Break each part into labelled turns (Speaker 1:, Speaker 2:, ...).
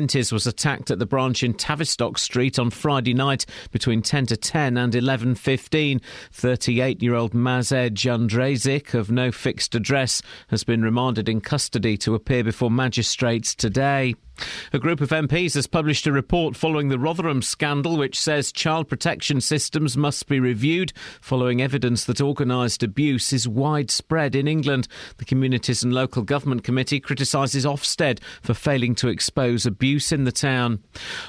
Speaker 1: Was attacked at the branch in Tavistock Street on Friday night between 10 to 10 and 11:15. 38-year-old Mazed Jandrezic, of no fixed address, has been remanded in custody to appear before magistrates today. A group of MPs has published a report following the Rotherham scandal which says child protection systems must be reviewed following evidence that organised abuse is widespread in England. The Communities and Local Government Committee criticises Ofsted for failing to expose abuse in the town.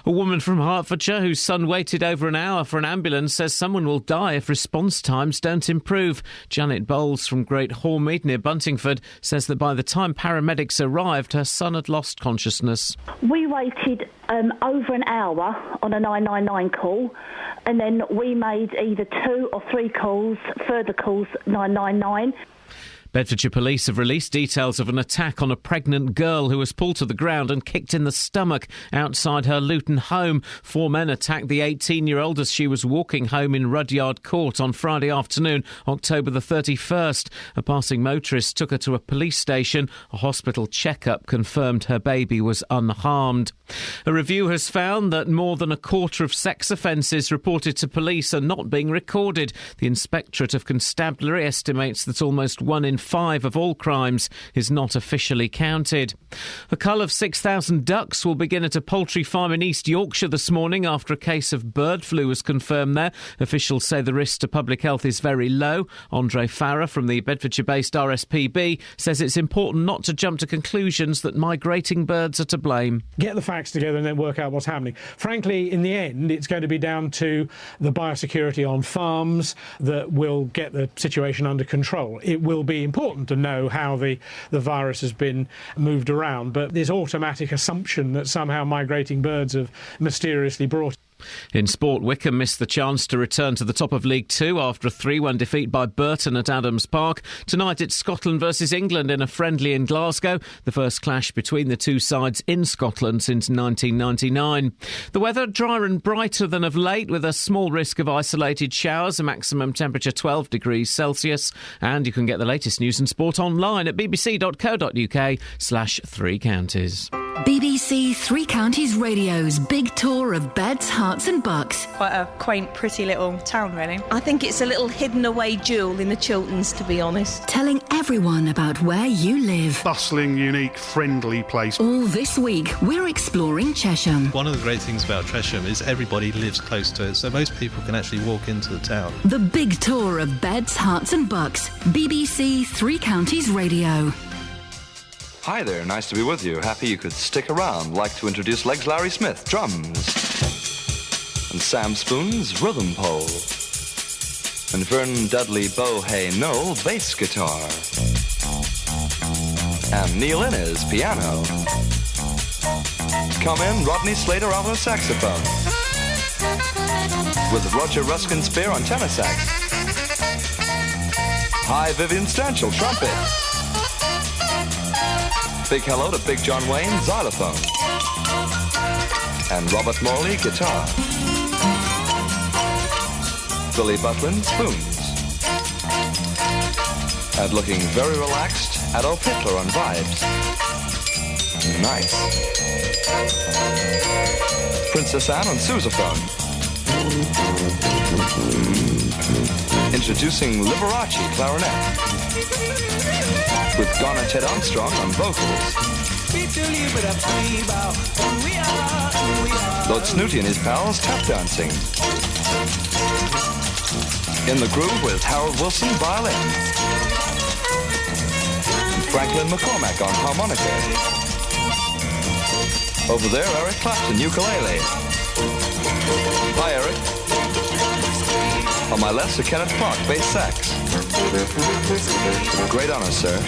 Speaker 1: A woman from Hertfordshire whose son waited over an hour for an ambulance says someone will die if response times don't improve. Janet Bowles from Great Hormead near Buntingford says that by the time paramedics arrived, her son had lost consciousness.
Speaker 2: We waited over an hour on a 999 call, and then we made either 2 or 3 calls, further calls, 999.
Speaker 1: Bedfordshire Police have released details of an attack on a pregnant girl who was pulled to the ground and kicked in the stomach outside her Luton home. 4 men attacked the 18-year-old as she was walking home in Rudyard Court on Friday afternoon, October the 31st. A passing motorist took her to a police station. A hospital check-up confirmed her baby was unharmed. A review has found that more than a quarter of sex offences reported to police are not being recorded. The Inspectorate of Constabulary estimates that almost 1 in 5 of all crimes is not officially counted. A cull of 6,000 ducks will begin at a poultry farm in East Yorkshire this morning after a case of bird flu was confirmed there. Officials say the risk to public health is very low. Andre Farah from the Bedfordshire-based RSPB says it's important not to jump to conclusions that migrating birds are to blame.
Speaker 3: Get the facts together and then work out what's happening. Frankly, in the end, it's going to be down to the biosecurity on farms that will get the situation under control. It will be important to know how the virus has been moved around, but this automatic assumption that somehow migrating birds have mysteriously brought.
Speaker 1: In sport, Wycombe missed the chance to return to the top of League Two after a 3-1 defeat by Burton at Adams Park. Tonight it's Scotland versus England in a friendly in Glasgow, the first clash between the two sides in Scotland since 1999. The weather drier and brighter than of late, with a small risk of isolated showers, a maximum temperature 12 degrees Celsius. And you can get the latest news and sport online at bbc.co.uk/3 counties.
Speaker 4: BBC Three Counties Radio's big tour of beds, hearts and bucks.
Speaker 5: Quite a quaint, pretty little town, really.
Speaker 6: I think it's a little hidden away jewel in the Chilterns, to be honest.
Speaker 4: Telling everyone about where you live.
Speaker 7: Bustling, unique, friendly place.
Speaker 4: All this week, we're exploring Chesham.
Speaker 8: One of the great things about Chesham is everybody lives close to it, so most people can actually walk into the town.
Speaker 4: The big tour of beds, hearts and bucks. BBC Three Counties Radio.
Speaker 9: Hi there, nice to be with you. Happy you could stick around. Like to introduce Legs Larry Smith, drums. And Sam Spoon's rhythm pole. And Vernon Dudley Bohay Noel, bass guitar. And Neil Innes, piano. Come in, Rodney Slater alto saxophone. With Roger Ruskin Spear on tenor sax. Hi, Vivian Stanchel, trumpet. Big hello to Big John Wayne, xylophone. And Robert Morley, guitar. Billy Butlin, spoons. And looking very relaxed, Adolf Hitler on vibes. Nice. Princess Anne on sousaphone. Introducing Liberace clarinet. With Donna Ted Armstrong on vocals. Lord Snooty and his pals tap dancing. In the groove with Harold Wilson violin. And Franklin McCormack on harmonica. Over there, Eric Clapton, ukulele. Hi, Eric. On my left, Sir Kenneth Clark, bass sax. Great honor, sir.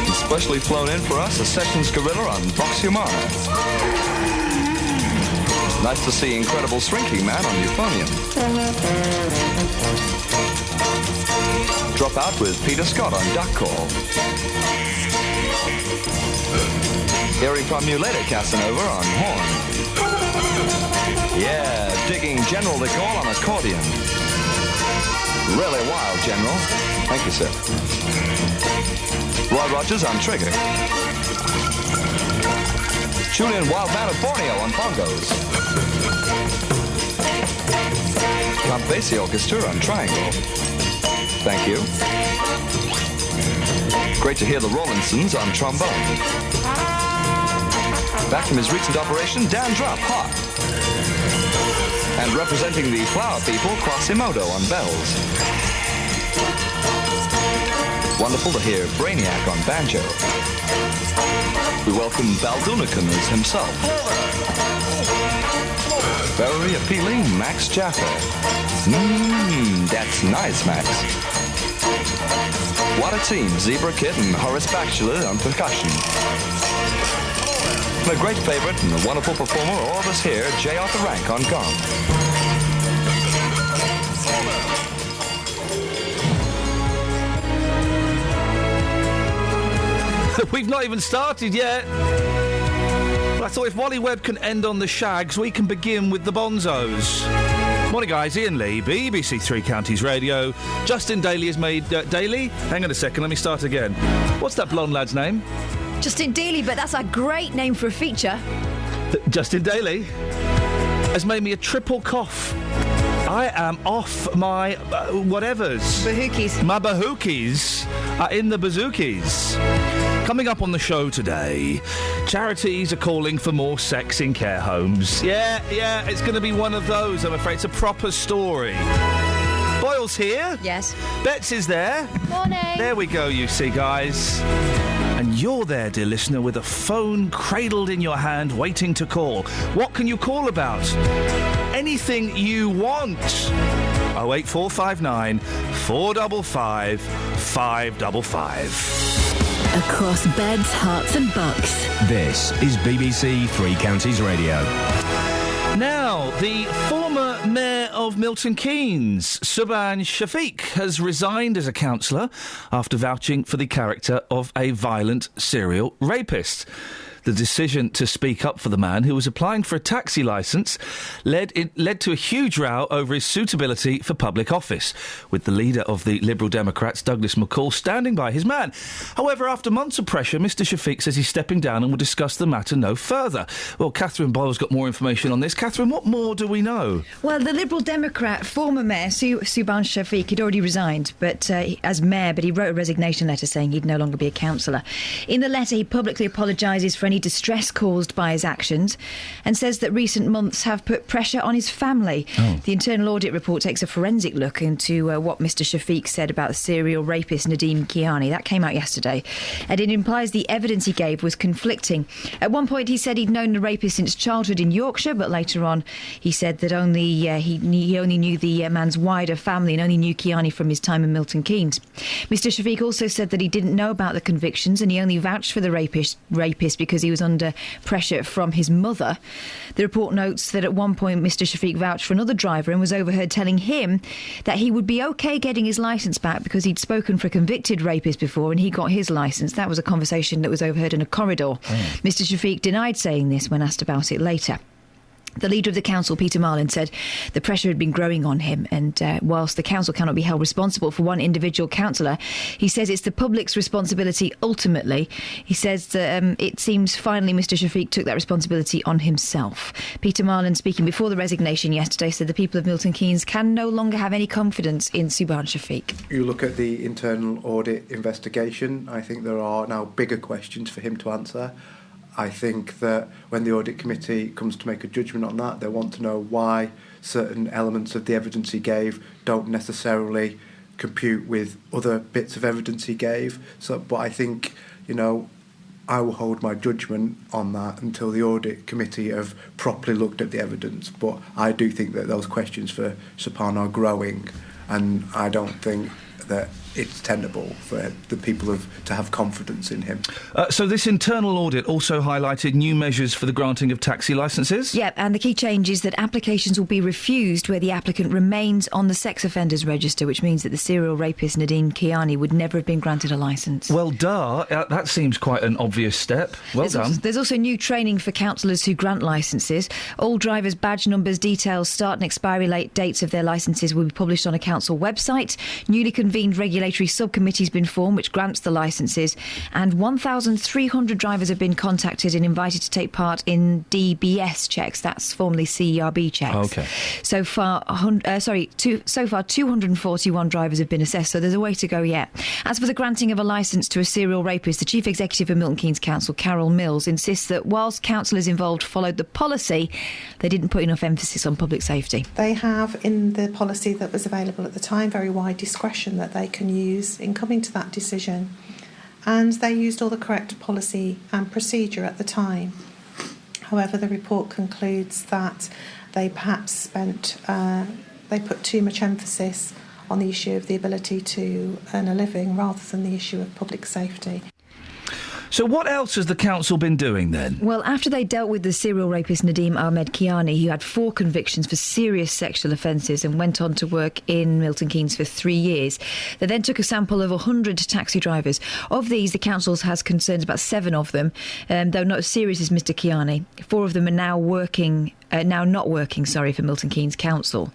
Speaker 9: And specially flown in for us, a Sessions gorilla on Vox Humana. Nice to see Incredible Shrinking Man on euphonium. Drop out with Peter Scott on duck call. Hearing from you later, Casanova on horn. Yeah, digging General de Gaulle on accordion. Really wild, General. Thank you, sir. Roy Rogers on trigger. Julian Wildman of Borneo on bongos. Count Basie Orchestra on triangle. Thank you. Great to hear the Rollinsons on trombone. Back from his recent operation, Dan Drupp, harp. And representing the Flower People, Quasimodo on bells. Wonderful to hear Brainiac on banjo. We welcome Baldunicum as himself. Very appealing, Max Jaffa. That's nice, Max. What a team, Zebra Kid and Horace Batchelor on percussion. And a great favorite and a wonderful performer, all of us here, J. Arthur Rank on gong.
Speaker 10: We've not even started yet. Well, I thought if Wally Webb can end on the Shags, we can begin with the Bonzos. Morning, guys. Ian Lee, BBC Three Counties Radio. Justin Daly has made... Daly? Hang on a second, let me start again. What's that blonde lad's name?
Speaker 11: Justin Daly, but that's a great name for a feature.
Speaker 10: Justin Daly has made me a triple cough. I am off my whatevers.
Speaker 11: Bahookies.
Speaker 10: My bahookies are in the bazookies. Coming up on the show today, charities are calling for more sex in care homes. Yeah, it's going to be one of those, I'm afraid. It's a proper story. Boyle's here.
Speaker 11: Yes.
Speaker 10: Betts is there.
Speaker 11: Morning.
Speaker 10: There we go, you see, guys. And you're there, dear listener, with a phone cradled in your hand, waiting to call. What can you call about? Anything you want. 08459 455 555.
Speaker 4: Across beds, hearts and bucks.
Speaker 12: This is BBC Three Counties Radio.
Speaker 10: Now, the former mayor of Milton Keynes, Subhan Shafiq, has resigned as a councillor after vouching for the character of a violent serial rapist. The decision to speak up for the man who was applying for a taxi licence led to a huge row over his suitability for public office, with the leader of the Liberal Democrats, Douglas McCall, standing by his man. However, after months of pressure, Mr Shafiq says he's stepping down and will discuss the matter no further. Well, Catherine Boyle's got more information on this. Catherine, what more do we know?
Speaker 11: Well, the Liberal Democrat former mayor, Subhan Shafiq, had already resigned as mayor, but he wrote a resignation letter saying he'd no longer be a councillor. In the letter, he publicly apologises for any distress caused by his actions and says that recent months have put pressure on his family. The internal audit report takes a forensic look into what Mr Shafiq said about the serial rapist Nadeem Kiani. That came out yesterday, and it implies the evidence he gave was conflicting. At one point he said he'd known the rapist since childhood in Yorkshire, but later on he said that he only knew the man's wider family and only knew Kiani from his time in Milton Keynes. Mr Shafiq also said that he didn't know about the convictions and he only vouched for the rapist because he was under pressure from his mother. The report notes that at one point Mr Shafiq vouched for another driver and was overheard telling him that he would be OK getting his licence back because he'd spoken for a convicted rapist before and he got his licence. That was a conversation that was overheard in a corridor. Mr Shafiq denied saying this when asked about it later. The leader of the council, Peter Marlin, said the pressure had been growing on him, and whilst the council cannot be held responsible for one individual councillor, he says it's the public's responsibility ultimately. He says that it seems finally Mr Shafiq took that responsibility on himself. Peter Marlin, speaking before the resignation yesterday, said the people of Milton Keynes can no longer have any confidence in Subhan Shafiq.
Speaker 13: You look at the internal audit investigation, I think there are now bigger questions for him to answer. I think that when the audit committee comes to make a judgment on that, they want to know why certain elements of the evidence he gave don't necessarily compute with other bits of evidence he gave. But I think, I will hold my judgment on that until the audit committee have properly looked at the evidence. But I do think that those questions for Subhan are growing, and I don't think that it's tenable for the people to have confidence in him.
Speaker 10: So this internal audit also highlighted new measures for the granting of taxi licences?
Speaker 11: Yep, and the key change is that applications will be refused where the applicant remains on the sex offenders register, which means that the serial rapist Nadeem Kiani would never have been granted a licence.
Speaker 10: Well, that seems quite an obvious step. Well done.
Speaker 11: There's also new training for councillors who grant licences. All drivers' badge numbers, details, start and expiry dates of their licences will be published on a council website. Newly convened regulation regulatory subcommittee's been formed, which grants the licences, and 1,300 drivers have been contacted and invited to take part in DBS checks. That's formerly CERB checks.
Speaker 10: Okay.
Speaker 11: So far, 241 drivers have been assessed, so there's a way to go yet. As for the granting of a licence to a serial rapist, the Chief Executive of Milton Keynes Council, Carol Mills, insists that whilst councillors involved followed the policy, they didn't put enough emphasis on public safety.
Speaker 14: They have, in the policy that was available at the time, very wide discretion that they can use in coming to that decision. And they used all the correct policy and procedure at the time. However, the report concludes that they perhaps they put too much emphasis on the issue of the ability to earn a living rather than the issue of public safety.
Speaker 10: So what else has the council been doing then?
Speaker 11: Well, after they dealt with the serial rapist Nadeem Ahmed Kiani, who had 4 convictions for serious sexual offences and went on to work in Milton Keynes for 3 years, they then took a sample of 100 taxi drivers. Of these, the council has concerns about 7 of them, though not as serious as Mr Kiani. 4 of them are now not working for Milton Keynes Council.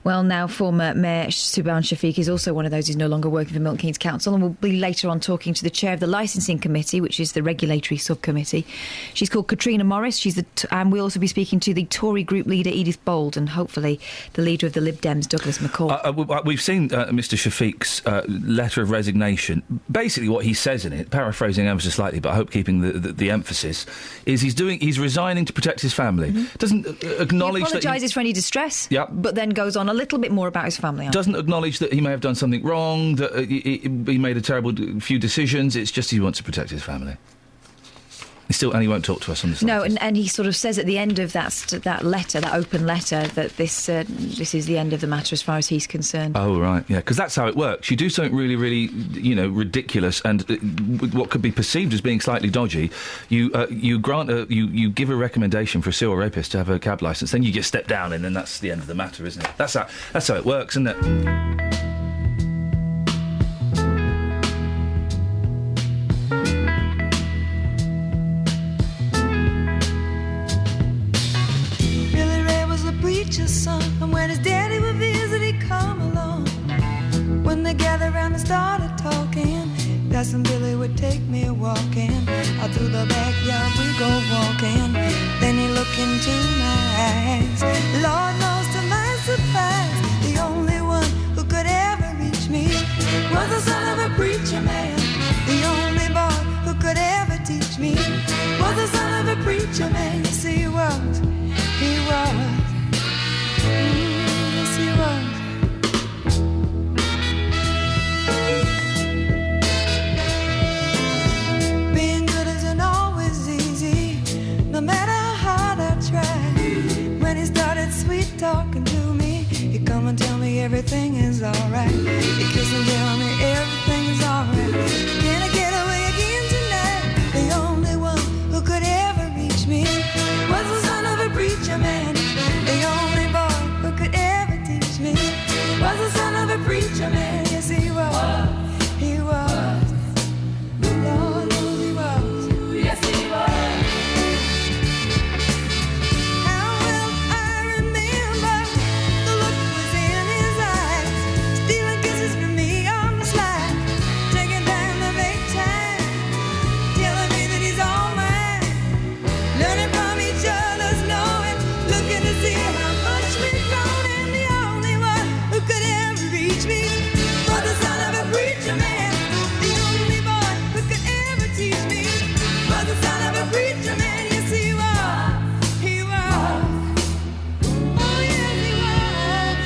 Speaker 11: Well, now former Mayor Subhan Shafiq is also one of those who's no longer working for Milton Keynes Council, and will be later on talking to the chair of the licensing committee, which is the regulatory subcommittee. She's called Katrina Morris. And we'll also be speaking to the Tory group leader Edith Bold and hopefully the leader of the Lib Dems, Douglas McCall.
Speaker 10: We've seen Mr Shafiq's letter of resignation. Basically what he says in it, paraphrasing ever so slightly, but I hope keeping the emphasis, is he's resigning to protect his family. Mm-hmm. Doesn't acknowledge
Speaker 11: he apologises for any distress, but then goes on a little bit more about his family.
Speaker 10: Doesn't acknowledge that he may have done something wrong, that he made a terrible few decisions. It's just he wants to protect his family. And he won't talk to us on this.
Speaker 11: No, and he sort of says at the end of that letter, that open letter, that this is the end of the matter as far as he's concerned.
Speaker 10: Oh right, yeah, because that's how it works. You do something really, really, ridiculous, and what could be perceived as being slightly dodgy. You give a recommendation for a serial rapist to have a cab licence, then you get stepped down, and then that's the end of the matter, isn't it? That's how it works, isn't it?
Speaker 15: Son, and when his daddy would visit, he'd come along. When they gathered around and started talking, Cousin Billy would take me walking. Out through the backyard we go walking. Then he looked into my eyes. Lord knows to my surprise, the only one who could ever reach me was the son of a preacher man. The only boy who could ever teach me was the son of a preacher man. Yes, he was. Yes, he was. Being good isn't always easy, no matter how hard I try. When he started sweet talking to me, he'd come and tell me everything is alright. He'd kiss and tell me everything is alright. Can I get away again tonight? The only one who could ever reach me was the son of a preacher man. The only boy who could ever teach me was the son of a preacher man. Yes, he was. He was. Lord knows he was. Yes, he was. How well I remember the look was in his eyes, stealing kisses from me on the slide, taking time to make time, telling me that he's all mine, learning from each other's knowing, looking to see how much we've grown, and the only one who could ever reach me was the son of a preacher man. The only boy who could ever teach me was the son of a preacher man. Yes, he was. He was. Oh, yes, he was.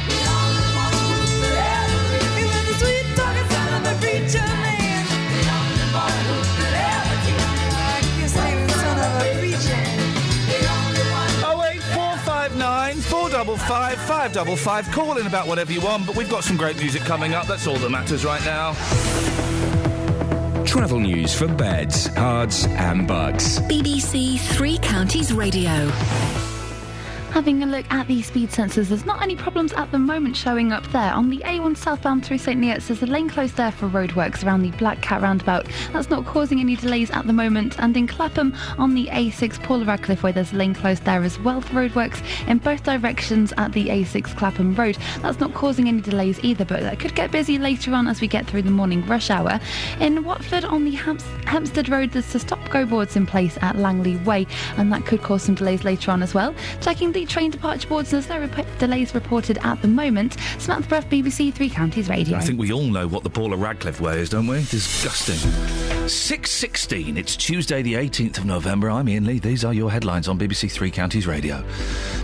Speaker 15: The only one who could ever reach me. He was the sweet talking son of a preacher man. The only boy who could ever teach me. I guess he was the son of a preacher man. The only one.
Speaker 10: 08459 455 555. Call in about whatever you want, but we've got some great music coming up. That's all that matters right now.
Speaker 12: Travel news for beds, cards and bugs.
Speaker 4: BBC Three Counties Radio.
Speaker 16: Having a look at the speed sensors, there's not any problems at the moment showing up there. On the A1 southbound through St Neots, there's a lane closed there for roadworks around the Black Cat roundabout. That's not causing any delays at the moment. And in Clapham, on the A6 Paula Radcliffe Way, there's a lane closed there as well for roadworks in both directions at the A6 Clapham Road. That's not causing any delays either, but that could get busy later on as we get through the morning rush hour. In Watford, on the Hampstead Road, there's the stop-go boards in place at Langley Way, and that could cause some delays later on as well. Checking the train departure boards, there's no delays reported at the moment. Samantha Bruff, BBC Three Counties Radio.
Speaker 10: I think we all know what the Paula Radcliffe Way is, don't we? Disgusting. 6:16. It's Tuesday the 18th of November. I'm Iain Lee. These are your headlines on BBC Three Counties Radio.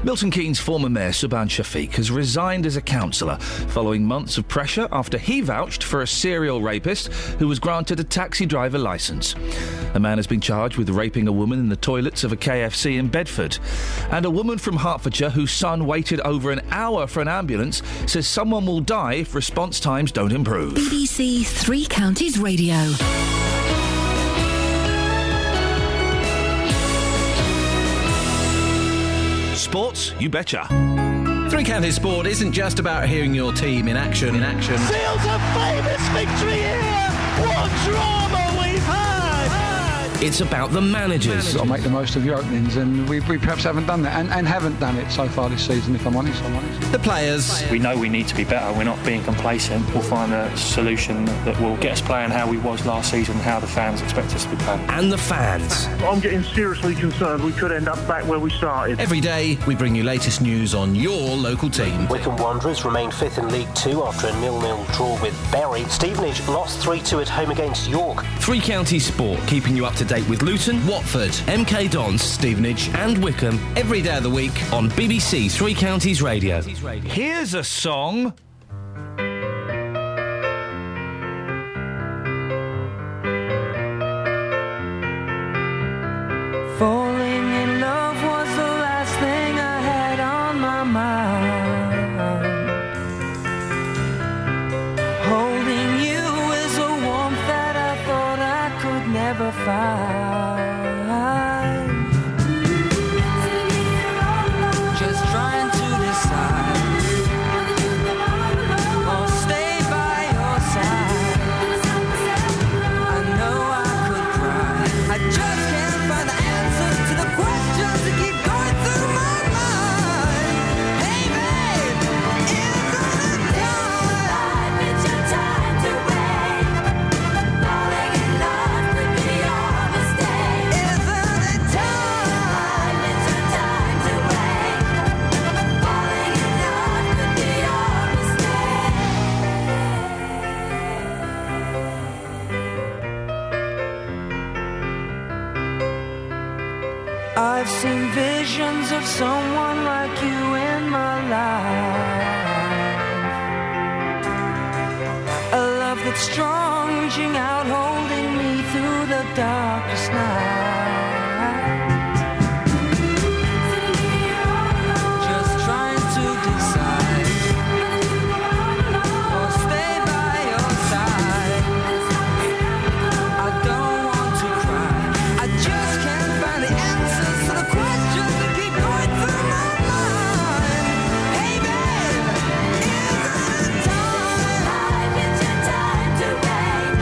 Speaker 10: Milton Keynes' former mayor, Subhan Shafiq, has resigned as a councillor following months of pressure after he vouched for a serial rapist who was granted a taxi driver licence. A man has been charged with raping a woman in the toilets of a KFC in Bedford. And a woman from Hertfordshire whose son waited over an hour for an ambulance says someone will die if response times don't improve.
Speaker 4: BBC Three Counties Radio.
Speaker 10: Sports, you betcha.
Speaker 1: Three Counties Sport isn't just about hearing your team in action.
Speaker 15: Feels a famous victory here! What drama we've had!
Speaker 1: It's about the managers.
Speaker 17: You've got to make the most of your openings, and we perhaps haven't done that, and haven't done it so far this season, if I'm honest.
Speaker 1: The players.
Speaker 18: We know we need to be better. We're not being complacent. We'll find a solution that will get us playing how we was last season, how the fans expect us to be playing.
Speaker 1: And the fans.
Speaker 19: I'm getting seriously concerned we could end up back where we started.
Speaker 1: Every day, we bring you latest news on your local team.
Speaker 20: Wycombe Wanderers remain fifth in League Two after a 0-0 draw with Bury. Stevenage lost 3-2 at home against York.
Speaker 1: Three Counties Sport, keeping you up to date with Luton, Watford, MK Dons, Stevenage and Wycombe every day of the week on BBC Three Counties Radio.
Speaker 10: Here's a song.
Speaker 15: Falling in love was the last thing I had on my mind. Holding you is a warmth that I thought I could never find. Just trying to decide or stay by your side. I know I could cry. I just can't find the answers to the questions that keep going through my mind. Hey babe, isn't it time? It's your time to wait. Falling in love could be your mistake. Isn't it time? It's your time to wait. Falling in love could be your mistake. I've seen visions of someone like you in my life. A love that's strong, reaching out, holding me through the darkest night. Just trying to decide or stay by your side. I don't want to cry. I just can't find the answers to the questions that keep going through my mind. Hey babe, isn't it time? It's your time to wait.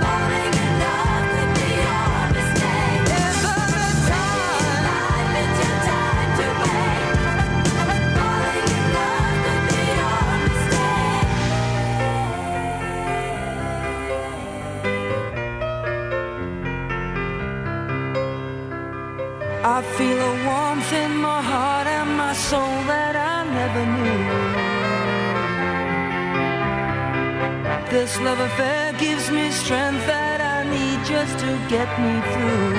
Speaker 15: Falling in love could be your mistake. Isn't it time? It's your time to wait. Falling in love could be your mistake. I feel a warmth in my heart and my soul that I never knew. This love affair gives me strength that I need just to get me through.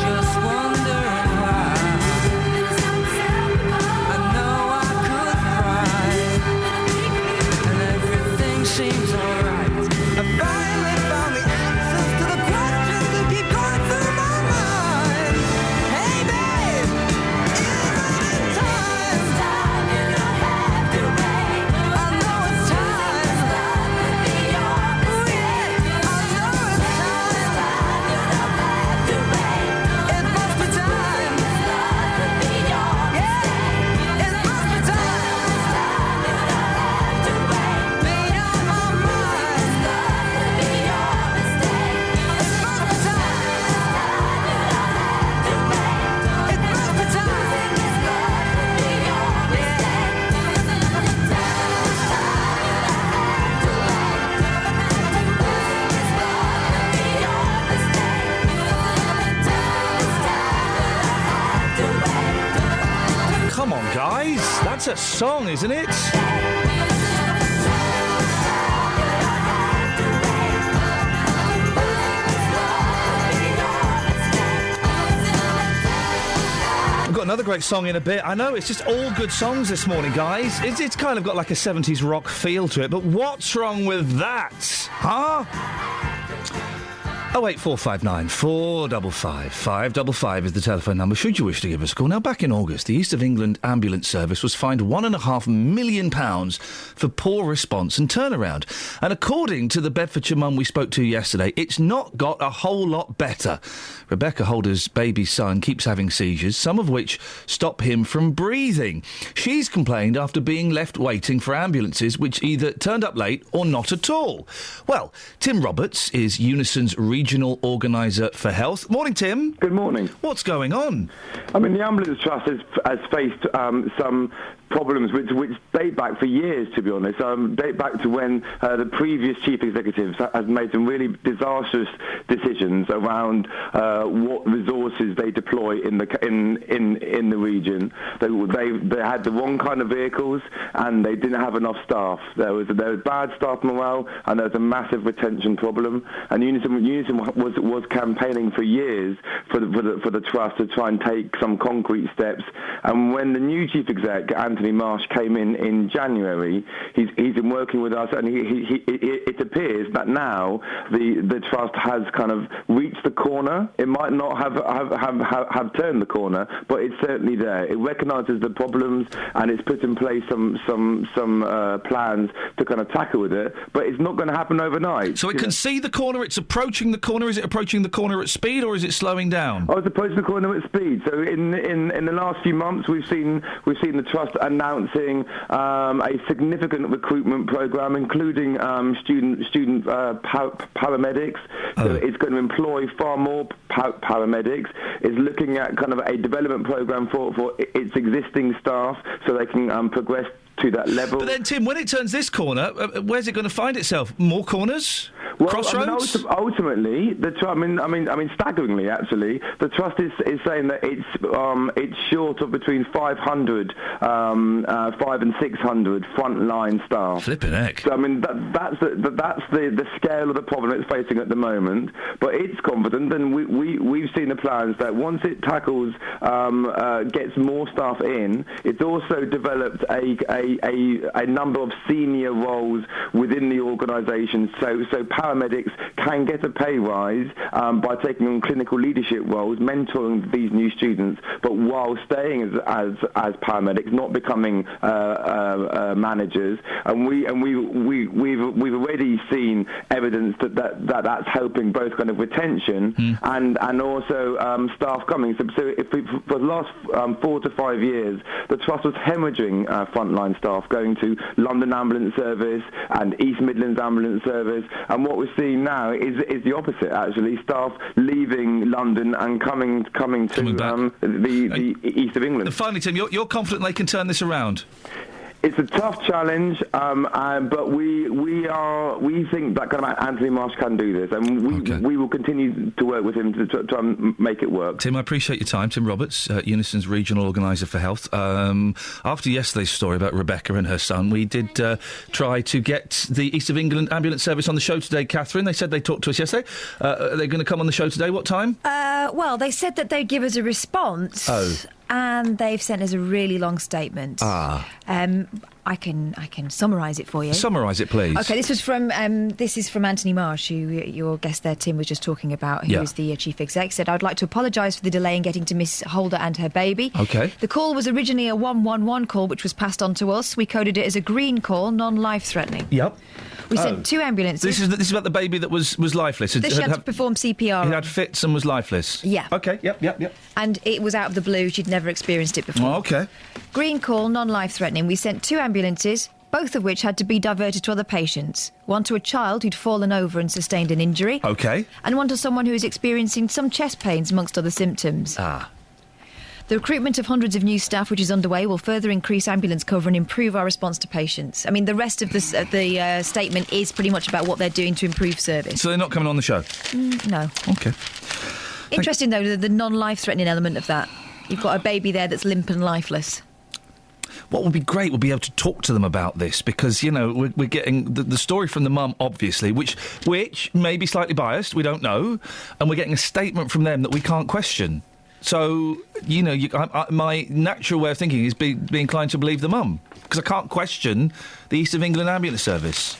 Speaker 15: Just wondering why. I know I could cry, and everything seems alright. I finally found the answers to the questions that keep going through my mind. Hey babe, isn't it time? It's time, you don't have to wait. I know it's time. Love could be your mistake.
Speaker 10: That's a song, isn't it? I've got another great song in a bit. I know, it's just all good songs this morning, guys. It's kind of got like a 70s rock feel to it, but what's wrong with that? Huh? 08459 455 555 is the telephone number should you wish to give us a call. Now, back in August, the East of England Ambulance Service was fined £1.5 million for poor response and turnaround. And according to the Bedfordshire mum we spoke to yesterday, it's not got a whole lot better. Rebecca Holder's baby son keeps having seizures, some of which stop him from breathing. She's complained after being left waiting for ambulances which either turned up late or not at all. Well, Tim Roberts is Unison's Regional Organiser for Health. Morning, Tim.
Speaker 21: Good morning.
Speaker 10: What's going on?
Speaker 21: I mean, the Ambulance Trust has faced some problems which date back for years, to be honest. Date back to when the previous chief executives has made some really disastrous decisions around what resources they deploy in the region. They had the wrong kind of vehicles and they didn't have enough staff. There was bad staff morale and there was a massive retention problem. And Unison was campaigning for years for the trust to try and take some concrete steps. And when the new chief exec, Anthony Marsh, came in January, he's been working with us, and it appears that now the trust has kind of reached the corner. It might not have turned the corner, but it's certainly there. It recognises the problems and it's put in place some plans to kind of tackle with it. But it's not going to happen overnight.
Speaker 10: So it can see the corner. It's approaching the corner. Is it approaching the corner at speed, or is it slowing down?
Speaker 21: Oh, it's approaching the corner at speed. So in the last few months, we've seen the trust announcing a significant recruitment program, including student paramedics. So it's going to employ far more paramedics. It's looking at kind of a development program for its existing staff, so they can progress to that level.
Speaker 10: But then, Tim, when it turns this corner, where's it going to find itself? More corners?
Speaker 21: Well,
Speaker 10: Crossroads?
Speaker 21: Ultimately, staggeringly, actually, the trust is saying that it's short of between 500 and 600 frontline staff.
Speaker 10: Flipping heck.
Speaker 21: So, I mean, that's the scale of the problem it's facing at the moment. But it's confident, and we've seen the plans that once it tackles, gets more staff in, it's also developed a number of senior roles within the organisation. So paramedics can get a pay rise by taking on clinical leadership roles, mentoring these new students, but while staying as paramedics, not becoming managers. And we've already seen evidence that's helping both kind of retention and also staff coming. So for the last 4 to 5 years, the trust was hemorrhaging frontline staff going to London Ambulance Service and East Midlands Ambulance Service, and what we're seeing now is the opposite, actually. Staff leaving London and coming to the East of England.
Speaker 10: Finally, Tim, you're confident they can turn this around?
Speaker 21: It's a tough challenge, but we think that kind of Anthony Marsh can do this, and we will continue to work with him to try and make it work.
Speaker 10: Tim, I appreciate your time. Tim Roberts, Unison's Regional Organiser for Health. After yesterday's story about Rebecca and her son, we did try to get the East of England Ambulance Service on the show today, Catherine. They said they talked to us yesterday. Are they going to come on the show today? What time?
Speaker 11: Well, they said that they'd give us a response.
Speaker 10: Oh.
Speaker 11: And they've sent us a really long statement. I can summarise it for you.
Speaker 10: Summarise it, please.
Speaker 11: Okay, this is from Anthony Marsh, who your guest there, Tim, was just talking about, who is the chief exec. Said, "I'd like to apologise for the delay in getting to Miss Holder and her baby.
Speaker 10: Okay.
Speaker 11: The call was originally a 111 call, which was passed on to us. We coded it as a green call, non-life threatening.
Speaker 10: Yep.
Speaker 11: We sent 2 ambulances.
Speaker 10: This is about the baby that was lifeless.
Speaker 11: That she had to perform CPR.
Speaker 10: He had fits and was lifeless.
Speaker 11: Yeah.
Speaker 10: Okay. Yep.
Speaker 11: And it was out of the blue. She'd never experienced it before.
Speaker 10: Oh, okay.
Speaker 11: Green call, non-life-threatening. We sent 2 ambulances, both of which had to be diverted to other patients. One to a child who'd fallen over and sustained an injury.
Speaker 10: Okay.
Speaker 11: And one to someone who was experiencing some chest pains, amongst other symptoms. The recruitment of hundreds of new staff, which is underway, will further increase ambulance cover and improve our response to patients. I mean, the rest of the statement is pretty much about what they're doing to improve service.
Speaker 10: So they're not coming on the show?
Speaker 11: No.
Speaker 10: Okay.
Speaker 11: Interesting, though, the non-life-threatening element of that. You've got a baby there that's limp and lifeless.
Speaker 10: what would be great would be able to talk to them about this, because, you know, we're getting the story from the mum, obviously, which may be slightly biased, we don't know, and we're getting a statement from them that we can't question. So, you know, my natural way of thinking is be inclined to believe the mum, because I can't question the East of England Ambulance Service.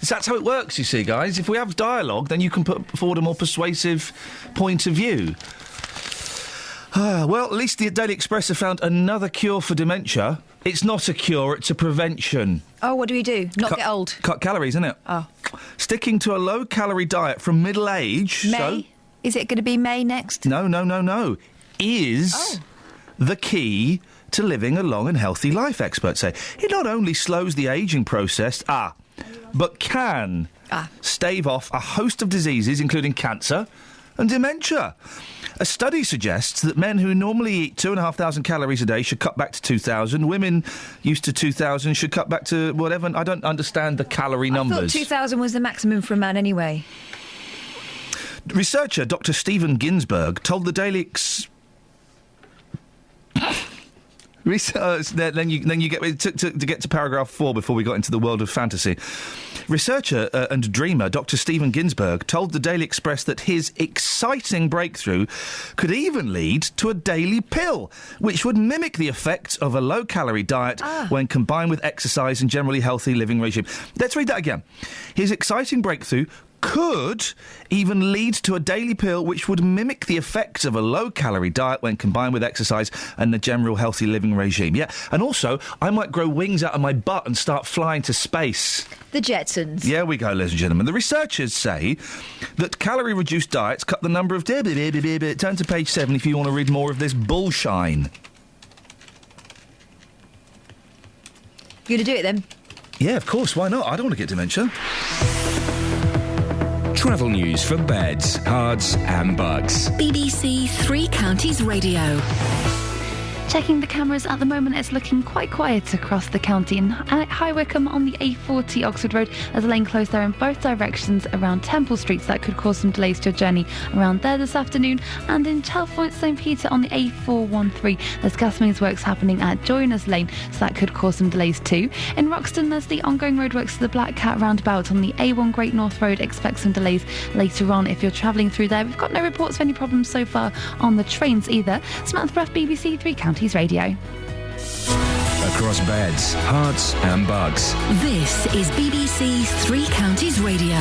Speaker 10: That's how it works, you see, guys. If we have dialogue, then you can put forward a more persuasive point of view. Well, at least the Daily Express have found another cure for dementia. It's not a cure, it's a prevention.
Speaker 11: Oh, what do we do? Not get old?
Speaker 10: Cut calories, isn't it? Oh. Sticking to a low-calorie diet from middle age...
Speaker 11: May? Is it going to be May next?
Speaker 10: No. Is the key to living a long and healthy life, experts say. It not only slows the ageing process, but can stave off a host of diseases, including cancer and dementia. A study suggests that men who normally eat 2,500 calories a day should cut back to 2,000. Women used to 2,000 should cut back to whatever. I don't understand the calorie numbers.
Speaker 11: I thought 2,000 was the maximum for a man anyway.
Speaker 10: Researcher Dr. Stephen Ginsberg told the Daily Then you get to get to paragraph 4 before we got into the world of fantasy. Researcher and dreamer Dr. Stephen Ginsberg told the Daily Express that his exciting breakthrough could even lead to a daily pill, which would mimic the effects of a low-calorie diet when combined with exercise and generally healthy living regime. Let's read that again. His exciting breakthrough could even lead to a daily pill which would mimic the effects of a low-calorie diet when combined with exercise and the general healthy living regime. Yeah, and also, I might grow wings out of my butt and start flying to space.
Speaker 11: The Jetsons.
Speaker 10: Yeah, we go, ladies and gentlemen. The researchers say that calorie-reduced diets cut the number of... Turn to page 7 if you want to read more of this bullshine.
Speaker 11: You going to do it, then?
Speaker 10: Yeah, of course, why not? I don't want to get dementia.
Speaker 12: Travel news for beds, cards and bugs.
Speaker 4: BBC Three Counties Radio.
Speaker 16: Checking the cameras at the moment, it's looking quite quiet across the county. In High Wycombe on the A40 Oxford Road, there's a lane closed there in both directions around Temple Street, so that could cause some delays to your journey around there this afternoon. And in Chalfont St Peter on the A413, there's gas mains works happening at Joiners Lane, so that could cause some delays too. In Roxton, there's the ongoing roadworks to the Black Cat roundabout on the A1 Great North Road. Expect some delays later on if you're travelling through there. We've got no reports of any problems so far on the trains either. Samantha Bruff, BBC Three Counties Radio.
Speaker 12: Across beds, hearts and bugs.
Speaker 4: This is BBC Three Counties Radio.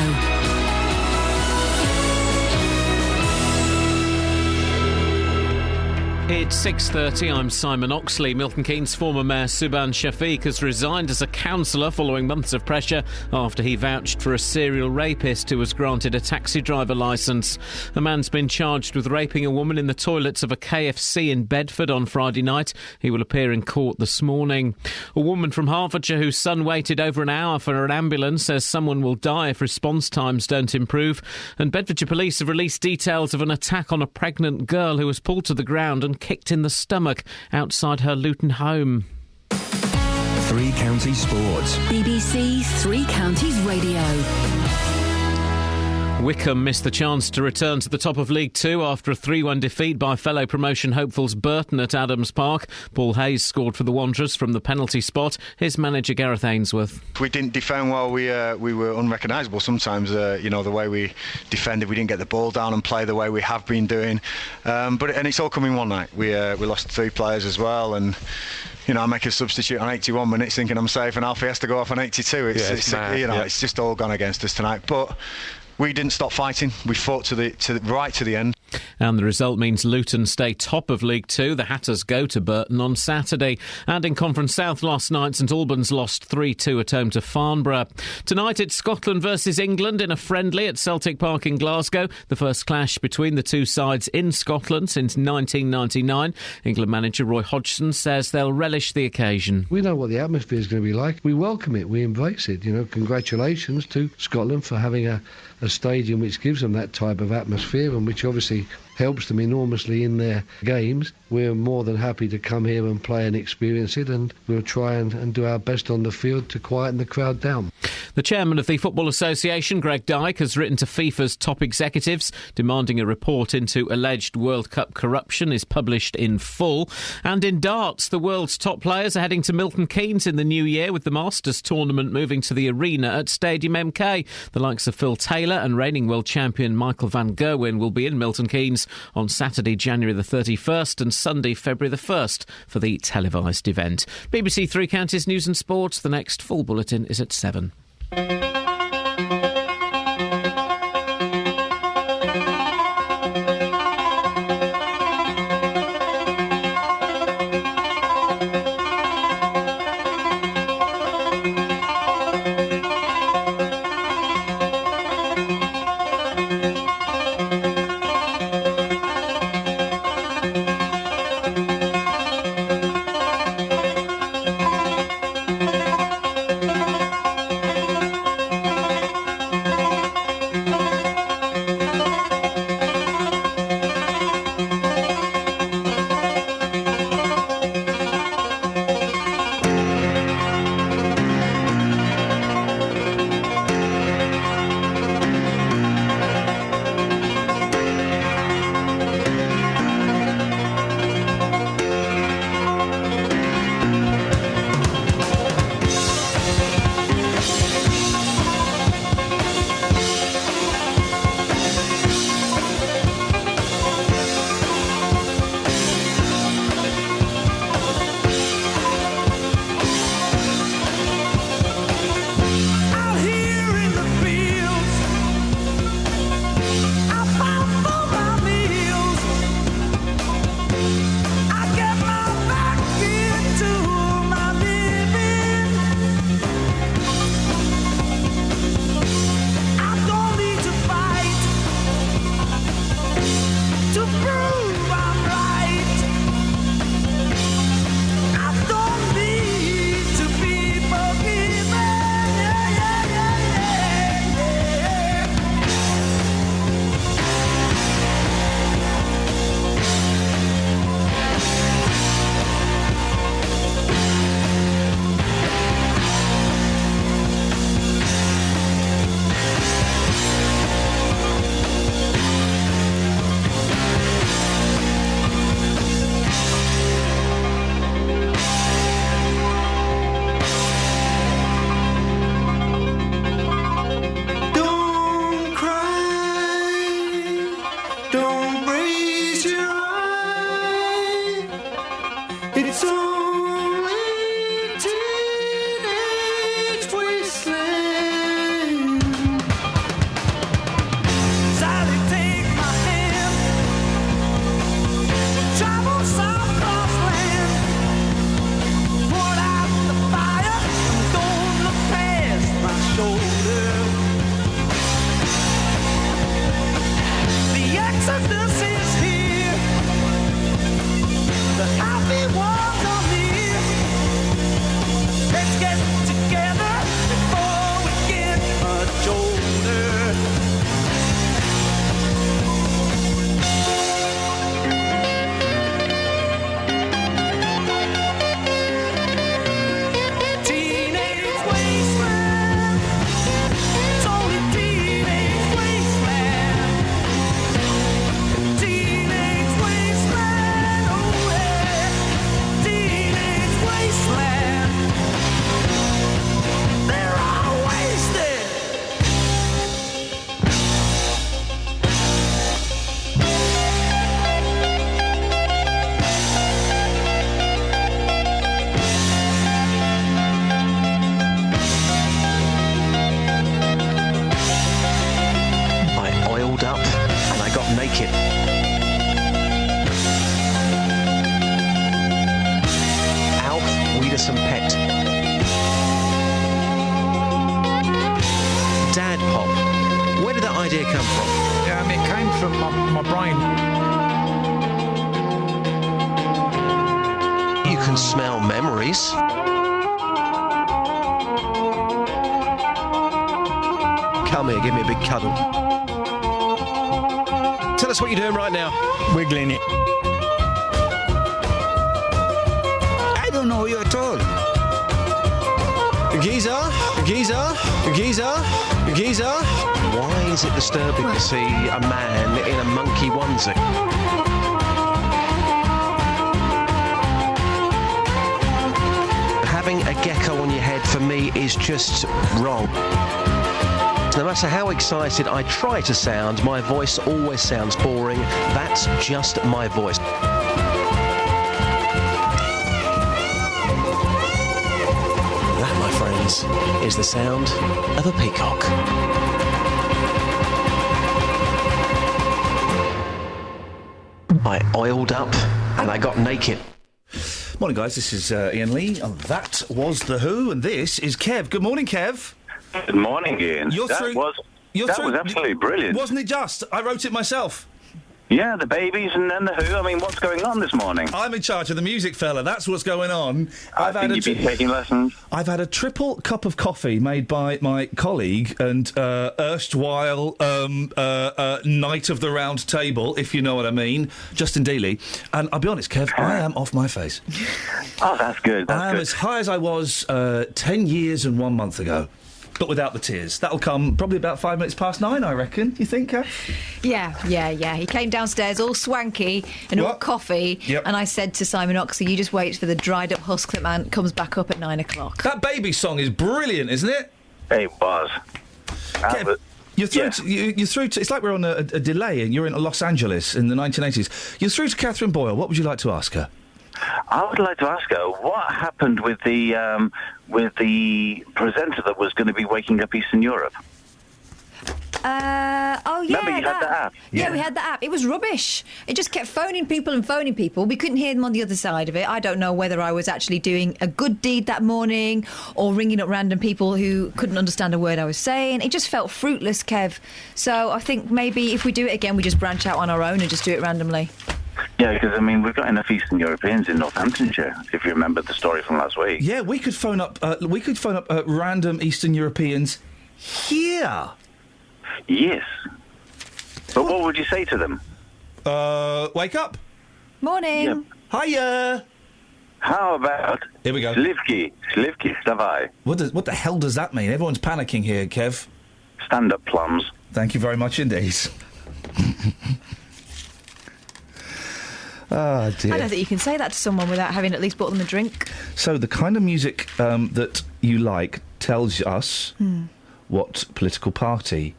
Speaker 1: It's 6:30. I'm Simon Oxley. Milton Keynes former Mayor Subhan Shafiq has resigned as a councillor following months of pressure after he vouched for a serial rapist who was granted a taxi driver licence. A man's been charged with raping a woman in the toilets of a KFC in Bedford on Friday night. He will appear in court this morning. A woman from Hertfordshire whose son waited over an hour for an ambulance says someone will die if response times don't improve. And Bedfordshire police have released details of an attack on a pregnant girl who was pulled to the ground and kicked in the stomach outside her Luton home.
Speaker 12: Three Counties Sports.
Speaker 4: BBC Three Counties Radio.
Speaker 1: Wycombe missed the chance to return to the top of League Two after a 3-1 defeat by fellow promotion hopefuls Burton at Adams Park. Paul Hayes scored for the Wanderers from the penalty spot. His manager Gareth Ainsworth.
Speaker 2: We didn't defend well. We were unrecognisable sometimes. The way we defended, we didn't get the ball down and play the way we have been doing. But it's all come in one night. We lost 3 players as well, and I make a substitute on 81 minutes thinking I'm safe, and Alfie has to go off on 82. It's just all gone against us tonight. But we didn't stop fighting. We fought right to the end.
Speaker 1: And the result means Luton stay top of League Two. The Hatters go to Burton on Saturday. And in Conference South last night, St Albans lost 3-2 at home to Farnborough. Tonight it's Scotland versus England in a friendly at Celtic Park in Glasgow. The first clash between the two sides in Scotland since 1999. England manager Roy Hodgson says they'll relish the occasion.
Speaker 22: We know what the atmosphere is going to be like. We welcome it. We embrace it. Congratulations to Scotland for having a
Speaker 3: a stadium which gives them that type of atmosphere and which obviously helps them enormously in their games, we're more than happy to come here and play and experience it, and we'll try and do our best on the field to quieten the crowd down.
Speaker 1: The chairman of the Football Association, Greg Dyke, has written to FIFA's top executives demanding a report into alleged World Cup corruption is published in full. And in darts, the world's top players are heading to Milton Keynes in the new year, with the Masters tournament moving to the arena at Stadium MK. The likes of Phil Taylor and reigning world champion Michael van Gerwen will be in Milton Keynes on Saturday, January the 31st and Sunday, February the 1st for the televised event. BBC Three Counties News and Sports. The next full bulletin is at 7.
Speaker 22: idea come from?
Speaker 23: It came from my brain.
Speaker 22: You can smell memories. come here, give me a big cuddle. Tell us what you're doing right now.
Speaker 23: Wiggling it. I don't know you at all.
Speaker 22: Giza. Why is it disturbing to see a man in a monkey onesie? Having a gecko on your head for me is just wrong. No matter how excited I try to sound, my voice always sounds boring. That's just my voice. That, my friends, is the sound of a peacock. I oiled up and I got naked.
Speaker 10: Morning, guys. This is Iain Lee. And that was The Who, and this is Kev. Good morning, Kev.
Speaker 5: Good morning, Iain. That was absolutely brilliant.
Speaker 10: Wasn't it just? I wrote it myself.
Speaker 5: Yeah, the Babies and then The Who. I mean, what's going on this morning?
Speaker 10: I'm in charge of the music, fella. That's what's going on.
Speaker 5: I think you've been taking lessons.
Speaker 10: I've had a triple cup of coffee made by my colleague and erstwhile Knight of the Round Table, if you know what I mean, Justin Dealey. And I'll be honest, Kev, I am off my face.
Speaker 5: Oh, that's good.
Speaker 10: I am as high as I was 10 years and 1 month ago. But without the tears. That'll come probably about 5 minutes past 9, I reckon. You think, Kev?
Speaker 11: Yeah. He came downstairs all swanky and all coffee.
Speaker 10: Yep.
Speaker 11: And I said to Simon Oxley, you just wait for the dried up husk that man comes back up at 9 o'clock.
Speaker 10: That Baby song is brilliant, isn't it?
Speaker 5: It was.
Speaker 10: Kev, you're through you're through to... It's like we're on a delay and you're in Los Angeles in the 1980s. You're through to Catherine Boyle. What would you like to ask her?
Speaker 5: I would like to ask her what happened with the presenter that was going to be waking up Eastern Europe.
Speaker 11: Oh, yeah.
Speaker 5: Remember you had the app?
Speaker 11: Yeah, we had the app. It was rubbish. It just kept phoning people. We couldn't hear them on the other side of it. I don't know whether I was actually doing a good deed that morning or ringing up random people who couldn't understand a word I was saying. It just felt fruitless, Kev. So I think maybe if we do it again, we just branch out on our own and just do it randomly.
Speaker 5: Yeah, because, I mean, we've got enough Eastern Europeans in Northamptonshire, if you remember the story from last week.
Speaker 10: Yeah, we could phone up random Eastern Europeans here.
Speaker 5: Yes. But what would you say to them?
Speaker 10: Wake up.
Speaker 11: Morning.
Speaker 5: Yep.
Speaker 10: Hiya.
Speaker 5: How about...
Speaker 10: Here we go.
Speaker 5: Slivki, wstawaj.
Speaker 10: What the hell does that mean? Everyone's panicking here, Kev.
Speaker 5: Stand up, plums.
Speaker 10: Thank you very much indeed. Oh, dear.
Speaker 11: I don't think you can say that to someone without having at least bought them a drink.
Speaker 10: So the kind of music that you like tells us what political party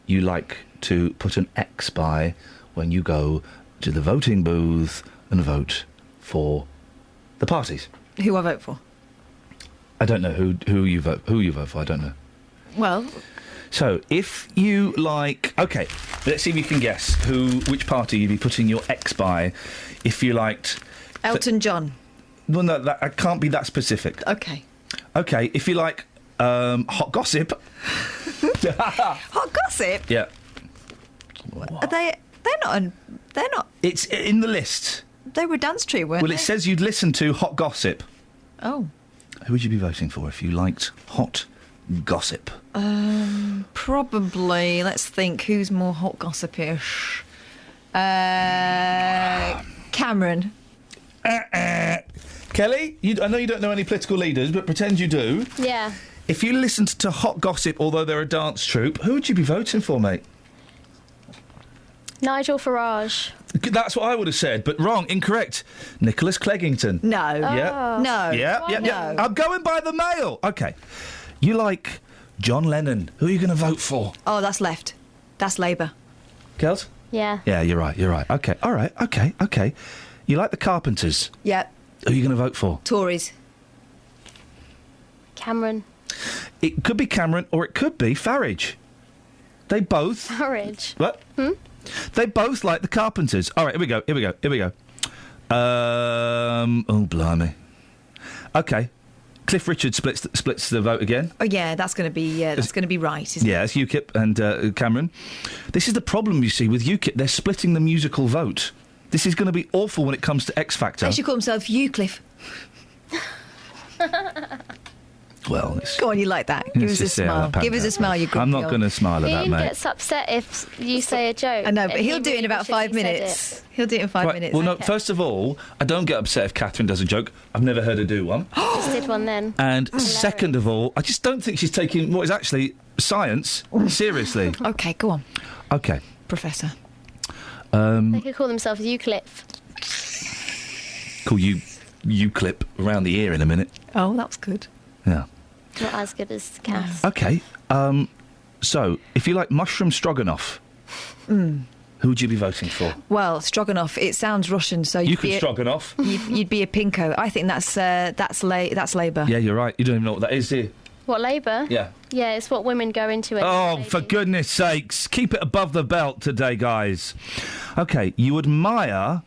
Speaker 10: you like to put an X by when you go to the voting booth and vote for the parties.
Speaker 11: Who I vote for?
Speaker 10: I don't know who you vote for. I don't know.
Speaker 11: Well...
Speaker 10: So, if you like... OK, let's see if you can guess which party you'd be putting your X by if you liked...
Speaker 11: Elton John.
Speaker 10: Well, no, that can't be that specific.
Speaker 11: OK.
Speaker 10: OK, if you like hot gossip...
Speaker 11: Hot gossip?
Speaker 10: Yeah.
Speaker 11: Are they... They're not...
Speaker 10: It's in the list.
Speaker 11: They were Dance Tree, weren't they?
Speaker 10: Well, it says you'd listen to hot gossip.
Speaker 11: Oh.
Speaker 10: Who would you be voting for if you liked hot gossip?
Speaker 11: Probably. Let's think. Who's more hot gossip-ish? Cameron.
Speaker 10: Kelly, I know you don't know any political leaders, but pretend you do.
Speaker 6: Yeah.
Speaker 10: If you listened to hot gossip, although they're a dance troupe, who would you be voting for, mate?
Speaker 6: Nigel Farage.
Speaker 10: That's what I would have said, but wrong, incorrect. Nicholas Cleggington.
Speaker 11: No.
Speaker 10: Yeah.
Speaker 11: No.
Speaker 10: Yeah. I'm going by the mail. OK. You like John Lennon. Who are you going to vote for?
Speaker 11: Oh, that's left. That's Labour.
Speaker 10: Kels?
Speaker 6: Yeah.
Speaker 10: Yeah, you're right. OK. All right. OK. You like the Carpenters.
Speaker 11: Yep.
Speaker 10: Who are you going to vote for?
Speaker 11: Tories.
Speaker 6: Cameron.
Speaker 10: It could be Cameron or it could be Farage. They both...
Speaker 6: Farage.
Speaker 10: What? They both like the Carpenters. All right, here we go. Oh, blimey. OK. Cliff Richard splits the vote again.
Speaker 11: Oh, yeah, that's going to be right, isn't it?
Speaker 10: Yeah, it's UKIP and Cameron. This is the problem, you see, with UKIP. They're splitting the musical vote. This is going to be awful when it comes to X Factor.
Speaker 11: They should call themselves Eucliffe.
Speaker 10: Well, it's...
Speaker 11: Go on, you like that. Give
Speaker 10: Let's
Speaker 11: us a
Speaker 10: just see how
Speaker 11: smile.
Speaker 10: that
Speaker 11: Give us a
Speaker 10: pans
Speaker 11: smile, you
Speaker 10: out. I'm not going to smile at that,
Speaker 6: Ian
Speaker 10: mate.
Speaker 6: gets upset if you say a joke.
Speaker 11: I know, but
Speaker 6: and
Speaker 11: he'll
Speaker 6: he
Speaker 11: do it in
Speaker 6: really
Speaker 11: about
Speaker 6: wishes
Speaker 11: 5
Speaker 6: he said
Speaker 11: minutes.
Speaker 6: it.
Speaker 11: He'll do it in 5
Speaker 10: Right,
Speaker 11: minutes.
Speaker 10: well, no, first of all, I don't get upset if Catherine does a joke. I've never heard her do one.
Speaker 6: Just did one then.
Speaker 10: And second of all, I just don't think she's taking what is actually science seriously.
Speaker 11: Okay, go on,
Speaker 10: Okay.
Speaker 11: Professor.
Speaker 6: They could call themselves Euclid.
Speaker 10: Call you clip around the ear in a minute.
Speaker 11: Oh, that was good.
Speaker 10: Yeah.
Speaker 6: Not as good as Cass.
Speaker 10: Okay. So, if you like mushroom stroganoff,
Speaker 11: Mm.
Speaker 10: who would you be voting for?
Speaker 11: Well, stroganoff. It sounds Russian, so
Speaker 10: You could stroganoff.
Speaker 11: You'd be a pinko. I think that's Labour.
Speaker 10: Yeah, you're right. You don't even know what that is, do you?
Speaker 6: What, Labour?
Speaker 10: Yeah.
Speaker 6: Yeah, it's what women go into it.
Speaker 10: Oh, for goodness sakes. Keep it above the belt today, guys. Okay, you admire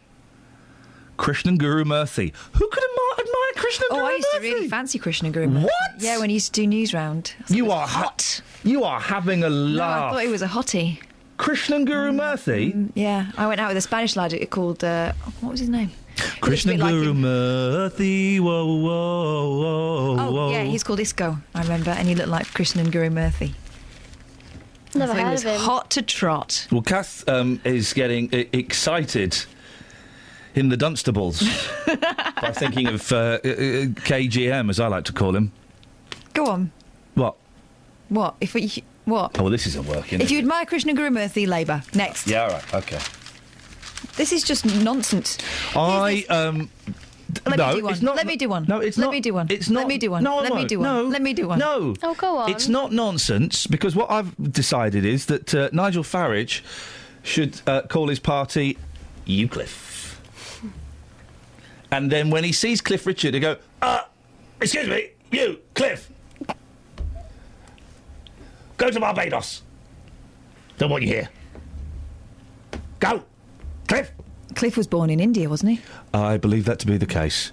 Speaker 10: Krishnan Guru Murthy. Who could admire Krishnan Guru Murthy?
Speaker 11: Oh, I used to really fancy Krishnan Guru Murthy.
Speaker 10: What?
Speaker 11: Yeah, when he used to do News Round.
Speaker 10: You are hot. You are having a
Speaker 11: No,
Speaker 10: laugh.
Speaker 11: I thought he was a hottie.
Speaker 10: Krishnan Guru Murthy?
Speaker 11: Yeah, I went out with a Spanish lad called, what was his name?
Speaker 10: Krishnan Guru Murthy, whoa, whoa, whoa,
Speaker 11: Oh,
Speaker 10: whoa.
Speaker 11: yeah, he's called Isco, I remember, and he looked like Krishnan Guru Murthy.
Speaker 6: Never
Speaker 11: I thought
Speaker 6: heard
Speaker 11: he was
Speaker 6: of him.
Speaker 11: hot to trot.
Speaker 10: Well, Kath is getting excited in the Dunstables by thinking of KGM, as I like to call him.
Speaker 11: Go on.
Speaker 10: What?
Speaker 11: What? What?
Speaker 10: Oh, well, this isn't working.
Speaker 11: If you admire Krishnan Guru Murthy, Labour. Next.
Speaker 10: Yeah, all right, OK.
Speaker 11: This is just nonsense.
Speaker 10: Let
Speaker 11: me do one.
Speaker 10: it's not.
Speaker 11: Let me do one.
Speaker 10: No, it's
Speaker 11: Let
Speaker 10: not.
Speaker 11: me do one.
Speaker 10: It's not.
Speaker 11: Let me do one.
Speaker 10: No, I
Speaker 11: Let me
Speaker 10: won't.
Speaker 11: do one.
Speaker 10: No.
Speaker 11: Let me do one.
Speaker 10: No.
Speaker 6: Oh, go on.
Speaker 10: It's not nonsense, because what I've decided is that Nigel Farage should call his party Euclid. And then when he sees Cliff Richard, he'll go, excuse me, you, Cliff. Go to Barbados. Don't want you here. Go, Cliff.
Speaker 11: Cliff was born in India, wasn't he?
Speaker 10: I believe that to be the case.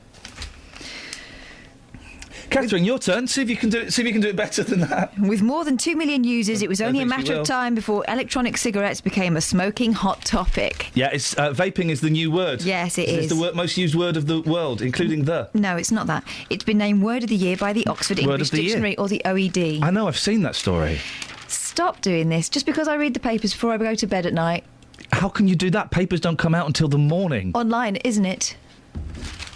Speaker 10: Catherine, your turn. See if you can do it better than that.
Speaker 11: With more than 2 million users, it was
Speaker 10: I
Speaker 11: only a
Speaker 10: think she
Speaker 11: matter
Speaker 10: will.
Speaker 11: of time before electronic cigarettes became a smoking hot topic.
Speaker 10: Yeah, it's vaping is the new word.
Speaker 11: Yes, it
Speaker 10: It's
Speaker 11: is.
Speaker 10: the most used word of the world, including the.
Speaker 11: No, it's not that. It's been named Word of the Year by the Oxford
Speaker 10: Word
Speaker 11: English
Speaker 10: of the Year.
Speaker 11: Dictionary, or the OED.
Speaker 10: I know, I've seen that story.
Speaker 11: Stop doing this. Just because I read the papers before I go to bed at night.
Speaker 10: How can you do that? Papers don't come out until the morning.
Speaker 11: Online, isn't it?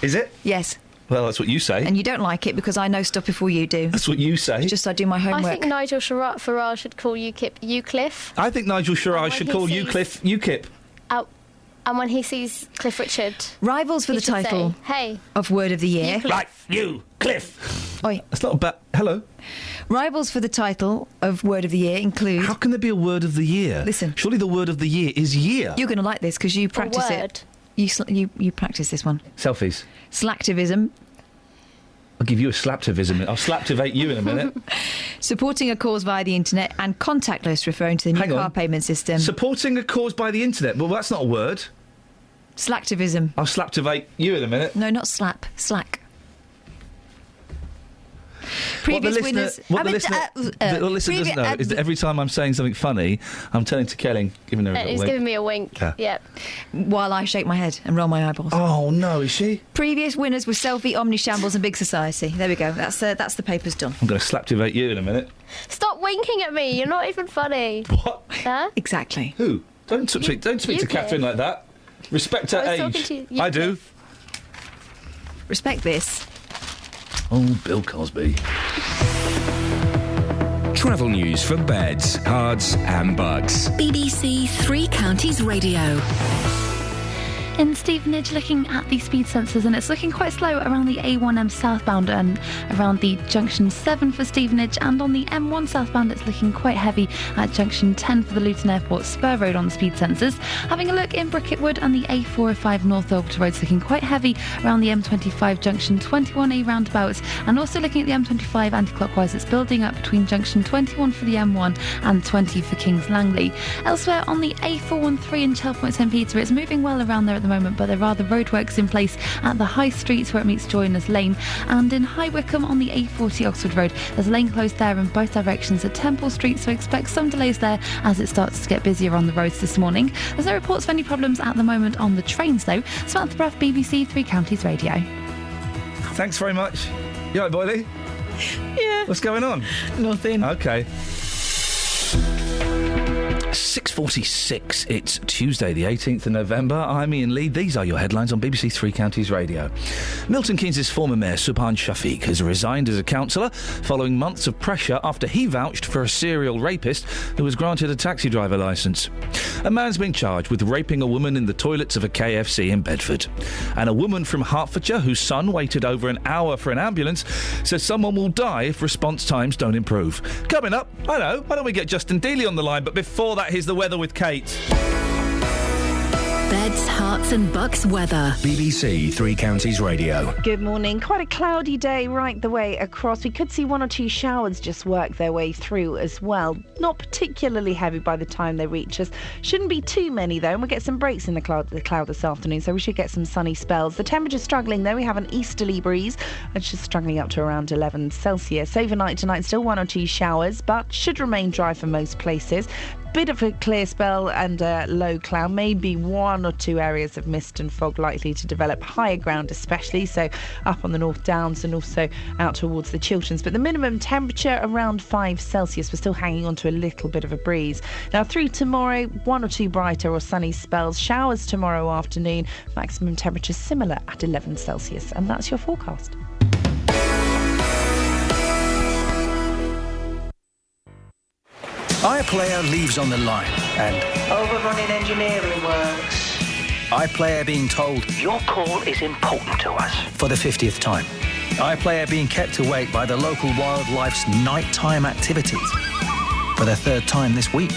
Speaker 10: Is it?
Speaker 11: Yes.
Speaker 10: Well, that's what you say.
Speaker 11: And you don't like it because I know stuff before you do.
Speaker 10: That's what you say.
Speaker 11: It's just I do my homework.
Speaker 6: I think Nigel Farage should call Euclid.
Speaker 10: I think Nigel Farage should call UKIP.
Speaker 6: And when he sees Cliff Richard...
Speaker 11: Rivals for
Speaker 6: he
Speaker 11: the
Speaker 6: should
Speaker 11: title
Speaker 6: say, hey.
Speaker 11: of Word of the Year.
Speaker 6: Euclid.
Speaker 10: Right, you, Cliff.
Speaker 11: Oi.
Speaker 10: That's not a bad... Hello.
Speaker 11: Rivals for the title of Word of the Year include...
Speaker 10: How can there be a Word of the Year?
Speaker 11: Listen.
Speaker 10: Surely the Word of the Year is year.
Speaker 11: You're going to like this because you practice it. You practice this one.
Speaker 10: Selfies.
Speaker 11: Slacktivism.
Speaker 10: I'll give you a slaptivism. I'll slaptivate you in a minute.
Speaker 11: Supporting a cause via the internet, and contactless, referring to the new
Speaker 10: Hang on.
Speaker 11: car payment system.
Speaker 10: Supporting a cause by the internet. Well, that's not a word.
Speaker 11: Slacktivism.
Speaker 10: I'll slaptivate you in a minute.
Speaker 11: No, not slap. Slack.
Speaker 10: What the
Speaker 11: Previous
Speaker 10: listener,
Speaker 11: winners.
Speaker 10: what the listener doesn't know is that every time I'm saying something funny, I'm turning to Kelly, and giving her a little
Speaker 6: He's
Speaker 10: wink.
Speaker 6: giving me a wink.
Speaker 10: Yeah.
Speaker 6: Yep.
Speaker 11: While I shake my head and roll my eyeballs.
Speaker 10: Oh no, is she?
Speaker 11: Previous winners were Selfie, Omni Shambles, and Big Society. There we go. That's the paper's done.
Speaker 10: I'm going to slaptivate you in a minute.
Speaker 6: Stop winking at me. You're not even funny.
Speaker 10: What?
Speaker 6: Huh?
Speaker 11: Exactly.
Speaker 10: Who? Don't speak to
Speaker 6: Euclid.
Speaker 10: Catherine like that. Respect her
Speaker 6: I was talking
Speaker 10: age.
Speaker 6: to you,
Speaker 10: I do.
Speaker 11: Respect this.
Speaker 10: Oh, Bill Cosby.
Speaker 12: Travel news for beds, cards, and bugs.
Speaker 4: BBC Three Counties Radio.
Speaker 16: In Stevenage, looking at the speed sensors, and it's looking quite slow around the A1M southbound and around the junction 7 for Stevenage, and on the M1 southbound it's looking quite heavy at junction 10 for the Luton Airport Spur Road on the speed sensors. Having a look in Bricketwood, and the A405 North Orbiter Road's looking quite heavy around the M25 junction 21A roundabouts, and also looking at the M25 anti-clockwise, it's building up between junction 21 for the M1 and 20 for Kings Langley. Elsewhere on the A413 in Chelfont St Peter, it's moving well around there at the moment, but there are the roadworks in place at the High Street where it meets Joiners Lane, and in High Wycombe on the A40 Oxford Road there's a lane closed there in both directions at Temple Street, so expect some delays there as it starts to get busier on the roads this morning. There's no reports of any problems at the moment on the trains though. Samantha Bruff, BBC Three Counties Radio.
Speaker 10: Thanks very much. You all right, Boyley?
Speaker 11: Yeah.
Speaker 10: What's going on?
Speaker 11: Nothing.
Speaker 10: Okay. 6:46. It's Tuesday, the 18th of November. I'm Iain Lee. These are your headlines on BBC Three Counties Radio. Milton Keynes' former mayor, Subhan Shafiq, has resigned as a councillor following months of pressure after he vouched for a serial rapist who was granted a taxi driver licence. A man's been charged with raping a woman in the toilets of a KFC in Bedford. And a woman from Hertfordshire, whose son waited over an hour for an ambulance, says someone will die if response times don't improve. Coming up, I know, why don't we get Justin Dealey on the line? But before that, here's the weather with Kate.
Speaker 4: Beds, Herts and Bucks weather.
Speaker 12: BBC Three Counties Radio.
Speaker 7: Good morning. Quite a cloudy day right the way across. We could see one or two showers just work their way through as well. Not particularly heavy by the time they reach us. Shouldn't be too many though, and we'll get some breaks in the cloud this afternoon, so we should get some sunny spells. The temperature's struggling though. We have an easterly breeze. It's just struggling up to around 11 Celsius. Overnight tonight, still one or two showers, but should remain dry for most places. Bit of a clear spell and a low cloud, maybe one or two areas of mist and fog likely to develop, higher ground especially, so up on the North Downs and also out towards the Chilterns. But the minimum temperature around 5 Celsius. We're still hanging on to a little bit of a breeze. Now through tomorrow, one or two brighter or sunny spells, showers tomorrow afternoon, maximum temperature similar at 11 Celsius. And that's your forecast.
Speaker 8: iPlayer leaves on the line and
Speaker 20: Overrunning engineering works.
Speaker 8: iPlayer being told
Speaker 20: Your call is important to us.
Speaker 8: for the 50th time. iPlayer being kept awake by the local wildlife's nighttime activities for the third time this week.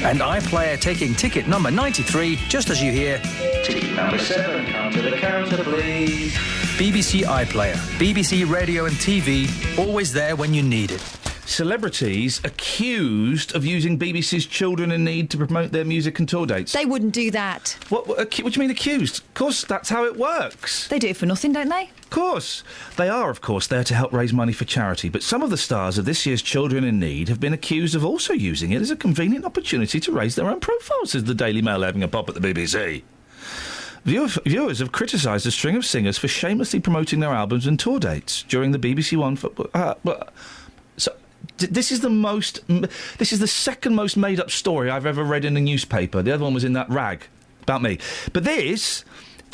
Speaker 8: And iPlayer taking ticket number 93 just as you hear
Speaker 20: Ticket number 7, come to the counter, please.
Speaker 8: BBC iPlayer, BBC radio and TV, always there when you need it.
Speaker 10: Celebrities accused of using BBC's Children in Need to promote their music and tour dates.
Speaker 11: They wouldn't do that.
Speaker 10: What do you mean accused? Of course, that's how it works.
Speaker 11: They do it for nothing, don't they?
Speaker 10: Of course. They are, of course, there to help raise money for charity, but some of the stars of this year's Children in Need have been accused of also using it as a convenient opportunity to raise their own profiles, says the Daily Mail having a pop at the BBC. Viewers have criticised a string of singers for shamelessly promoting their albums and tour dates during the BBC One... This is the second most made-up story I've ever read in a newspaper. The other one was in that rag about me. But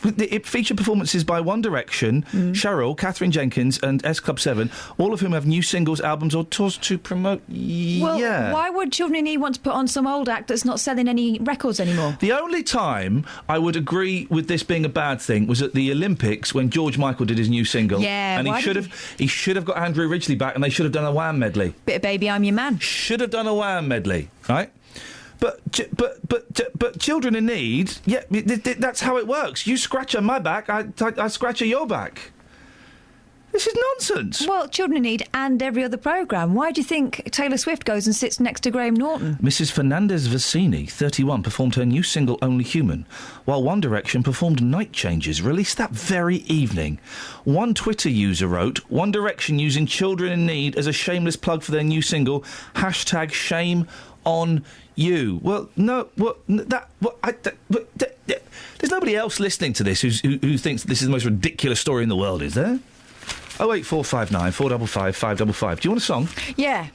Speaker 10: it featured performances by One Direction, Cheryl, Catherine Jenkins and S Club 7, all of whom have new singles, albums or tours to promote.
Speaker 11: Well, why would Children in Need want to put on some old act that's not selling any records anymore?
Speaker 10: The only time I would agree with this being a bad thing was at the Olympics when George Michael did his new single.
Speaker 11: Yeah,
Speaker 10: and he should have got Andrew Ridgeley back, and they should have done a Wham medley.
Speaker 11: Bit of Baby I'm Your Man.
Speaker 10: Should have done a Wham medley, right? But Children in Need, yeah, that's how it works. You scratch on my back, I scratch on your back. This is nonsense.
Speaker 11: Well, Children in Need and every other programme. Why do you think Taylor Swift goes and sits next to Graham Norton?
Speaker 10: Mrs Fernandez Vicini, 31, performed her new single Only Human, while One Direction performed Night Changes, released that very evening. One Twitter user wrote, One Direction using Children in Need as a shameless plug for their new single, #shame on you. Well, no, there's nobody else listening to this who thinks this is the most ridiculous story in the world, is there? 08459 455 555. Do you want a song?
Speaker 11: Yeah.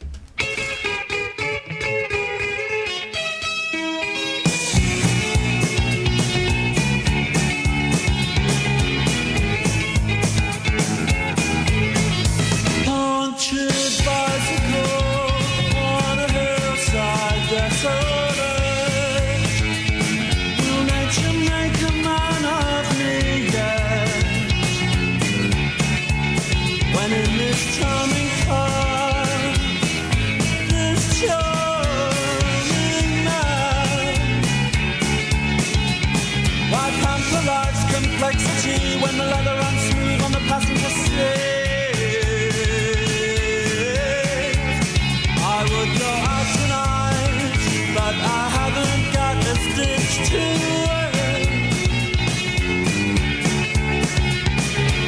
Speaker 15: When the leather runs smooth on the passenger seat, I would go out tonight, but I haven't got a stitch to wear.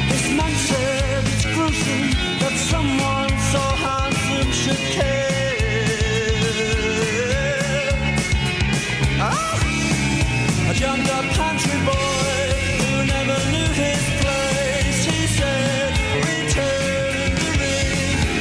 Speaker 15: This man said it's gruesome that someone so handsome should care. A jumped up country boy never knew his place. He said, return the ring,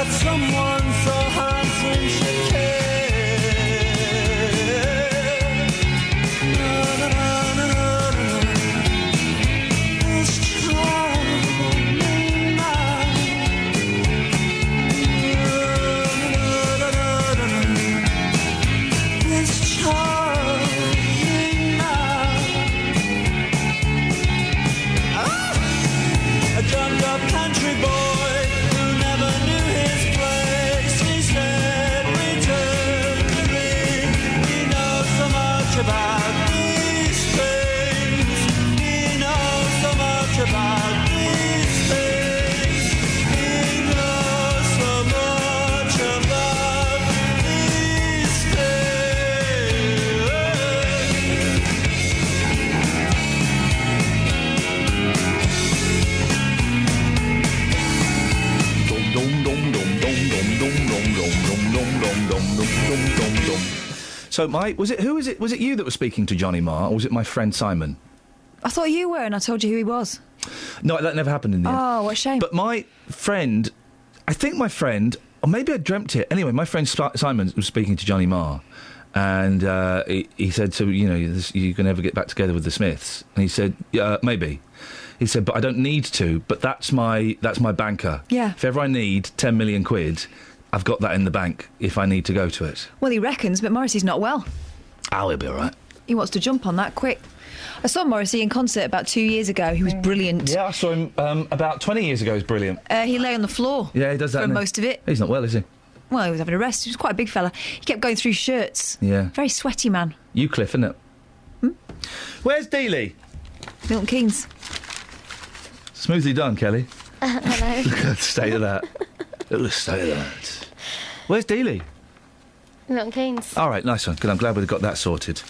Speaker 15: that someone so handsome should care. Na, na, na, na, na, na. This charming night. Na, na, na, na, na. This charming night. A drummed-up country boy who never knew his place. He said, return to me. He knows so much about these things. He knows so much about these things. He knows so much about these
Speaker 10: So, Mike, was it you that was speaking to Johnny Marr, or was it my friend Simon?
Speaker 11: I thought you were, and I told you who he was.
Speaker 10: No, that never happened in the end.
Speaker 11: Oh, what a shame.
Speaker 10: But my friend, I think my friend, or maybe I dreamt it. Anyway, my friend Simon was speaking to Johnny Marr, and he said, "So you can never get back together with the Smiths?" And he said, "Maybe." He said, "But I don't need to. But that's my banker.
Speaker 11: Yeah.
Speaker 10: If ever I need 10 million quid, I've got that in the bank if I need to go to it."
Speaker 11: Well, he reckons, but Morrissey's not well.
Speaker 10: Oh, he'll be all right.
Speaker 11: He wants to jump on that quick. I saw Morrissey in concert about 2 years ago. He was brilliant.
Speaker 10: Yeah, I saw him about 20 years ago. He was brilliant.
Speaker 11: He lay on the floor.
Speaker 10: Yeah, he does that
Speaker 11: for most of it.
Speaker 10: He's not well, is he?
Speaker 11: Well, he was having a rest. He was quite a big fella. He kept going through shirts.
Speaker 10: Yeah.
Speaker 11: Very sweaty man.
Speaker 10: Eucliffe, isn't it? Where's Dealey?
Speaker 11: Milton Keynes.
Speaker 10: Smoothly done, Kelly.
Speaker 6: Hello.
Speaker 10: Look at the state of that. Look at the state of that. Where's Dealey?
Speaker 6: Milton Keynes.
Speaker 10: All right, nice one. Good, I'm glad we've got that sorted.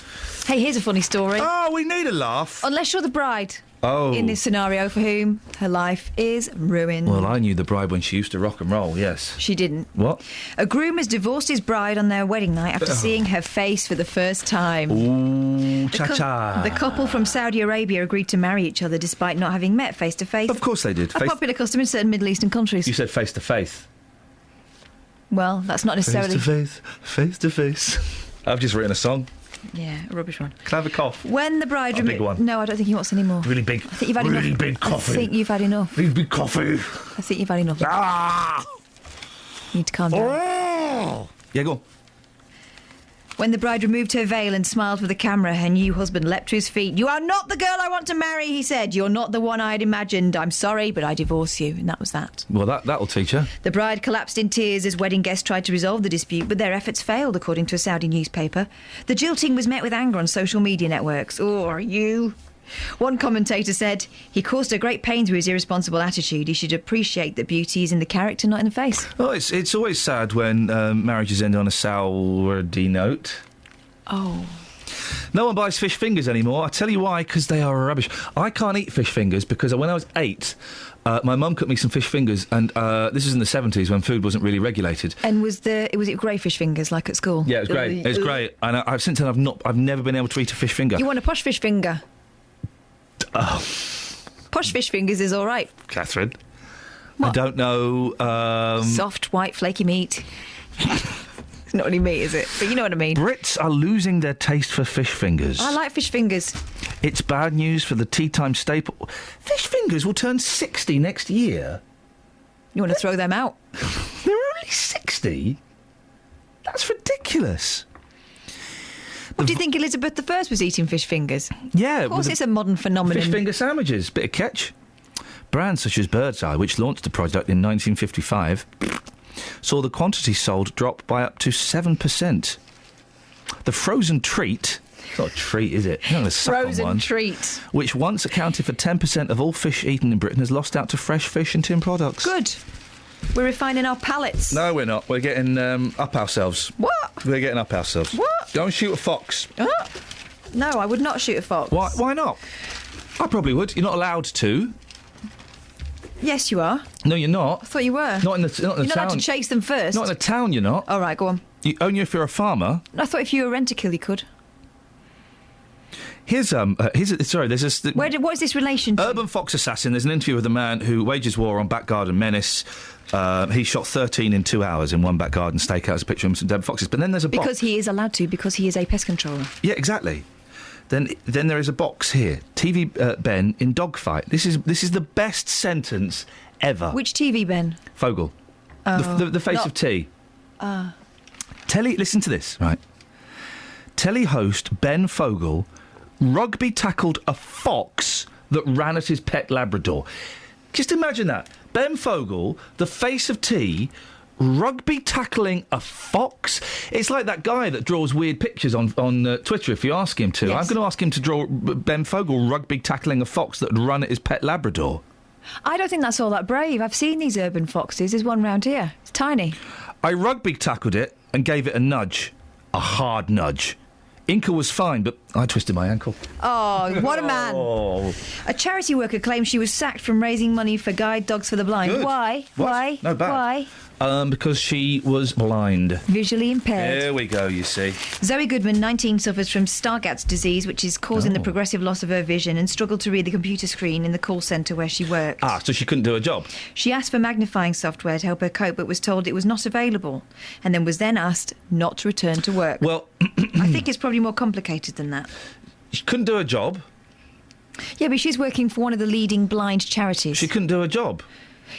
Speaker 11: Hey, here's a funny story.
Speaker 10: Oh, we need a laugh.
Speaker 11: Unless you're the bride.
Speaker 10: Oh.
Speaker 11: In this scenario, for whom her life is ruined.
Speaker 10: Well, I knew the bride when she used to rock and roll, yes.
Speaker 11: She didn't.
Speaker 10: What?
Speaker 11: A groom has divorced his bride on their wedding night after seeing her face for the first time.
Speaker 10: Ooh, cha-cha.
Speaker 11: The couple from Saudi Arabia agreed to marry each other despite not having met face to face.
Speaker 10: Of course they did.
Speaker 11: A popular custom in certain Middle Eastern countries.
Speaker 10: You said face to face.
Speaker 11: Well, that's not necessarily...
Speaker 10: Face to face. I've just written a song.
Speaker 11: Yeah, a rubbish one.
Speaker 10: Can I have a cough?
Speaker 11: When the bride...
Speaker 10: A big one.
Speaker 11: No, I don't think he wants any more.
Speaker 10: Really big.
Speaker 11: I think you've had
Speaker 10: really
Speaker 11: enough.
Speaker 10: big coffee.
Speaker 11: I think you've had enough.
Speaker 10: Really big coffee.
Speaker 11: I think you've had enough.
Speaker 10: Ah!
Speaker 11: You need to calm down.
Speaker 10: Oh! Yeah, go on.
Speaker 11: When the bride removed her veil and smiled for the camera, her new husband leapt to his feet. "You are not the girl I want to marry," he said. "You're not the one I had imagined. I'm sorry, but I divorce you." And that was that.
Speaker 10: Well, that'll teach her.
Speaker 11: The bride collapsed in tears as wedding guests tried to resolve the dispute, but their efforts failed, according to a Saudi newspaper. The jilting was met with anger on social media networks. "Oh, are you?" One commentator said, "He caused her great pain through his irresponsible attitude. He should appreciate that beauty is in the character, not in the face."
Speaker 10: Oh, it's always sad when marriages end on a sour-y note.
Speaker 11: Oh.
Speaker 10: No one buys fish fingers anymore. I tell you why, because they are rubbish. I can't eat fish fingers because when I was 8, my mum cooked me some fish fingers, and this is in the 70s when food wasn't really regulated.
Speaker 11: And was it grey fish fingers like at school?
Speaker 10: Yeah, it was great. It was great. And I've since then I've never been able to eat a fish finger.
Speaker 11: You want a posh fish finger?
Speaker 10: Oh.
Speaker 11: Posh fish fingers is all right.
Speaker 10: Catherine.
Speaker 11: What?
Speaker 10: I don't know.
Speaker 11: Soft, white, flaky meat. It's not really meat, is it? But you know what I mean.
Speaker 10: Brits are losing their taste for fish fingers.
Speaker 11: I like fish fingers.
Speaker 10: It's bad news for the tea time staple. Fish fingers will turn 60 next year.
Speaker 11: You want to throw them out?
Speaker 10: They're only 60? That's ridiculous.
Speaker 11: What do you think Elizabeth I was eating fish fingers?
Speaker 10: Yeah.
Speaker 11: Of course it's a modern phenomenon.
Speaker 10: Fish finger sandwiches, bit of ketch. Brands such as Birdseye, which launched the product in 1955, saw the quantity sold drop by up to 7%. The frozen treat... It's not a treat, is it? You're not going to suck on one.
Speaker 11: Frozen treat.
Speaker 10: Which once accounted for 10% of all fish eaten in Britain has lost out to fresh fish and tin products.
Speaker 11: Good. We're refining our palates.
Speaker 10: No, we're not. We're getting up ourselves.
Speaker 11: What?
Speaker 10: We're getting up ourselves.
Speaker 11: What?
Speaker 10: Go and shoot a fox.
Speaker 11: No, I would not shoot a fox.
Speaker 10: Why not? I probably would. You're not allowed to.
Speaker 11: Yes, you are.
Speaker 10: No, you're not.
Speaker 11: I thought you were.
Speaker 10: Not in the
Speaker 11: You're not
Speaker 10: town.
Speaker 11: allowed to chase them first.
Speaker 10: Not in a town, you're not.
Speaker 11: All right, go on.
Speaker 10: Only if you're a farmer.
Speaker 11: I thought if you were a rent-a-kill, you could.
Speaker 10: Here's sorry. There's a
Speaker 11: What is this relation to?
Speaker 10: Urban Fox Assassin. There's an interview with a man who wages war on back garden menace. He shot 13 in 2 hours in one back garden stakeout. As a picture of some dead foxes. But then there's a box.
Speaker 11: Because he is allowed to, because he is a pest controller.
Speaker 10: Yeah, exactly. Then there is a box here. TV Ben in dogfight. This is the best sentence ever.
Speaker 11: Which TV Ben?
Speaker 10: Fogel.
Speaker 11: Oh,
Speaker 10: the face of tea.
Speaker 11: Telly.
Speaker 10: Listen to this, right? Telly host Ben Fogel rugby tackled a fox that ran at his pet Labrador. Just imagine that. Ben Fogel, the face of tea, rugby tackling a fox. It's like that guy that draws weird pictures on Twitter if you ask him to.
Speaker 11: Yes.
Speaker 10: I'm going to ask him to draw Ben Fogel rugby tackling a fox that would run at his pet Labrador.
Speaker 11: I don't think that's all that brave. I've seen these urban foxes. There's one round here. It's tiny.
Speaker 10: I rugby tackled it and gave it a nudge. A hard nudge. Inca was fine, but I twisted my ankle.
Speaker 11: Oh, what a man.
Speaker 10: Oh.
Speaker 11: A charity worker claims she was sacked from raising money for guide dogs for the blind.
Speaker 10: Good.
Speaker 11: Why?
Speaker 10: What?
Speaker 11: Why?
Speaker 10: No, bad.
Speaker 11: Why?
Speaker 10: Because she was blind.
Speaker 11: Visually impaired.
Speaker 10: There we go, you see.
Speaker 11: Zoe Goodman, 19, suffers from Stargardt's disease, which is causing the progressive loss of her vision, and struggled to read the computer screen in the call centre where she worked.
Speaker 10: Ah, so she couldn't do her job.
Speaker 11: She asked for magnifying software to help her cope, but was told it was not available, and then was asked not to return to work.
Speaker 10: Well,
Speaker 11: I think it's probably more complicated than that.
Speaker 10: She couldn't do her job.
Speaker 11: Yeah, but she's working for one of the leading blind charities.
Speaker 10: She couldn't do her job.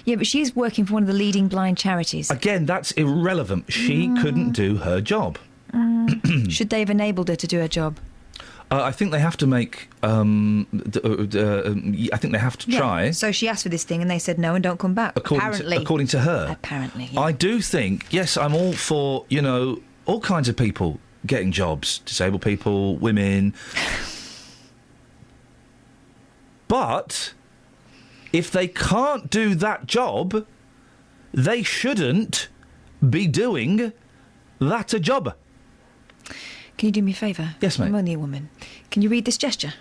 Speaker 11: Yeah, but she's working for one of the leading blind charities.
Speaker 10: Again, that's irrelevant. She couldn't do her job.
Speaker 11: Should they have enabled her to do her job?
Speaker 10: I think they have to make... I think they have to try.
Speaker 11: Yeah. So she asked for this thing and they said no and don't come back.
Speaker 10: According to her.
Speaker 11: Apparently, yeah.
Speaker 10: I do think, yes, I'm all for, all kinds of people getting jobs. Disabled people, women. But if they can't do that job, they shouldn't be doing that a job.
Speaker 11: Can you do me a favour?
Speaker 10: Yes, mate.
Speaker 11: I'm only a woman. Can you read this gesture?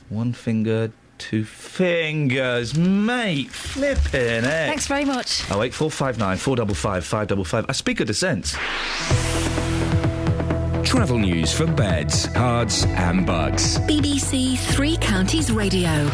Speaker 10: One finger, two fingers, mate. Flippin' heck.
Speaker 11: Thanks very much.
Speaker 10: 08459 455 555. A speaker dissents.
Speaker 12: Travel news for beds, cards and bugs.
Speaker 4: BBC Three Counties Radio.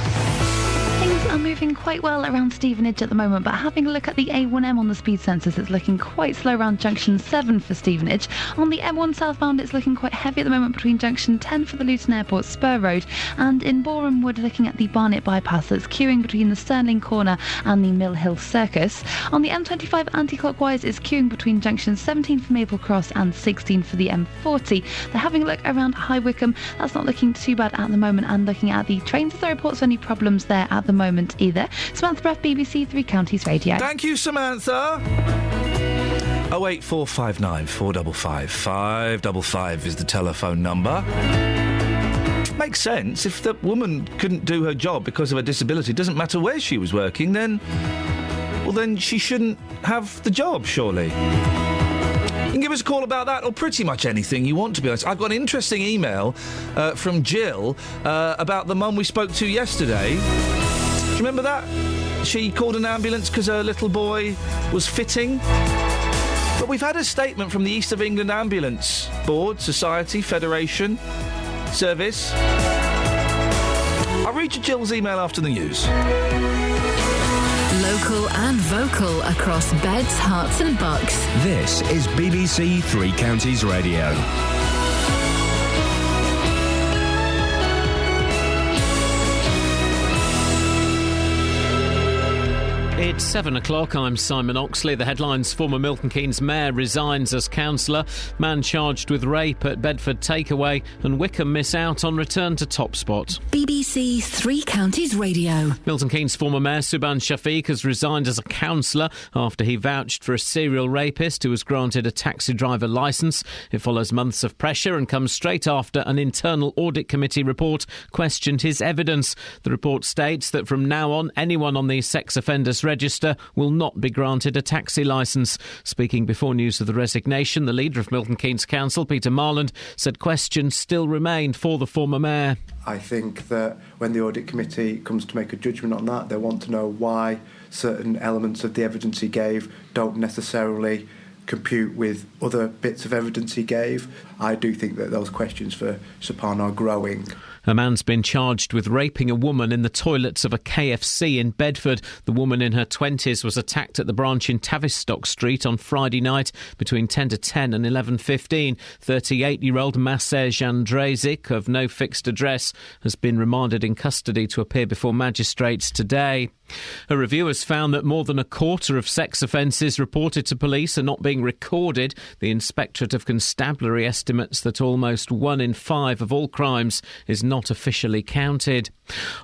Speaker 16: Things are moving quite well around Stevenage at the moment, but having a look at the A1M on the speed sensors, it's looking quite slow around junction 7 for Stevenage. On the M1 southbound, it's looking quite heavy at the moment between junction 10 for the Luton Airport Spur Road, and in Boreham Wood, looking at the Barnet bypass, that's queuing between the Stirling Corner and the Mill Hill Circus. On the M25 anti-clockwise, it's queuing between junction 17 for Maple Cross and 16 for the M40. They're having a look around High Wycombe. That's not looking too bad at the moment, and looking at the trains, there are reports of any problems there at the moment either. Samantha Breath, BBC Three Counties Radio.
Speaker 10: Thank you, Samantha. 08459 455 555 is the telephone number. Makes sense. If the woman couldn't do her job because of her disability, it doesn't matter where she was working, then she shouldn't have the job, surely. You can give us a call about that or pretty much anything you want, to be honest. I've got an interesting email from Jill about the mum we spoke to yesterday. Do you remember that? She called an ambulance because her little boy was fitting. But we've had a statement from the East of England Ambulance Board, Society, Federation, Service. I'll read you Jill's email after the news.
Speaker 4: Local and vocal across beds, hearts and bucks.
Speaker 12: This is BBC Three Counties Radio.
Speaker 1: It's 7 o'clock. I'm Simon Oxley. The headlines: former Milton Keynes mayor resigns as councillor, man charged with rape at Bedford takeaway, and Wickham miss out on return to top spot.
Speaker 4: BBC Three Counties Radio.
Speaker 1: Milton Keynes former mayor Subhan Shafiq has resigned as a councillor after he vouched for a serial rapist who was granted a taxi driver licence. It follows months of pressure and comes straight after an internal audit committee report questioned his evidence. The report states that from now on, anyone on the sex offenders register will not be granted a taxi licence. Speaking before news of the resignation, the leader of Milton Keynes Council, Peter Marland, said questions still remained for the former mayor.
Speaker 9: I think that when the audit committee comes to make a judgment on that, they want to know why certain elements of the evidence he gave don't necessarily compute with other bits of evidence he gave. I do think that those questions for Supan are growing.
Speaker 1: A man's been charged with raping a woman in the toilets of a KFC in Bedford. The woman in her 20s was attacked at the branch in Tavistock Street on Friday night between 10 to 10 and 11:15. 38-year-old Masej Andrezic, of no fixed address, has been remanded in custody to appear before magistrates today. A review has found that more than a quarter of sex offences reported to police are not being recorded. The Inspectorate of Constabulary estimates that almost 1 in 5 of all crimes is not officially counted.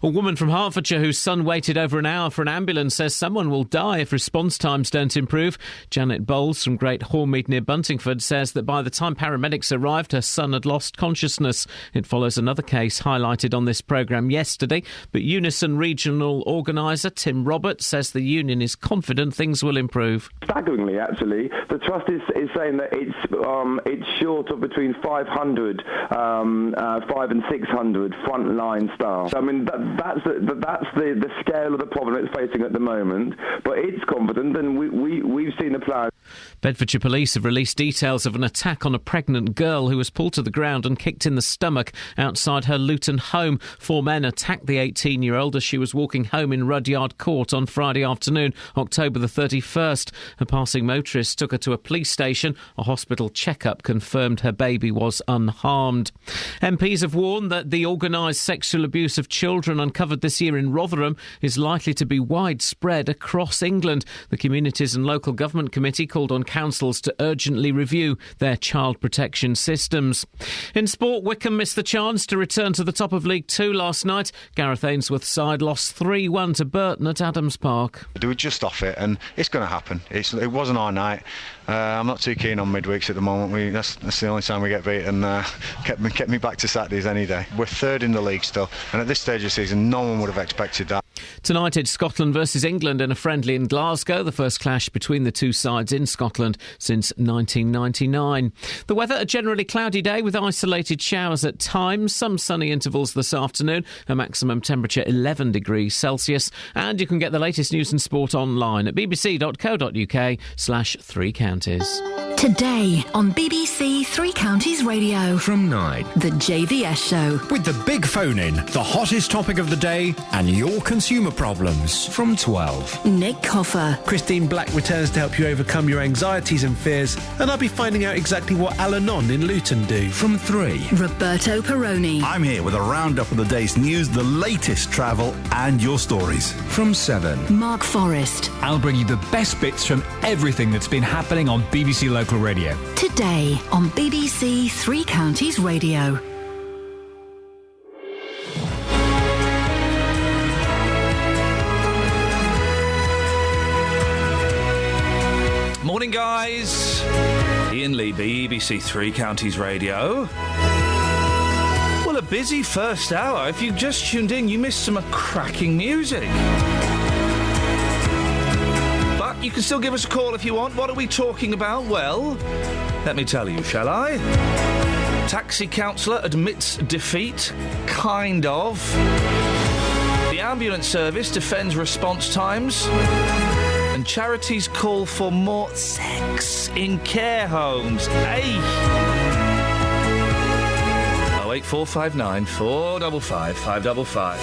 Speaker 1: A woman from Hertfordshire whose son waited over an hour for an ambulance says someone will die if response times don't improve. Janet Bowles from Great Hormead near Buntingford says that by the time paramedics arrived, her son had lost consciousness. It follows another case highlighted on this programme yesterday, but Unison regional organiser Tim Roberts says the union is confident things will improve.
Speaker 21: Staggeringly, actually, the Trust is saying that it's short of between 500 and 600 frontline staff. I mean, that's the scale of the problem it's facing at the moment, but it's confident, and we've seen a plan.
Speaker 1: Bedfordshire Police have released details of an attack on a pregnant girl who was pulled to the ground and kicked in the stomach outside her Luton home. 4 men attacked the 18-year-old as she was walking home in Rudyard Court on Friday afternoon, October the 31st. A passing motorist took her to a police station. A hospital check-up confirmed her baby was unharmed. MPs have warned that the organised sexual abuse of children uncovered this year in Rotherham is likely to be widespread across England. The Communities and Local Government Committee called on councils to urgently review their child protection systems. In sport, Wycombe missed the chance to return to the top of League Two last night. Gareth Ainsworth's side lost 3-1 to Burton at Adams Park.
Speaker 2: They were just off it, and it's going to happen. It wasn't our night. I'm not too keen on midweeks at the moment. That's the only time we get beaten. Kept me back to Saturdays any day. We're third in the league still, and at this stage of the season, no one would have expected that.
Speaker 1: Tonight it's Scotland versus England in a friendly in Glasgow, the first clash between the two sides in Scotland since 1999. The weather, a generally cloudy day with isolated showers at times, some sunny intervals this afternoon, a maximum temperature 11 degrees Celsius, and you can get the latest news and sport online at bbc.co.uk/3 counties.
Speaker 4: Today on BBC Three Counties Radio.
Speaker 12: From 9.
Speaker 4: The JVS Show.
Speaker 12: With the big phone-in, the hottest topic of the day, and your consumer problems. From 12.
Speaker 4: Nick Coffer.
Speaker 13: Christine Black returns to help you overcome your anxieties and fears, and I'll be finding out exactly what Al-Anon in Luton do.
Speaker 12: From 3.
Speaker 4: Roberto Peroni.
Speaker 14: I'm here with a roundup of the day's news, the latest travel, and your stories.
Speaker 12: From 7.
Speaker 4: Mark Forrest.
Speaker 17: I'll bring you the best bits from everything that's been happening on BBC Local Radio.
Speaker 4: Today on BBC Three Counties Radio.
Speaker 10: Morning, guys. Iain Lee, BBC Three Counties Radio. Well, a busy first hour. If you just tuned in, you missed some cracking music. But you can still give us a call if you want. What are we talking about? Well, let me tell you, shall I? Taxi councillor admits defeat. Kind of. The ambulance service defends response times. And charities call for more sex in care homes. Hey! 08459 455 555.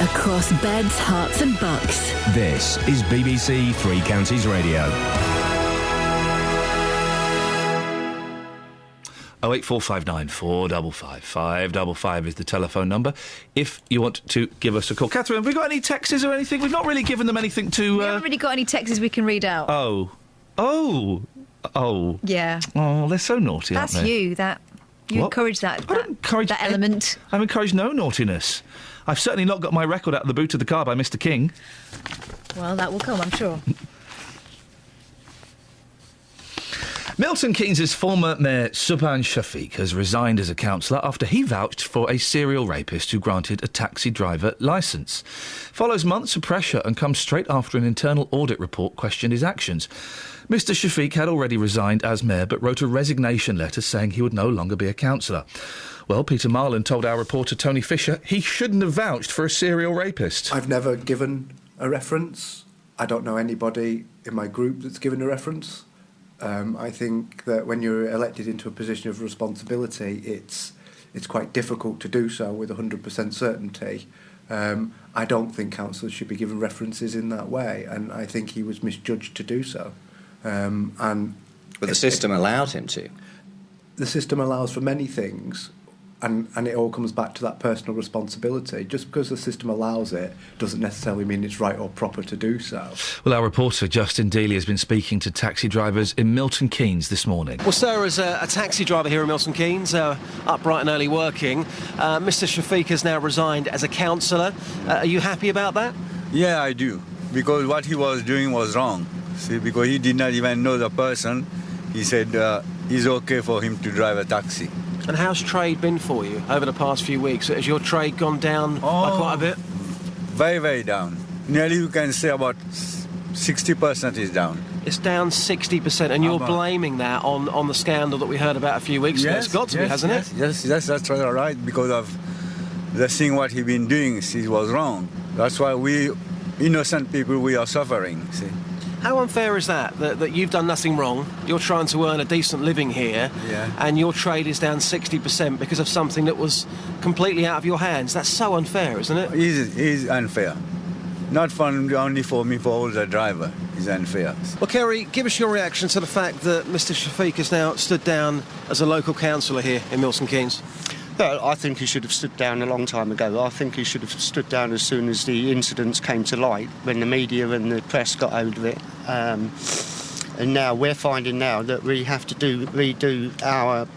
Speaker 4: Across beds, hearts and bucks.
Speaker 12: This is BBC Three Counties Radio.
Speaker 10: 08459 455 555 is the telephone number if you want to give us a call. Catherine, have we got any texts or anything? We've not really given them anything to...
Speaker 11: We haven't really got any texts we can read out.
Speaker 10: Oh.
Speaker 11: Yeah.
Speaker 10: Oh, they're so naughty,
Speaker 11: That's
Speaker 10: aren't they?
Speaker 11: you, you
Speaker 10: What?
Speaker 11: encourage that.
Speaker 10: I don't encourage
Speaker 11: that element.
Speaker 10: I've encouraged no naughtiness. I've certainly not got my record out of the boot of the car by Mr. King.
Speaker 11: Well, that will come, I'm sure.
Speaker 10: Milton Keynes' former mayor Subhan Shafiq has resigned as a councillor after he vouched for a serial rapist who granted a taxi driver licence. Follows months of pressure and comes straight after an internal audit report questioned his actions. Mr Shafiq had already resigned as mayor but wrote a resignation letter saying he would no longer be a councillor. Well, Peter Marland told our reporter Tony Fisher he shouldn't have vouched for a serial rapist.
Speaker 9: I've never given a reference. I don't know anybody in my group that's given a reference. I think that when you're elected into a position of responsibility, it's quite difficult to do so with 100% certainty. I don't think councillors should be given references in that way, and I think he was misjudged to do so.
Speaker 3: But the system allowed him to.
Speaker 9: The system allows for many things, and it all comes back to that personal responsibility. Just because the system allows it doesn't necessarily mean it's right or proper to do so.
Speaker 10: Well, our reporter Justin Dealey has been speaking to taxi drivers in Milton Keynes this morning.
Speaker 22: Well, Sarah's a taxi driver here in Milton Keynes, up bright and early working. Mr Shafiq has now resigned as a councillor. Are you happy about that?
Speaker 23: Yeah, I do. Because what he was doing was wrong. See, because he did not even know the person. He said it's okay for him to drive a taxi.
Speaker 22: And how's trade been for you over the past few weeks? Has your trade gone down by quite a bit?
Speaker 23: Very, very down. Nearly you can say about 60% is down.
Speaker 22: It's down 60%, and you're blaming that on the scandal that we heard about a few weeks ago. It's got to be, hasn't it?
Speaker 23: Yes, that's right, because of the thing what he been doing, he was wrong. That's why we, innocent people, we are suffering, see.
Speaker 22: How unfair is that you've done nothing wrong, you're trying to earn a decent living here, and your trade is down 60% because of something that was completely out of your hands? That's so unfair, isn't it?
Speaker 23: It is unfair. Not only for me, for all the driver. It's unfair.
Speaker 22: Well, Kerry, give us your reaction to the fact that Mr Shafiq has now stood down as a local councillor here in Milton Keynes.
Speaker 18: Well, I think he should have stood down a long time ago. I think he should have stood down as soon as the incidents came to light, when the media and the press got hold of it. And now we're finding now that we have to redo our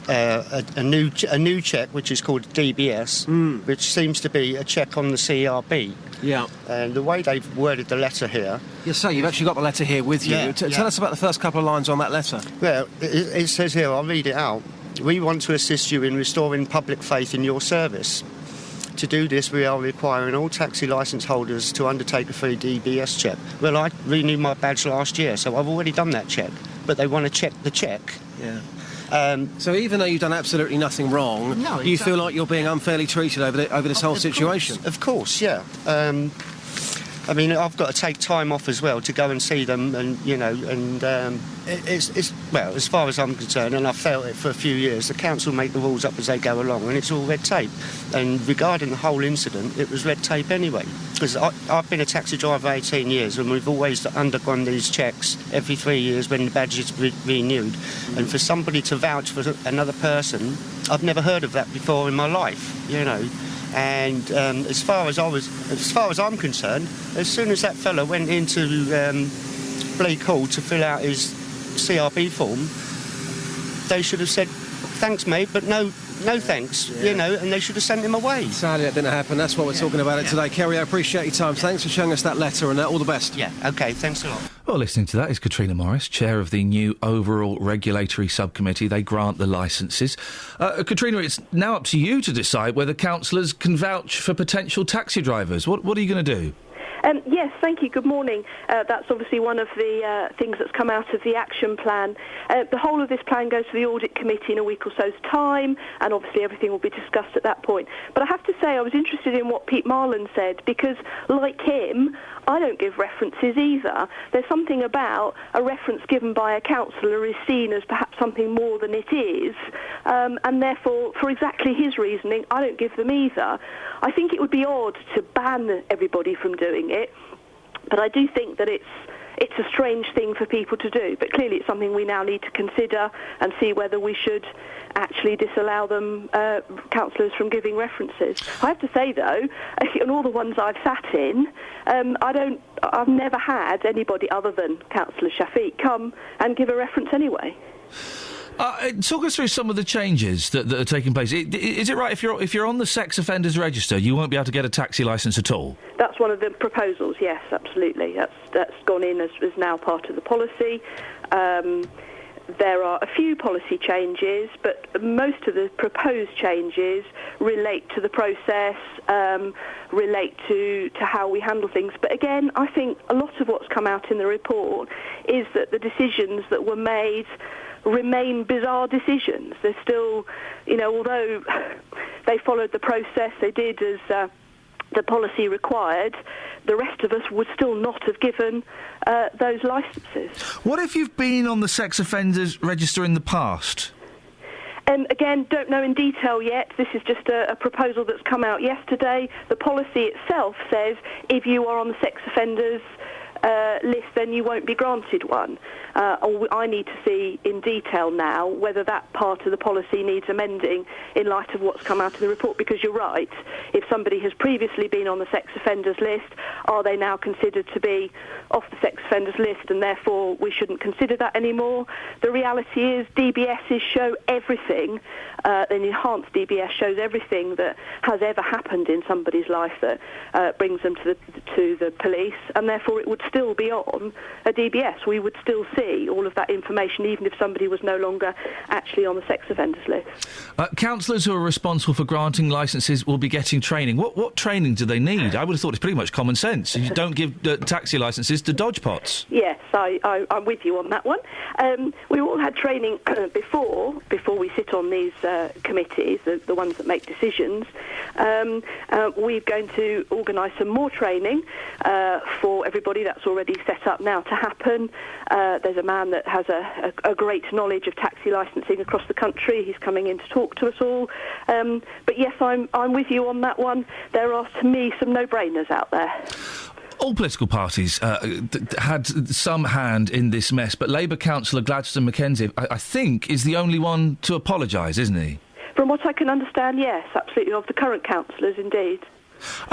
Speaker 18: a new check, which is called DBS, which seems to be a check on the CRB.
Speaker 22: Yeah.
Speaker 18: And the way they've worded the letter here...
Speaker 22: Yes, sir, you've actually got the letter here with you.
Speaker 18: Yeah,
Speaker 22: Tell us about the first couple of lines on that letter.
Speaker 18: Well, it says here, I'll read it out. We want to assist you in restoring public faith in your service. To do this, we are requiring all taxi licence holders to undertake a free DBS check. Well, I renewed my badge last year, so I've already done that check. But they want to check the check.
Speaker 22: Yeah. So even though you've done absolutely nothing wrong, you feel like you're being unfairly treated over this whole situation?
Speaker 18: Of course, yeah. I mean, I've got to take time off as well to go and see them, and it's well, as far as I'm concerned, and I've felt it for a few years, the council make the rules up as they go along, and it's all red tape. And regarding the whole incident, it was red tape anyway, because I've been a taxi driver 18 years, and we've always undergone these checks every 3 years when the badge is renewed. And for somebody to vouch for another person, I've never heard of that before in my life, you know. And as far as I'm concerned, as soon as that fella went into Bleak Hall to fill out his CRB form, they should have said, "Thanks, mate, but no thanks," you know, and they should have sent him away.
Speaker 22: Sadly, that didn't happen. That's why we're talking about it today. Kerry, I appreciate your time. Thanks for showing us that letter, and all the best.
Speaker 18: Yeah, OK, thanks a lot.
Speaker 10: Well, listening to that is Katrina Morris, chair of the new Overall Regulatory Subcommittee. They grant the licences. Katrina, it's now up to you to decide whether councillors can vouch for potential taxi drivers. What are you going to do?
Speaker 19: Yes, thank you. Good morning. That's obviously one of the things that's come out of the action plan. The whole of this plan goes to the audit committee in a week or so's time, and obviously everything will be discussed at that point. But I have to say I was interested in what Pete Marland said, because like him, I don't give references either. There's something about a reference given by a councillor is seen as perhaps something more than it is, and therefore, for exactly his reasoning, I don't give them either. I think it would be odd to ban everybody from doing it, but I do think that it's a strange thing for people to do. But clearly it's something we now need to consider and see whether we should actually disallow them, councillors, from giving references. I have to say, though, in all the ones I've sat in, I've never had anybody other than Councillor Shafiq come and give a reference anyway.
Speaker 10: Talk us through some of the changes that are taking place. Is it right if you're on the sex offenders register, you won't be able to get a taxi licence at all?
Speaker 19: That's one of the proposals. Yes, absolutely. That's gone in as now part of the policy. There are a few policy changes, but most of the proposed changes relate to the process, relate to how we handle things. But again, I think a lot of what's come out in the report is that the decisions that were made remain bizarre decisions. They're still, although they followed the process, they did, as the policy required, the rest of us would still not have given those licences.
Speaker 10: What if you've been on the sex offenders register in the past?
Speaker 19: Again, don't know in detail yet. This is just a proposal that's come out yesterday. The policy itself says if you are on the sex offenders list, then you won't be granted one. I need to see in detail now whether that part of the policy needs amending in light of what's come out of the report, because you're right. If somebody has previously been on the sex offenders list, are they now considered to be off the sex offenders list, and therefore we shouldn't consider that anymore? The reality is DBSs show everything. An enhanced DBS shows everything that has ever happened in somebody's life that brings them to the police, and therefore it would still be on a DBS. We would still see all of that information, even if somebody was no longer actually on the sex offenders list.
Speaker 10: Councillors who are responsible for granting licences will be getting training. What training do they need? I would have thought it's pretty much common sense. You don't give taxi licences to dodgepots.
Speaker 19: Yes, I'm with you on that one. We all had training before we sit on these committees, the ones that make decisions. We're going to organise some more training for everybody. That's already set up now to happen. There's a man that has a great knowledge of taxi licensing across the country. He's coming in to talk to us all. But yes, I'm with you on that one. There are, to me, some no-brainers out there.
Speaker 10: All political parties had some hand in this mess, but Labour councillor Gladstone Mackenzie, I think, is the only one to apologise, isn't he?
Speaker 19: From what I can understand, yes, absolutely, of the current councillors, indeed.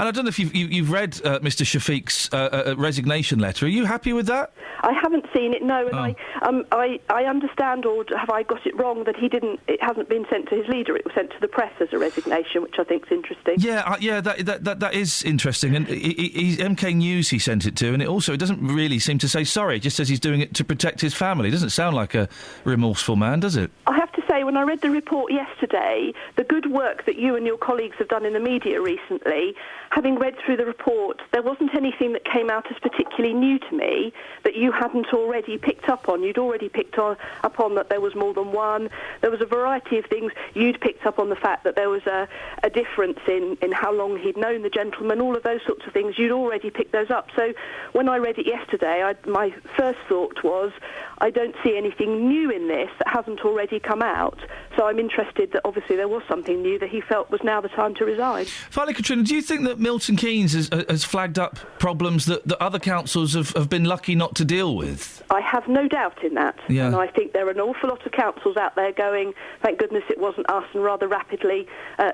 Speaker 10: And I don't know if you've read Mr Shafiq's resignation letter. Are you happy with that?
Speaker 19: I haven't seen it, no, and I understand, or have I got it wrong, that it hasn't been sent to his leader, it was sent to the press as a resignation, which I think is interesting.
Speaker 10: Yeah, that is interesting, and he's MK News he sent it to, and it doesn't really seem to say sorry, it just says he's doing it to protect his family. It doesn't sound like a remorseful man, does it?
Speaker 19: I have to say, when I read the report yesterday, the good work that you and your colleagues have done in the media recently, having read through the report, there wasn't anything that came out as particularly new to me that you hadn't already picked up on. You'd already picked up on that there was more than one. There was a variety of things. You'd picked up on the fact that there was a difference in how long he'd known the gentleman, all of those sorts of things. You'd already picked those up. So when I read it yesterday, my first thought was, I don't see anything new in this that hasn't already come out. So I'm interested that obviously there was something new that he felt was now the time to resign.
Speaker 10: Finally, Katrina, do you think that Milton Keynes has flagged up problems that other councils have been lucky not to deal with?
Speaker 19: I have no doubt in that.
Speaker 10: Yeah.
Speaker 19: And I think there are an awful lot of councils out there going, thank goodness it wasn't us, and rather rapidly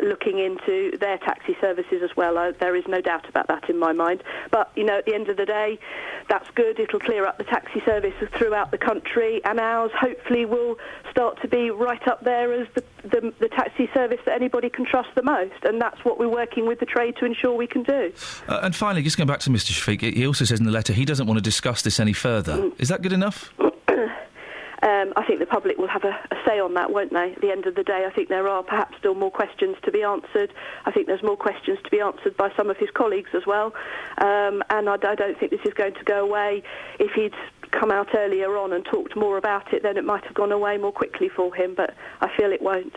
Speaker 19: looking into their taxi services as well. There is no doubt about that in my mind. But, at the end of the day, that's good. It'll clear up the taxi service throughout the country, and ours hopefully will start to be right up there as the taxi service that anybody can trust the most, and that's what we're working with the trade to ensure we can do.
Speaker 10: And finally, just going back to Mr Shafiq, he also says in the letter he doesn't want to discuss this any further. Is that good enough?
Speaker 19: I think the public will have a say on that, won't they? At the end of the day, I think there are perhaps still more questions to be answered. I think there's more questions to be answered by some of his colleagues as well. And I don't think this is going to go away. If he'd come out earlier on and talked more about it, then it might have gone away more quickly for him, but I feel it won't.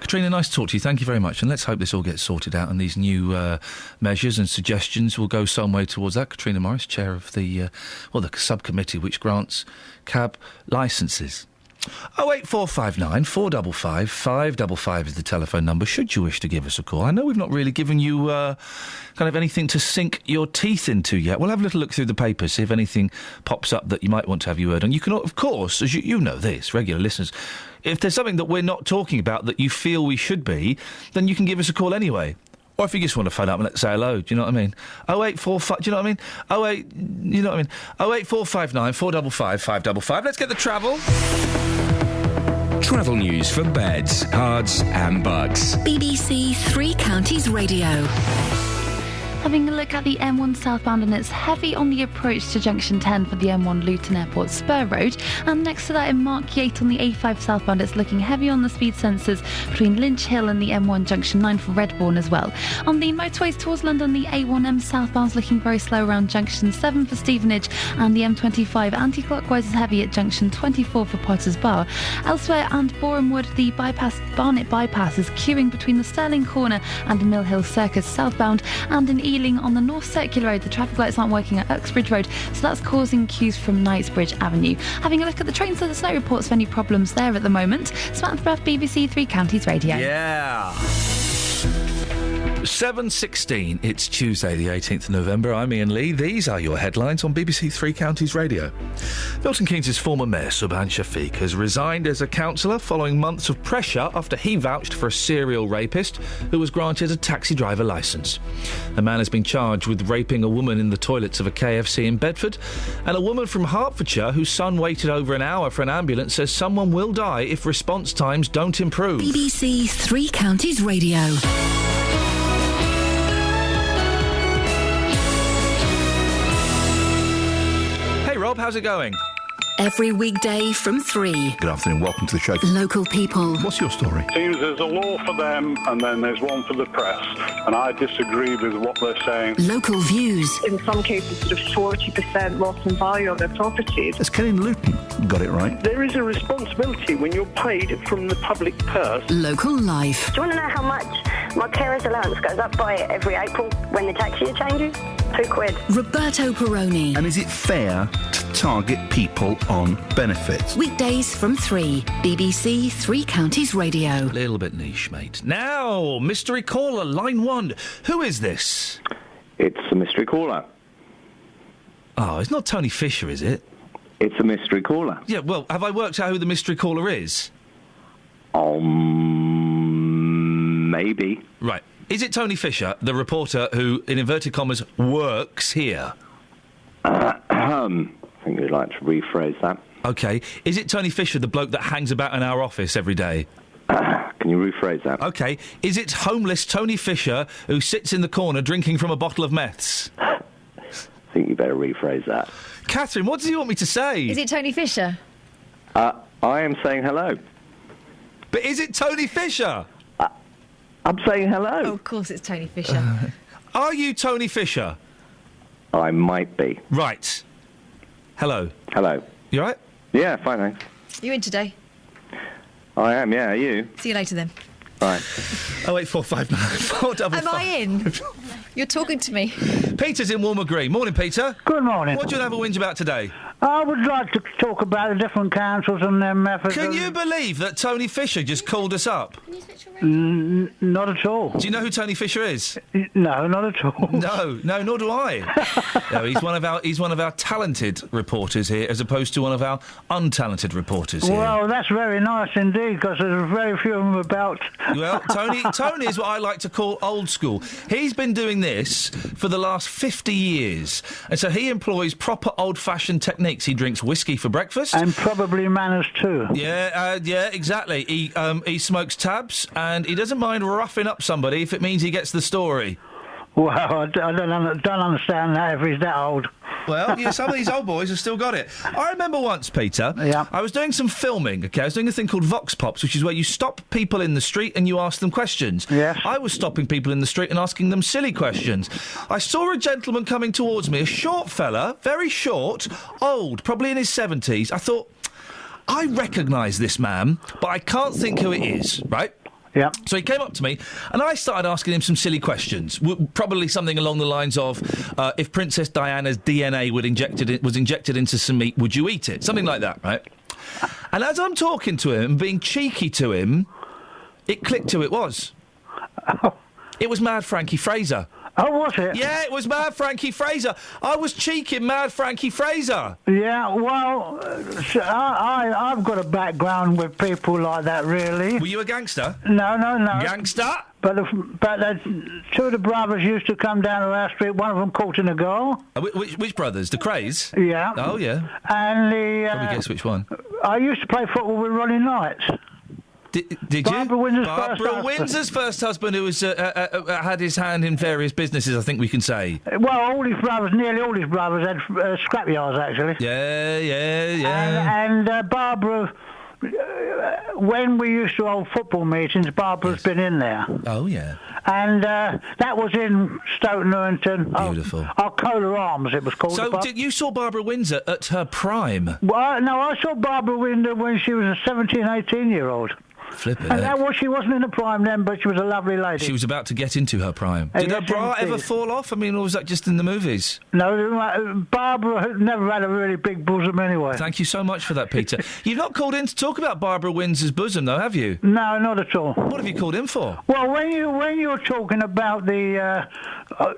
Speaker 10: Katrina, nice to talk to you. Thank you very much. And let's hope this all gets sorted out and these new measures and suggestions will go some way towards that. Katrina Morris, chair of the subcommittee which grants cab licences. 08459 455 555 is the telephone number, should you wish to give us a call. I know we've not really given you kind of anything to sink your teeth into yet. We'll have a little look through the papers, see if anything pops up that you might want to have you heard on. You can, of course, as you know this, regular listeners, if there's something that we're not talking about that you feel we should be, then you can give us a call anyway. Or if you just want to phone up and let's say hello, do you know what I mean? 0845, do you know what I mean? 08459 455 555. Let's get the travel.
Speaker 5: Travel news for beds, cards and bugs.
Speaker 4: BBC Three Counties Radio.
Speaker 16: Having a look at the M1 southbound, and it's heavy on the approach to Junction 10 for the M1 Luton Airport Spur Road. And next to that in Mark Yates on the A5 southbound, it's looking heavy on the speed sensors between Lynch Hill and the M1 Junction 9 for Redbourne as well. On the motorways towards London, the A1M southbound's looking very slow around Junction 7 for Stevenage, and the M25 anti-clockwise is heavy at Junction 24 for Potters Bar. Elsewhere, and Borehamwood, the Barnet bypass is queuing between the Stirling Corner and the Mill Hill Circus southbound, and in Ealing on the North Circular Road. The traffic lights aren't working at Uxbridge Road, so that's causing queues from Knightsbridge Avenue. Having a look at the trains, so there's no reports of any problems there at the moment. Samantha Bruff, BBC Three Counties Radio.
Speaker 10: Yeah. 7:16. It's Tuesday, the 18th of November. I'm Iain Lee. These are your headlines on BBC Three Counties Radio. Milton Keynes' former mayor, Subhan Shafiq, has resigned as a councillor following months of pressure after he vouched for a serial rapist who was granted a taxi driver licence. The man has been charged with raping a woman in the toilets of a KFC in Bedford, and a woman from Hertfordshire whose son waited over an hour for an ambulance says someone will die if response times don't improve.
Speaker 4: BBC Three Counties Radio.
Speaker 10: Rob, how's it going?
Speaker 4: Every weekday from 3.
Speaker 14: Good afternoon, welcome to the show.
Speaker 4: Local people.
Speaker 14: What's your story?
Speaker 7: Seems there's a law for them and then there's one for the press, and I disagree with what they're saying.
Speaker 4: Local views.
Speaker 8: In some cases, sort of 40% loss in value on their properties.
Speaker 14: Has Kelly in Luton got it right?
Speaker 20: There is a responsibility when you're paid from the public purse.
Speaker 4: Local life.
Speaker 24: Do you want to know how much my carer's allowance goes up by every April when the tax year changes? £2.
Speaker 4: Roberto Peroni.
Speaker 14: And is it fair to target people on benefits?
Speaker 4: Weekdays from 3. BBC Three Counties Radio.
Speaker 10: A little bit niche, mate. Now, mystery caller, line 1. Who is this?
Speaker 25: It's a mystery caller.
Speaker 10: Oh, it's not Tony Fisher, is it?
Speaker 25: It's a mystery caller.
Speaker 10: Yeah, well, have I worked out who the mystery caller is?
Speaker 25: Maybe.
Speaker 10: Right. Is it Tony Fisher, the reporter who, in inverted commas, works here?
Speaker 25: I think we'd like to rephrase that.
Speaker 10: OK. Is it Tony Fisher, the bloke that hangs about in our office every day?
Speaker 25: Can you rephrase that?
Speaker 10: OK. Is it homeless Tony Fisher who sits in the corner drinking from a bottle of meths?
Speaker 25: I think you better rephrase that.
Speaker 10: Catherine, what do you want me to say?
Speaker 11: Is it Tony Fisher?
Speaker 25: I am saying hello.
Speaker 10: But is it Tony Fisher?
Speaker 25: I'm saying hello.
Speaker 11: Oh, of course it's Tony Fisher.
Speaker 10: Are you Tony Fisher?
Speaker 25: I might be.
Speaker 10: Right. Hello.
Speaker 25: Hello.
Speaker 10: You all right?
Speaker 25: Yeah, fine, thanks.
Speaker 11: You in today?
Speaker 25: I am, yeah. Are you?
Speaker 11: See you later then.
Speaker 25: Right.
Speaker 10: 08459 455.
Speaker 11: Am I in? You're talking to me.
Speaker 10: Peter's in Walmer Green. Morning, Peter.
Speaker 26: Good morning.
Speaker 10: What do you have a whinge about today?
Speaker 26: I would like to talk about the different councils and their methods.
Speaker 10: Can you believe that Tony Fisher just called us up?
Speaker 26: Not at all.
Speaker 10: Do you know who Tony Fisher is?
Speaker 26: No, not at all.
Speaker 10: No, nor do I. No, he's one of our talented reporters here, as opposed to one of our untalented reporters here.
Speaker 26: Well, that's very nice indeed, because there's very few of them about.
Speaker 10: Well, Tony is what I like to call old school. He's been doing this for the last 50 years, and so he employs proper old-fashioned techniques. He drinks whiskey for breakfast,
Speaker 26: and probably manners too.
Speaker 10: Yeah, exactly. He smokes tabs, and he doesn't mind roughing up somebody if it means he gets the story.
Speaker 26: Well, I don't understand that if he's that old.
Speaker 10: Well, yeah, some of these old boys have still got it. I remember once, Peter, I was doing some filming, OK? I was doing a thing called Vox Pops, which is where you stop people in the street and you ask them questions.
Speaker 26: Yes.
Speaker 10: I was stopping people in the street and asking them silly questions. I saw a gentleman coming towards me, a short fella, very short, old, probably in his 70s. I thought, I recognise this man, but I can't think who it is, right?
Speaker 26: Yeah.
Speaker 10: So he came up to me, and I started asking him some silly questions. Probably something along the lines of, if Princess Diana's DNA was injected into some meat, would you eat it? Something like that, right? And as I'm talking to him, being cheeky to him, it clicked who it was. It was Mad Frankie Fraser.
Speaker 26: Oh, was it?
Speaker 10: Yeah, it was Mad Frankie Fraser. I was cheeking Mad Frankie Fraser.
Speaker 26: Yeah, well, I've got a background with people like that, really.
Speaker 10: Were you a gangster?
Speaker 26: No.
Speaker 10: Gangster?
Speaker 26: But two of the brothers used to come down to our street. One of them caught in a goal.
Speaker 10: Which brothers? The Crays?
Speaker 26: Yeah.
Speaker 10: Oh, yeah.
Speaker 26: And the...
Speaker 10: Probably guess which one.
Speaker 26: I used to play football with Ronnie Knight.
Speaker 10: Did you? Barbara Windsor's first husband, who was had his hand in various businesses, I think we can say.
Speaker 26: Well, nearly all his brothers had scrapyards, actually.
Speaker 10: Yeah.
Speaker 26: And Barbara, when we used to hold football meetings, Barbara's been in there.
Speaker 10: Oh, yeah.
Speaker 26: And that was in Stoke Newington.
Speaker 10: Beautiful.
Speaker 26: Arcola Arms, it was called.
Speaker 10: So you saw Barbara Windsor at her prime?
Speaker 26: Well, no, I saw Barbara Windsor when she was a 17, 18-year-old.
Speaker 10: Flip it.
Speaker 26: And she wasn't in the prime then, but she was a lovely lady.
Speaker 10: She was about to get into her prime. Did her
Speaker 26: yes,
Speaker 10: bra
Speaker 26: indeed.
Speaker 10: ever fall off? I mean, or was that just in the movies?
Speaker 26: No, Barbara had never had a really big bosom anyway.
Speaker 10: Thank you so much for that, Peter. You've not called in to talk about Barbara Windsor's bosom, though, have you?
Speaker 26: No, not at all.
Speaker 10: What have you called in for?
Speaker 26: Well, when you're talking about the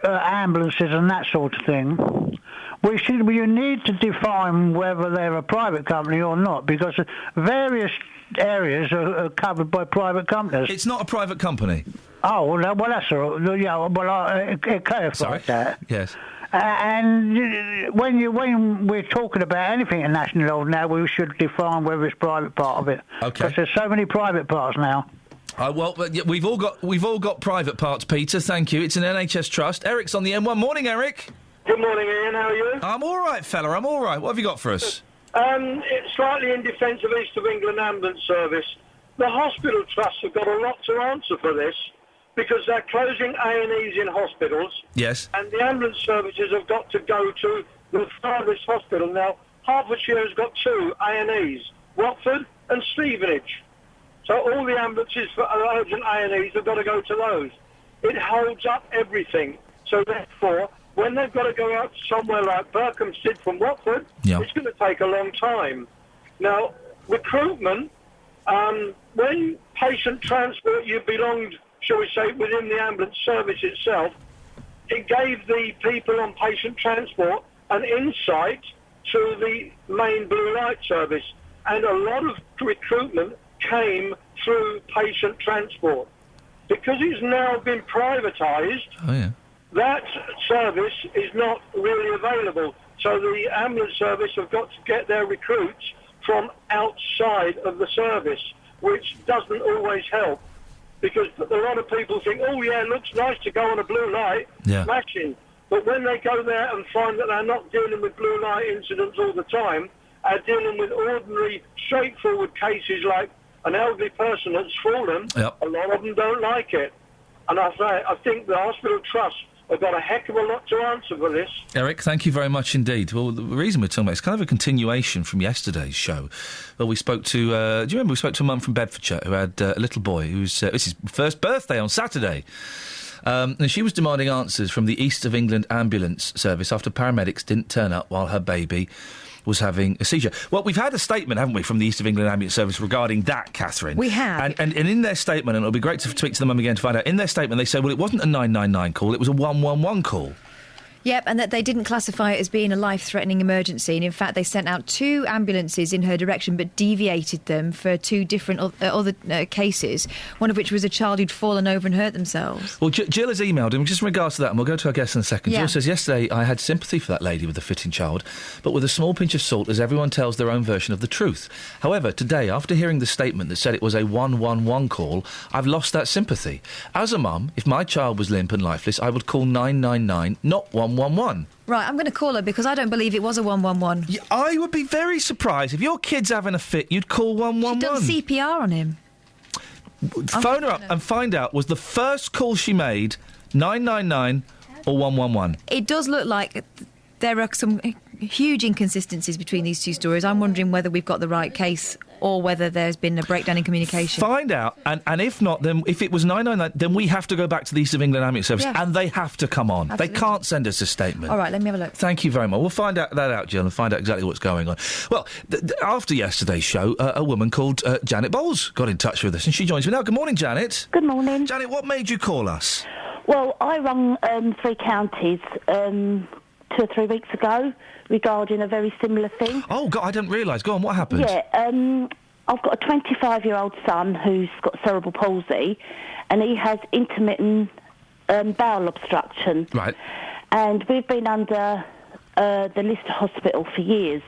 Speaker 26: ambulances and that sort of thing, you need to define whether they're a private company or not, because various areas are covered by private companies.
Speaker 10: It's not a private company.
Speaker 26: Oh, well, that's all right. Yeah, well, it clarifies that.
Speaker 10: Yes.
Speaker 26: And when we're talking about anything at national level now, we should define whether it's private part of it.
Speaker 10: Okay.
Speaker 26: Because there's so many private parts now.
Speaker 10: Well, we've all got private parts, Peter. Thank you. It's an NHS trust. Eric's on the M1. Morning, Eric.
Speaker 1: Good morning, Ian. How are you?
Speaker 10: I'm all right, fella. I'm all right. What have you got for us?
Speaker 1: It's slightly in defence of East of England Ambulance Service. The hospital trusts have got a lot to answer for this because they're closing A&Es in hospitals.
Speaker 10: Yes.
Speaker 1: And the ambulance services have got to go to the farthest hospital. Now, Hertfordshire has got 2 A&Es, Watford and Stevenage. So all the ambulances for urgent A&Es have got to go to those. It holds up everything. So therefore, when they've got to go out somewhere like Berkhamsted from Watford, it's going to take a long time. Now, recruitment, when patient transport, you belonged, shall we say, within the ambulance service itself, it gave the people on patient transport an insight to the main blue light service. And a lot of recruitment came through patient transport. Because it's now been privatised, that service is not really available. So the ambulance service have got to get their recruits from outside of the service, which doesn't always help. Because a lot of people think, oh, yeah, it looks nice to go on a blue light, smashing. But when they go there and find that they're not dealing with blue light incidents all the time, are dealing with ordinary, straightforward cases like an elderly person that's fallen, a lot of them don't like it. And I think the hospital trust have got a heck of a lot to answer for this.
Speaker 10: Eric, thank you very much indeed. Well, the reason we're talking about it's kind of a continuation from yesterday's show. Well, we spoke to, do you remember we spoke to a mum from Bedfordshire who had a little boy who's, it's his first birthday on Saturday. And she was demanding answers from the East of England Ambulance Service after paramedics didn't turn up while her baby was having a seizure. Well, we've had a statement, haven't we, from the East of England Ambulance Service regarding that, Catherine?
Speaker 11: We have.
Speaker 10: And in their statement, and it'll be great to speak to the mum again to find out, in their statement they said, well, it wasn't a 999 call, it was a 111 call.
Speaker 11: Yep, and that they didn't classify it as being a life-threatening emergency. And in fact, they sent out 2 ambulances in her direction, but deviated them for 2 different other cases, one of which was a child who'd fallen over and hurt themselves.
Speaker 10: Well, Jill has emailed him, just in regards to that, and we'll go to our guest in a second.
Speaker 11: Yeah.
Speaker 10: Jill says, yesterday I had sympathy for that lady with the fitting child, but with a small pinch of salt as everyone tells their own version of the truth. However, today, after hearing the statement that said it was a 111 call, I've lost that sympathy. As a mum, if my child was limp and lifeless, I would call 999, not 111.
Speaker 11: Right, I'm going to call her because I don't believe it was a 111.
Speaker 10: Yeah, I would be very surprised if your kid's having a fit, you'd call 111.
Speaker 11: She'd done CPR on him.
Speaker 10: Phone her up and find out, was the first call she made 999 or 111?
Speaker 11: It does look like there are some huge inconsistencies between these 2 stories. I'm wondering whether we've got the right case or whether there's been a breakdown in communication.
Speaker 10: Find out, and if not, then if it was 999, then we have to go back to the East of England Ambulance Service, and they have to come on.
Speaker 11: Absolutely.
Speaker 10: They can't send us a statement.
Speaker 11: All right, let me have a look.
Speaker 10: Thank you very much. We'll find that out, Jill, and find out exactly what's going on. Well, after yesterday's show, a woman called Janet Bowles got in touch with us, and she joins me now. Good morning, Janet.
Speaker 2: Good morning.
Speaker 10: Janet, what made you call us?
Speaker 2: Well, I rung 3 counties 2 or 3 weeks ago regarding a very similar thing.
Speaker 10: Oh, God, I didn't realise. Go on, what happened?
Speaker 2: Yeah, I've got a 25-year-old son who's got cerebral palsy, and he has intermittent bowel obstruction.
Speaker 10: Right.
Speaker 2: And we've been under the Lister Hospital for years.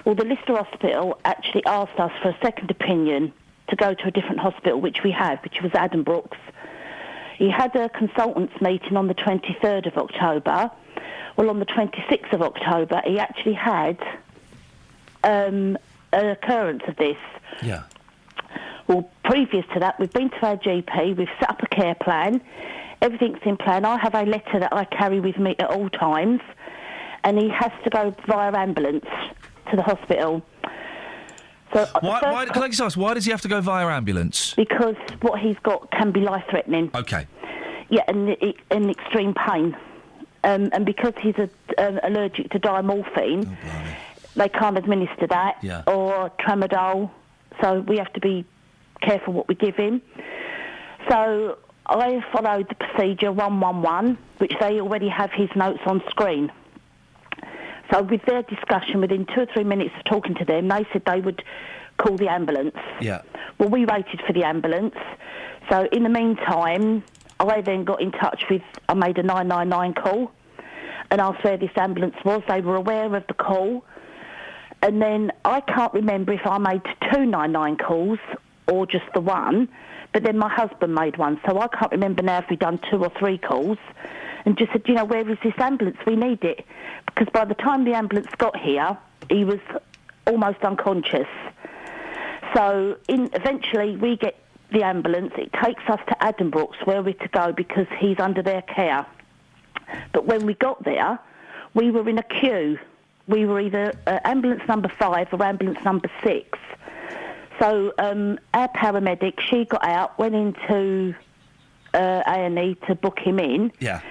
Speaker 2: Well, the Lister Hospital actually asked us for a second opinion to go to a different hospital, which we had, which was Addenbrooke's. He had a consultants meeting on the 23rd of October. Well, on the 26th of October, he actually had an occurrence of this.
Speaker 10: Yeah.
Speaker 2: Well, previous to that, we've been to our GP, we've set up a care plan, everything's in plan. I have a letter that I carry with me at all times, and he has to go via ambulance to the hospital. So
Speaker 10: Why, can I just ask, why does he have to go via ambulance?
Speaker 2: Because what he's got can be life-threatening.
Speaker 10: Okay.
Speaker 2: Yeah, and extreme pain. And because he's allergic to diamorphine, they can't administer that, or tramadol, so we have to be careful what we give him. So I followed the procedure 111, which they already have his notes on screen. So with their discussion, within 2 or 3 minutes of talking to them, they said they would call the ambulance.
Speaker 10: Yeah.
Speaker 2: Well, we waited for the ambulance. So in the meantime, I then got in touch with, I made a 999 call and asked where this ambulance was. They were aware of the call. And then I can't remember if I made 2 999 calls or just the one, but then my husband made one. So I can't remember now if we'd done 2 or 3 calls and just said, you know, where is this ambulance? We need it. Because by the time the ambulance got here, he was almost unconscious. So eventually we get the ambulance. It takes us to Addenbrooke's where we're to go because he's under their care. But when we got there, we were in a queue. We were either ambulance number 5 or ambulance number 6. So our paramedic, she got out, went into A&E to book him in.
Speaker 10: Yeah.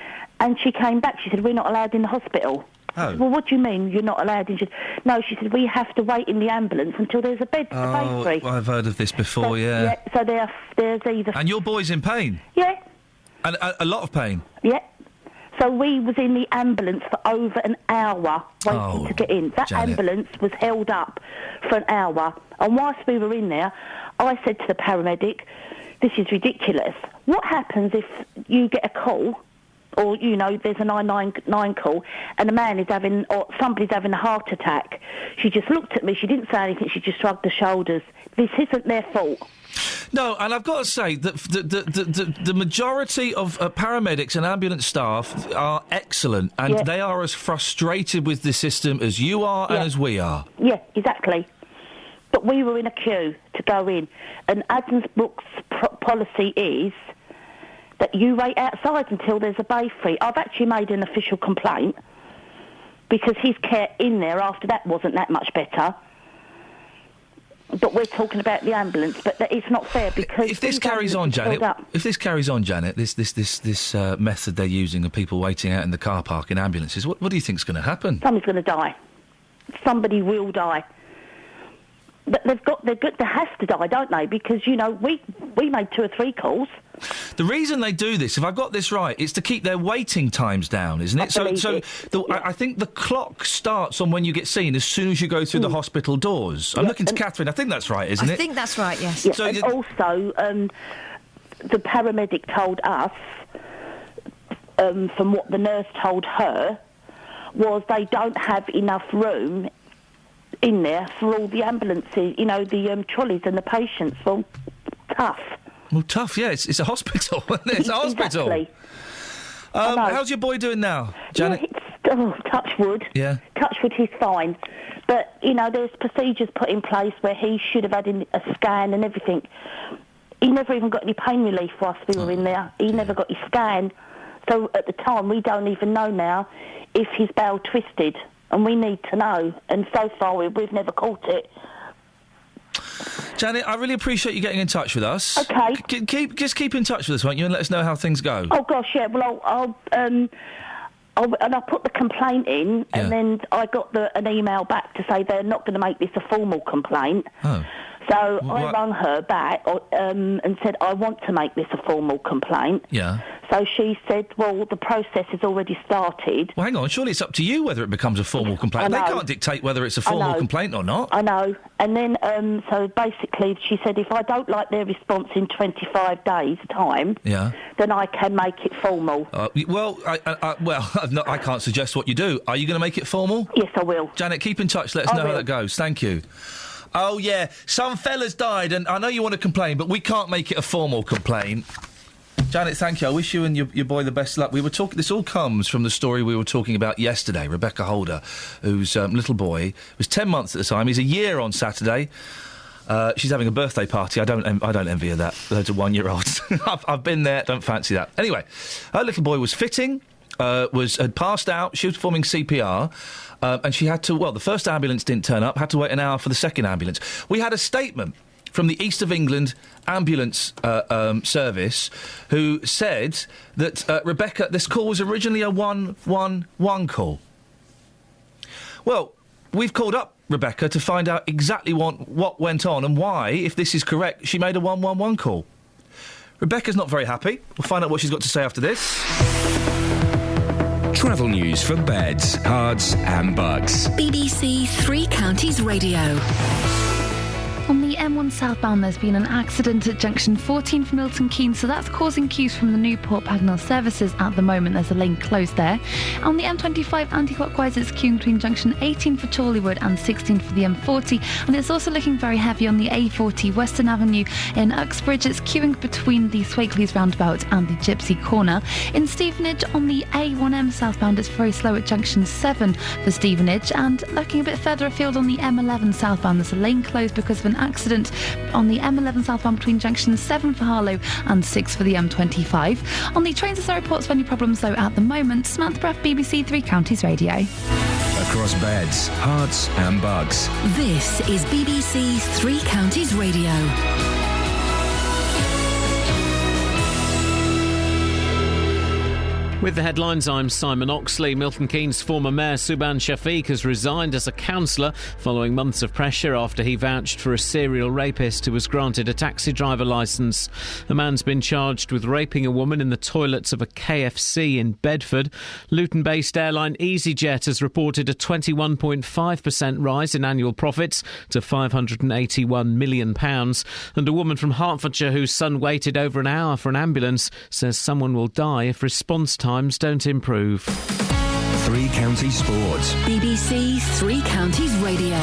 Speaker 2: And she came back. She said, we're not allowed in the hospital.
Speaker 10: Oh.
Speaker 2: I said, well, what do you mean you're not allowed in? She said, no, she said, we have to wait in the ambulance until there's a bed free.
Speaker 10: Oh, I've heard of this before,
Speaker 2: Yeah, so there's either...
Speaker 10: And your boy's in pain?
Speaker 2: Yeah.
Speaker 10: And a lot of pain?
Speaker 2: Yeah. So we was in the ambulance for over an hour waiting to get in. That ambulance was held up for an hour. And whilst we were in there, I said to the paramedic, this is ridiculous. What happens if you get a call, or, you know, there's a 999 call, and a man is having, or somebody's having a heart attack? She just looked at me. She didn't say anything. She just shrugged her shoulders. This isn't their fault.
Speaker 10: No, and I've got to say that the majority of paramedics and ambulance staff are excellent, and they are as frustrated with the system as you are and as we are.
Speaker 2: Yeah, exactly. But we were in a queue to go in, and Addenbrooke's policy is that you wait outside until there's a bay free. I've actually made an official complaint because his care in there after that wasn't that much better. But we're talking about the ambulance, but it's not fair because
Speaker 10: if this carries on, Janet, this method they're using of people waiting out in the car park in ambulances, what do you think's going to happen?
Speaker 2: Somebody's going to die. Somebody will die. But they have to die, don't they? Because, you know, we made 2 or 3 calls.
Speaker 10: The reason they do this, if I've got this right, is to keep their waiting times down, isn't it? I think the clock starts on when you get seen as soon as you go through the hospital doors. I'm looking to Catherine. I think that's right, isn't it?
Speaker 11: I think that's right, yes.
Speaker 2: Yeah, so and also, the paramedic told us, from what the nurse told her, was they don't have enough room in there for all the ambulances, you know, the trolleys and the patients. Well, tough.
Speaker 10: Well, tough, yeah. It's a hospital. It's a hospital.
Speaker 2: Exactly.
Speaker 10: How's your boy doing now, Janet?
Speaker 2: Yeah, touch wood.
Speaker 10: Yeah.
Speaker 2: Touch wood, he's fine. But, you know, there's procedures put in place where he should have had a scan and everything. He never even got any pain relief whilst we were in there. He never got his scan. So at the time, we don't even know now if his bowel twisted. And we need to know. And so far, we've never caught it.
Speaker 10: Janet, I really appreciate you getting in touch with us.
Speaker 2: Okay.
Speaker 10: Keep in touch with us, won't you, and let us know how things go.
Speaker 2: Oh gosh, yeah. Well, I'll put the complaint in, and then I got an email back to say they're not going to make this a formal complaint. Oh. So I rang her back and said, I want to make this a formal complaint.
Speaker 10: Yeah.
Speaker 2: So she said, well, the process has already started.
Speaker 10: Well, hang on, surely it's up to you whether it becomes a formal complaint. They can't dictate whether it's a formal complaint or not.
Speaker 2: I know. And then, so basically, she said, if I don't like their response in 25 days' time, then I can make it formal.
Speaker 10: I can't suggest what you do. Are you going to make it formal?
Speaker 2: Yes, I will.
Speaker 10: Janet, keep in touch. Let us know how that goes. Thank you. Oh, yeah, some fella's died, and I know you want to complain, but we can't make it a formal complaint. Janet, thank you. I wish you and your boy the best luck. We were talking. This all comes from the story we were talking about yesterday. Rebecca Holder, whose little boy was 10 months at the time. He's a year on Saturday. She's having a birthday party. I don't envy her that. Loads of 1-year-olds. I've been there. Don't fancy that. Anyway, her little boy was fitting. Had passed out. She was performing CPR. and she had to... Well, the first ambulance didn't turn up, had to wait an hour for the second ambulance. We had a statement from the East of England ambulance service who said that, Rebecca, this call was originally a 111 call. Well, we've called up Rebecca to find out exactly what went on and why, if this is correct, she made a 111 call. Rebecca's not very happy. We'll find out what she's got to say after this.
Speaker 5: Travel news for beds, cards and bugs.
Speaker 4: BBC Three Counties Radio.
Speaker 16: On the M1 southbound, there's been an accident at junction 14 for Milton Keynes, so that's causing queues from the Newport Pagnell services at the moment. There's a lane closed there. On the M25 anti-clockwise, it's queuing between junction 18 for Chorleywood and 16 for the M40, and it's also looking very heavy on the A40 Western Avenue in Uxbridge. It's queuing between the Swakeleys roundabout and the Gypsy Corner. In Stevenage, on the A1M southbound, it's very slow at junction 7 for Stevenage, and looking a bit further afield on the M11 southbound, there's a lane closed because of an accident on the M11 southbound between junction 7 for Harlow and 6 for the M25. On the trains, there's no reports of any problems though at the moment. Samantha Bruff, BBC Three Counties Radio.
Speaker 5: Across beds, hearts and bugs.
Speaker 4: This is BBC Three Counties Radio.
Speaker 6: With the headlines, I'm Simon Oxley. Milton Keynes former Mayor Subhan Shafiq has resigned as a councillor following months of pressure after he vouched for a serial rapist who was granted a taxi driver licence. The man's been charged with raping a woman in the toilets of a KFC in Bedford. Luton-based airline EasyJet has reported a 21.5% rise in annual profits to £581 million. And a woman from Hertfordshire whose son waited over an hour for an ambulance says someone will die if response times don't improve.
Speaker 5: Three Counties Sports.
Speaker 4: BBC Three Counties Radio.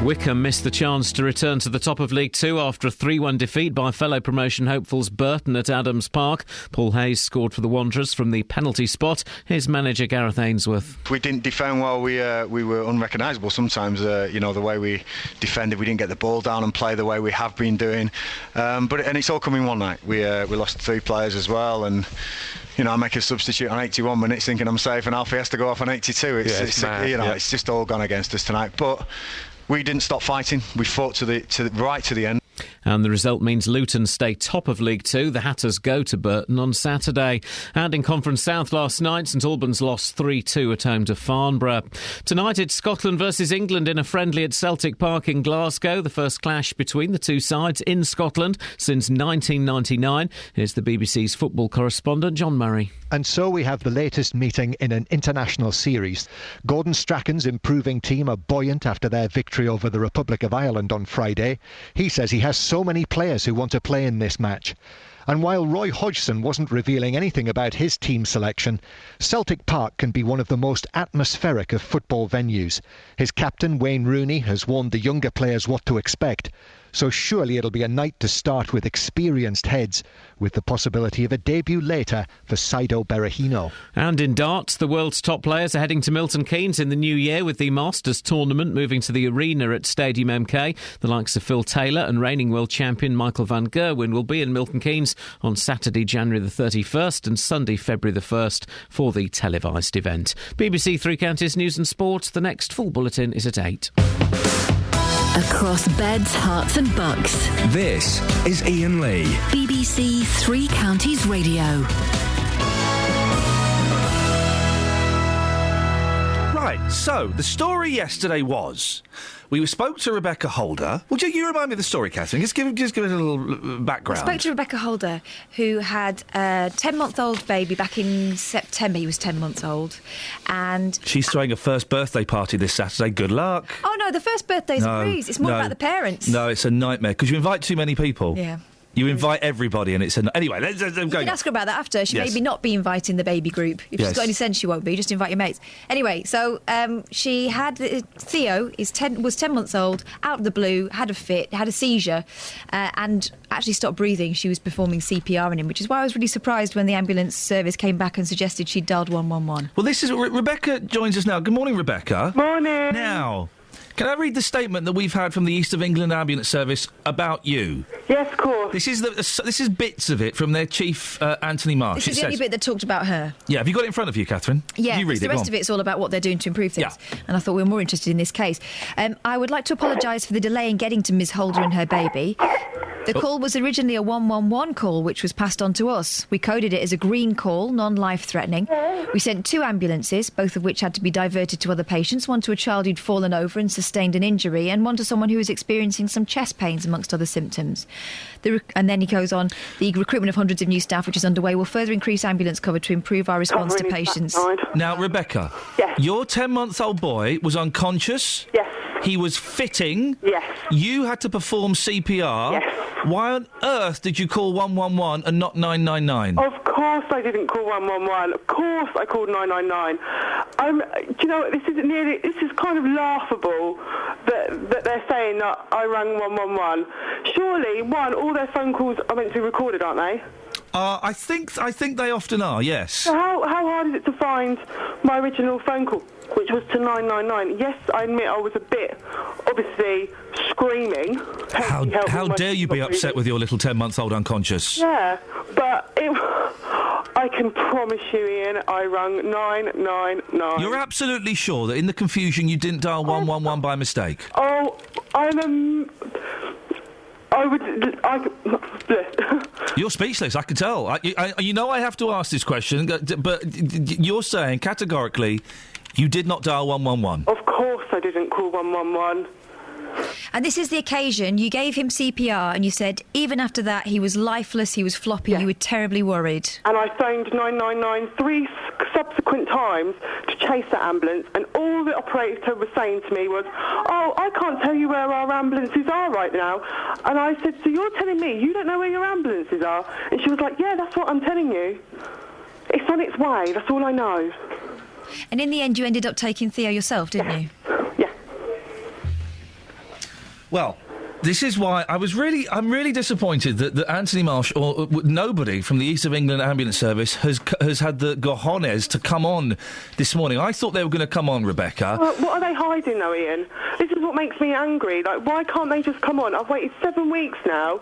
Speaker 6: Wycombe missed the chance to return to the top of League Two after a 3-1 defeat by fellow promotion hopefuls Burton at Adams Park. Paul Hayes scored for the Wanderers from the penalty spot. Here's manager Gareth Ainsworth.
Speaker 12: We didn't defend well. We were unrecognisable sometimes. The way we defended, we didn't get the ball down and play the way we have been doing. But it's all come in one night. We lost 3 players as well, and I make a substitute on 81 minutes thinking I'm safe, and Alfie has to go off on 82. It's just all gone against us tonight. But we didn't stop fighting. We fought right to the end.
Speaker 6: And the result means Luton stay top of League Two. The Hatters go to Burton on Saturday. And in Conference South last night, St Albans lost 3-2 at home to Farnborough. Tonight it's Scotland versus England in a friendly at Celtic Park in Glasgow. The first clash between the two sides in Scotland since 1999. Here's the BBC's football correspondent John Murray.
Speaker 13: And so we have the latest meeting in an international series. Gordon Strachan's improving team are buoyant after their victory over the Republic of Ireland on Friday. He says he has so many players who want to play in this match. And while Roy Hodgson wasn't revealing anything about his team selection, Celtic Park can be one of the most atmospheric of football venues. His captain, Wayne Rooney, has warned the younger players what to expect. So surely it'll be a night to start with experienced heads, with the possibility of a debut later for Saido Berahino.
Speaker 6: And in darts, the world's top players are heading to Milton Keynes in the new year, with the Masters tournament moving to the arena at Stadium MK. The likes of Phil Taylor and reigning world champion Michael van Gerwen will be in Milton Keynes on Saturday, January the 31st and Sunday, February the 1st for the televised event. BBC Three Counties News and Sport. The next full bulletin is at 8.
Speaker 4: Across beds, hearts and bucks.
Speaker 5: This is Iain Lee.
Speaker 4: BBC Three Counties Radio.
Speaker 10: Right, so the story yesterday was we spoke to Rebecca Holder. Would you remind me of the story, Catherine? Just give it a little background.
Speaker 11: I spoke to Rebecca Holder, who had a 10-month-old baby back in September. He was 10 months old. And
Speaker 10: she's throwing a first birthday party this Saturday. Good luck.
Speaker 11: Oh, no, the first birthday's a breeze. It's more about the parents.
Speaker 10: No, it's a nightmare, because you invite too many people.
Speaker 11: Yeah.
Speaker 10: You invite everybody, and it's anyway. Let's go.
Speaker 11: You can ask her about that after. She may not be inviting the baby group. If she's got any sense, she won't be. Just invite your mates. Anyway, so she had Theo was 10 months old. Out of the blue, had a fit, had a seizure, and actually stopped breathing. She was performing CPR on him, which is why I was really surprised when the ambulance service came back and suggested she'd dialed 111.
Speaker 10: Well, this is Rebecca joins us now. Good morning, Rebecca.
Speaker 8: Morning.
Speaker 10: Now, Can I read the statement that we've had from the East of England Ambulance Service about you?
Speaker 3: Yes, of course.
Speaker 10: This is bits of it from their chief, Anthony Marsh.
Speaker 11: This is the only bit that talked about her.
Speaker 10: Yeah, have you got it in front of you, Catherine?
Speaker 11: Yeah,
Speaker 10: you read
Speaker 11: the rest of it's all about what they're doing to improve things.
Speaker 10: Yeah.
Speaker 11: And I thought we were more interested in this case. I would like to apologise for the delay in getting to Ms Holder and her baby. The call was originally a 111 call, which was passed on to us. We coded it as a green call, non-life-threatening. We sent 2 ambulances, both of which had to be diverted to other patients, one to a child who'd fallen over and sustained an injury, and one to someone who was experiencing some chest pains, amongst other symptoms. And then he goes on, the recruitment of hundreds of new staff, which is underway, will further increase ambulance cover to improve our response to patients.
Speaker 10: Now, Rebecca, your 10-month-old boy was unconscious.
Speaker 3: Yes.
Speaker 10: He was fitting.
Speaker 3: Yes.
Speaker 10: You had to perform CPR. Yes. Why on earth did you call 111 and not 999?
Speaker 3: Of course I didn't call 111. Of course I called 999. Do you know what? This is kind of laughable that they're saying that I rang 111. Surely, all their phone calls are meant to be recorded, aren't they?
Speaker 10: I think they often are, yes.
Speaker 3: So how hard is it to find my original phone call, which was to 999? Yes, I admit I was a bit, obviously, screaming.
Speaker 10: How dare you be upset with your little 10-month-old unconscious?
Speaker 3: Yeah, but I can promise you, Ian, I rang 999.
Speaker 10: You're absolutely sure that in the confusion you didn't dial 111 by mistake?
Speaker 3: Oh,
Speaker 10: You're speechless, I can tell. I have to ask this question, but you're saying categorically you did not dial 111?
Speaker 3: Of course I didn't call 111.
Speaker 11: And this is the occasion. You gave him CPR and you said even after that he was lifeless, he was floppy, you were terribly worried.
Speaker 3: And I phoned 999 3 subsequent times to chase that ambulance, and all the operator was saying to me was, oh, I can't tell you where our ambulances are right now. And I said, so you're telling me you don't know where your ambulances are? And she was like, yeah, that's what I'm telling you. It's on its way, that's all I know.
Speaker 11: And in the end you ended up taking Theo yourself, didn't you?
Speaker 10: Well, this is why I'm really disappointed that Anthony Marsh or nobody from the East of England Ambulance Service has had the cojones to come on this morning. I thought they were going to come on, Rebecca.
Speaker 3: What are they hiding, though, Ian? This is what makes me angry. Like, why can't they just come on? I've waited 7 weeks now.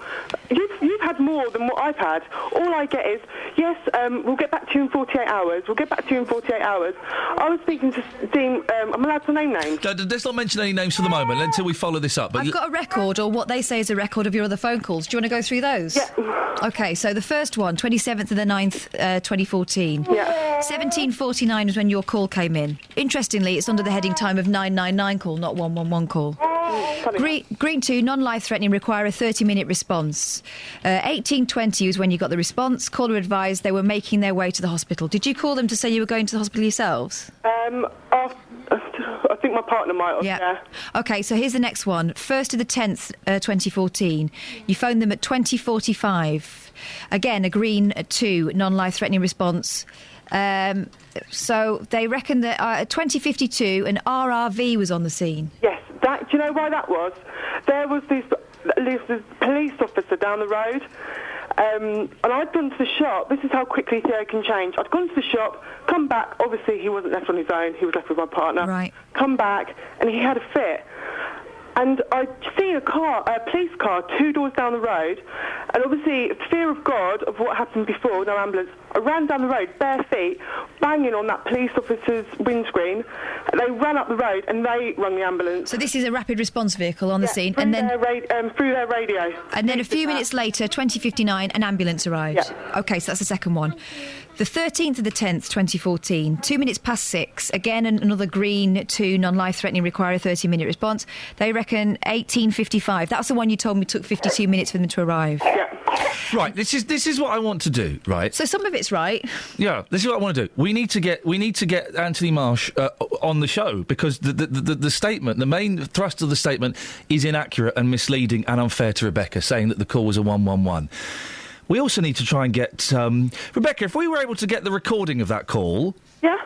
Speaker 3: You've had more than what I've had. All I get is, yes, we'll get back to you in 48 hours. We'll get back to you in 48 hours. I was speaking to Dean. I'm allowed to name names.
Speaker 10: Let's not mention any names for the moment until we follow this up. But
Speaker 11: I've got a record, or what they say is a record of your other phone calls. Do you want to go through those?
Speaker 3: Yeah.
Speaker 11: OK, so the first one, 27th of the 9th, 2014.
Speaker 3: Yeah.
Speaker 11: 17:49 was when your call came in. Interestingly, it's under the heading time of 999 call, not 111 call. Green 2, non-life-threatening, require a 30-minute response. 18:20 was when you got the response. Caller advised they were making their way to the hospital. Did you call them to say you were going to the hospital yourselves?
Speaker 3: I think my partner might have, yeah.
Speaker 11: OK, so here's the next one. 1st of the 10th, 2014. You phoned them at 20:45. Again, a green 2, non-life-threatening response. So they reckon that at 20:52, an RRV was on the scene.
Speaker 3: Yes, do you know why that was? There was this police officer down the road, and I'd gone to the shop. This is how quickly Theo can change. I'd gone to the shop, come back. Obviously, he wasn't left on his own. He was left with my partner.
Speaker 11: Right.
Speaker 3: Come back, and he had a fit. And I'd seen a police car 2 doors down the road, and obviously, fear of God of what happened before, no ambulance. I ran down the road, bare feet, banging on that police officer's windscreen. They ran up the road and they rung the ambulance.
Speaker 11: So this is a rapid response vehicle on the scene, and then
Speaker 3: through their radio.
Speaker 11: And then a few minutes later, 20:59, an ambulance arrived.
Speaker 3: Yeah.
Speaker 11: OK, so that's the second one. The 13th of the 10th, 2014, 2 minutes past 6. Again, another green 2, non-life-threatening, require a 30-minute response. They reckon 18:55. That's the one you told me took 52 minutes for them to arrive.
Speaker 3: Yeah.
Speaker 10: Right, this is what I want to do, right?
Speaker 11: So some of it's right.
Speaker 10: Yeah, this is what I want to do. We need to get Anthony Marsh on the show, because the statement, the main thrust of the statement, is inaccurate and misleading and unfair to Rebecca, saying that the call was a 111. We also need to try and get Rebecca. If we were able to get the recording of that call,
Speaker 3: yeah,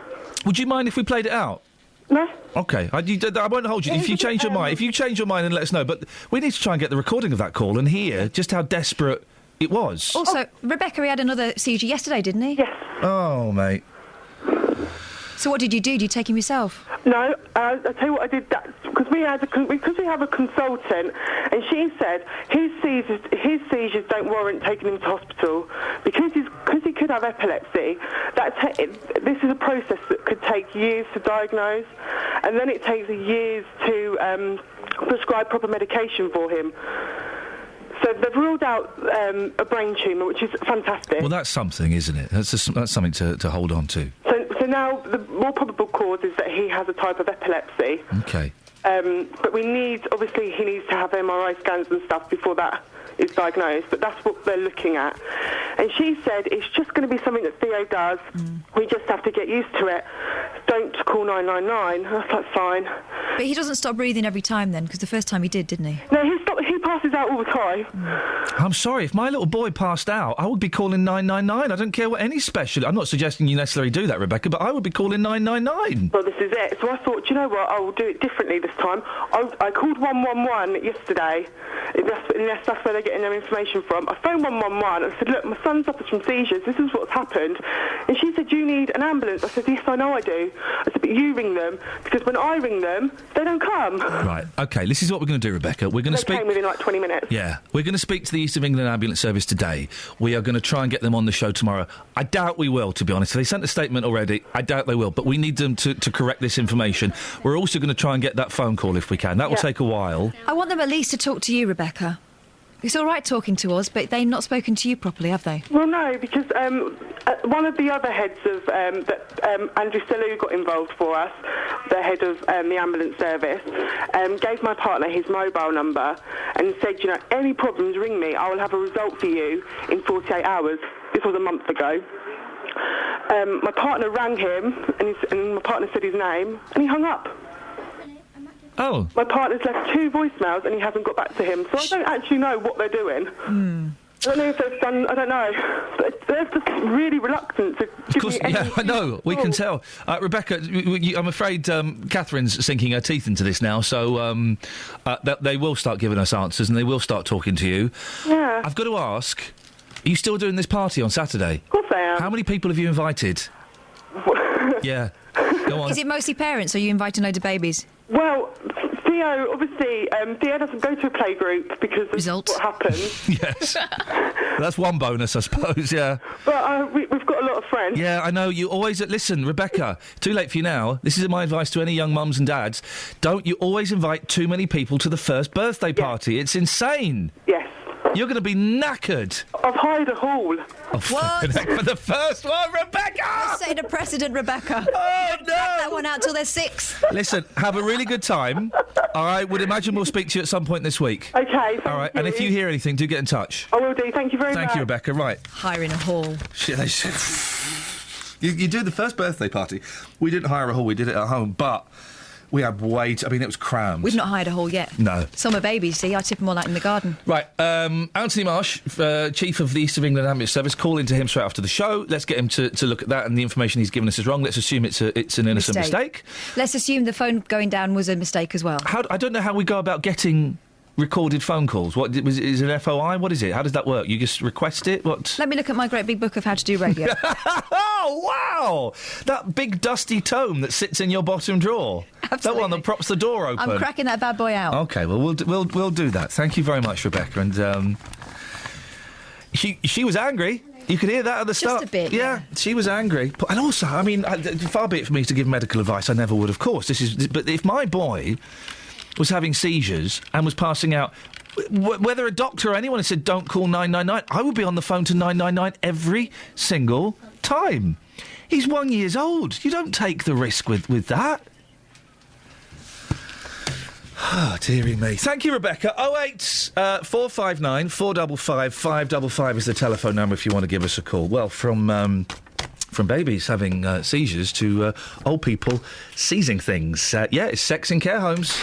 Speaker 10: would you mind if we played it out?
Speaker 3: No.
Speaker 10: Okay, I won't hold you. If you change your mind, then let us know. But we need to try and get the recording of that call and hear just how desperate it was.
Speaker 11: Also, Rebecca, he had another seizure yesterday, didn't he?
Speaker 3: Yes.
Speaker 10: Oh, mate.
Speaker 11: So what did you do? Did you take him yourself?
Speaker 3: No, I'll tell you what I did, because we have a consultant, and she said his seizures don't warrant taking him to hospital because he could have epilepsy. This is a process that could take years to diagnose, and then it takes years to prescribe proper medication for him. So they've ruled out a brain tumour, which is fantastic.
Speaker 10: Well, that's something, isn't it? That's something to hold on to.
Speaker 3: So now the more probable cause is that he has a type of epilepsy.
Speaker 10: Okay.
Speaker 3: But he needs to have MRI scans and stuff before that is diagnosed, but that's what they're looking at. And she said it's just going to be something that Theo does. We just have to get used to it. Don't call 999. That's fine.
Speaker 11: But he doesn't stop breathing every time then, because the first time he did, didn't he?
Speaker 3: No, he passes out all the time.
Speaker 10: I'm sorry, if my little boy passed out, I would be calling 999. I don't care what any specialist... I'm not suggesting you necessarily do that, Rebecca, but I would be calling 999.
Speaker 3: Well, this is it. So I thought, do you know what, I will do it differently this time. I called 111 yesterday. That's where they're getting their information from. I phoned 111 and said, look, my son suffers from seizures. This is what's happened. And she said, do you need an ambulance? I said, yes, I know I do. I said, but you ring them, because when I ring them, they don't come.
Speaker 10: Right, OK, this is what we're going to do, Rebecca. We're going to speak...
Speaker 3: They came within like 20 minutes.
Speaker 10: Yeah, we're going to speak to the East of England Ambulance Service today. We are going to try and get them on the show tomorrow. I doubt we will, to be honest. They sent a statement already. I doubt they will, but we need them to correct this information. We're also going to try and get that phone call if we can. That will take a while.
Speaker 11: I want them at least to talk to you, Rebecca. It's all right talking to us, but they've not spoken to you properly, have they?
Speaker 3: Well, no, because one of the other heads of Andrew Sellew got involved for us, the head of the ambulance service, gave my partner his mobile number and said, you know, any problems, ring me. I will have a result for you in 48 hours. This was a month ago. My partner rang him, and my partner said his name, and he hung up.
Speaker 10: Oh.
Speaker 3: My partner's left 2 voicemails and he hasn't got back to him, so I don't actually know what they're doing. I don't know if they've done... I don't know. But they're just really reluctant to give me any...
Speaker 10: Yeah, I know. We can tell. Rebecca, I'm afraid Catherine's sinking her teeth into this now, so they will start giving us answers and they will start talking to you.
Speaker 3: Yeah.
Speaker 10: I've got to ask, are you still doing this party on Saturday?
Speaker 3: Of course I am.
Speaker 10: How many people have you invited? Yeah. Go on.
Speaker 11: Is it mostly parents, or are you inviting loads of babies?
Speaker 3: Well, Theo, obviously, Theo doesn't go to a playgroup because of what happened.
Speaker 10: Yes. That's one bonus, I suppose, yeah.
Speaker 3: But we've got a lot of friends.
Speaker 10: Yeah, I know. You always... Listen, Rebecca, too late for you now. This is my advice to any young mums and dads. Don't you always invite too many people to the first birthday party. It's insane.
Speaker 3: Yes.
Speaker 10: You're going to be knackered.
Speaker 3: I've hired a hall.
Speaker 10: Oh, what? For the first one, Rebecca!
Speaker 11: You're setting a precedent, Rebecca.
Speaker 10: Oh, no!
Speaker 11: Drag that one out till they're 6.
Speaker 10: Listen, have a really good time. All right, would imagine we'll speak to you at some point this week.
Speaker 3: Okay, thank
Speaker 10: All right,
Speaker 3: you.
Speaker 10: and if you hear anything, do get in touch.
Speaker 3: I will do. Thank you very much.
Speaker 10: Thank you, Rebecca. Right.
Speaker 11: Hiring a hall.
Speaker 10: You do the first birthday party. We didn't hire a hall, we did it at home, but... We had it was crammed.
Speaker 11: We've not hired a hall yet.
Speaker 10: No.
Speaker 11: Summer babies, see, I tip them all out in the garden.
Speaker 10: Right, Anthony Marsh, Chief of the East of England Ambulance Service, call into him straight after the show. Let's get him to look at that, and the information he's given us is wrong. Let's assume it's an innocent mistake.
Speaker 11: Let's assume the phone going down was a mistake as well.
Speaker 10: I don't know how we go about getting recorded phone calls. What is it, an FOI? What is it? How does that work? You just request it? What?
Speaker 11: Let me look at my great big book of how to do radio.
Speaker 10: Oh, wow! That big dusty tome that sits in your bottom drawer.
Speaker 11: Absolutely.
Speaker 10: That one that props the door open.
Speaker 11: I'm cracking that bad boy out.
Speaker 10: OK, well, we'll do that. Thank you very much, Rebecca. And she was angry. You could hear that at the start.
Speaker 11: Just a bit,
Speaker 10: yeah. She was angry. And also, I mean, far be it for me to give medical advice. I never would, of course. But if my boy was having seizures and was passing out, whether a doctor or anyone had said don't call 999, I would be on the phone to 999 every single time. He's 1 year old. You don't take the risk with that. Oh, dearie me. Thank you, Rebecca. 08 459 455 555 is the telephone number if you want to give us a call. Well, from babies having seizures to old people seizing things. It's sex in care homes.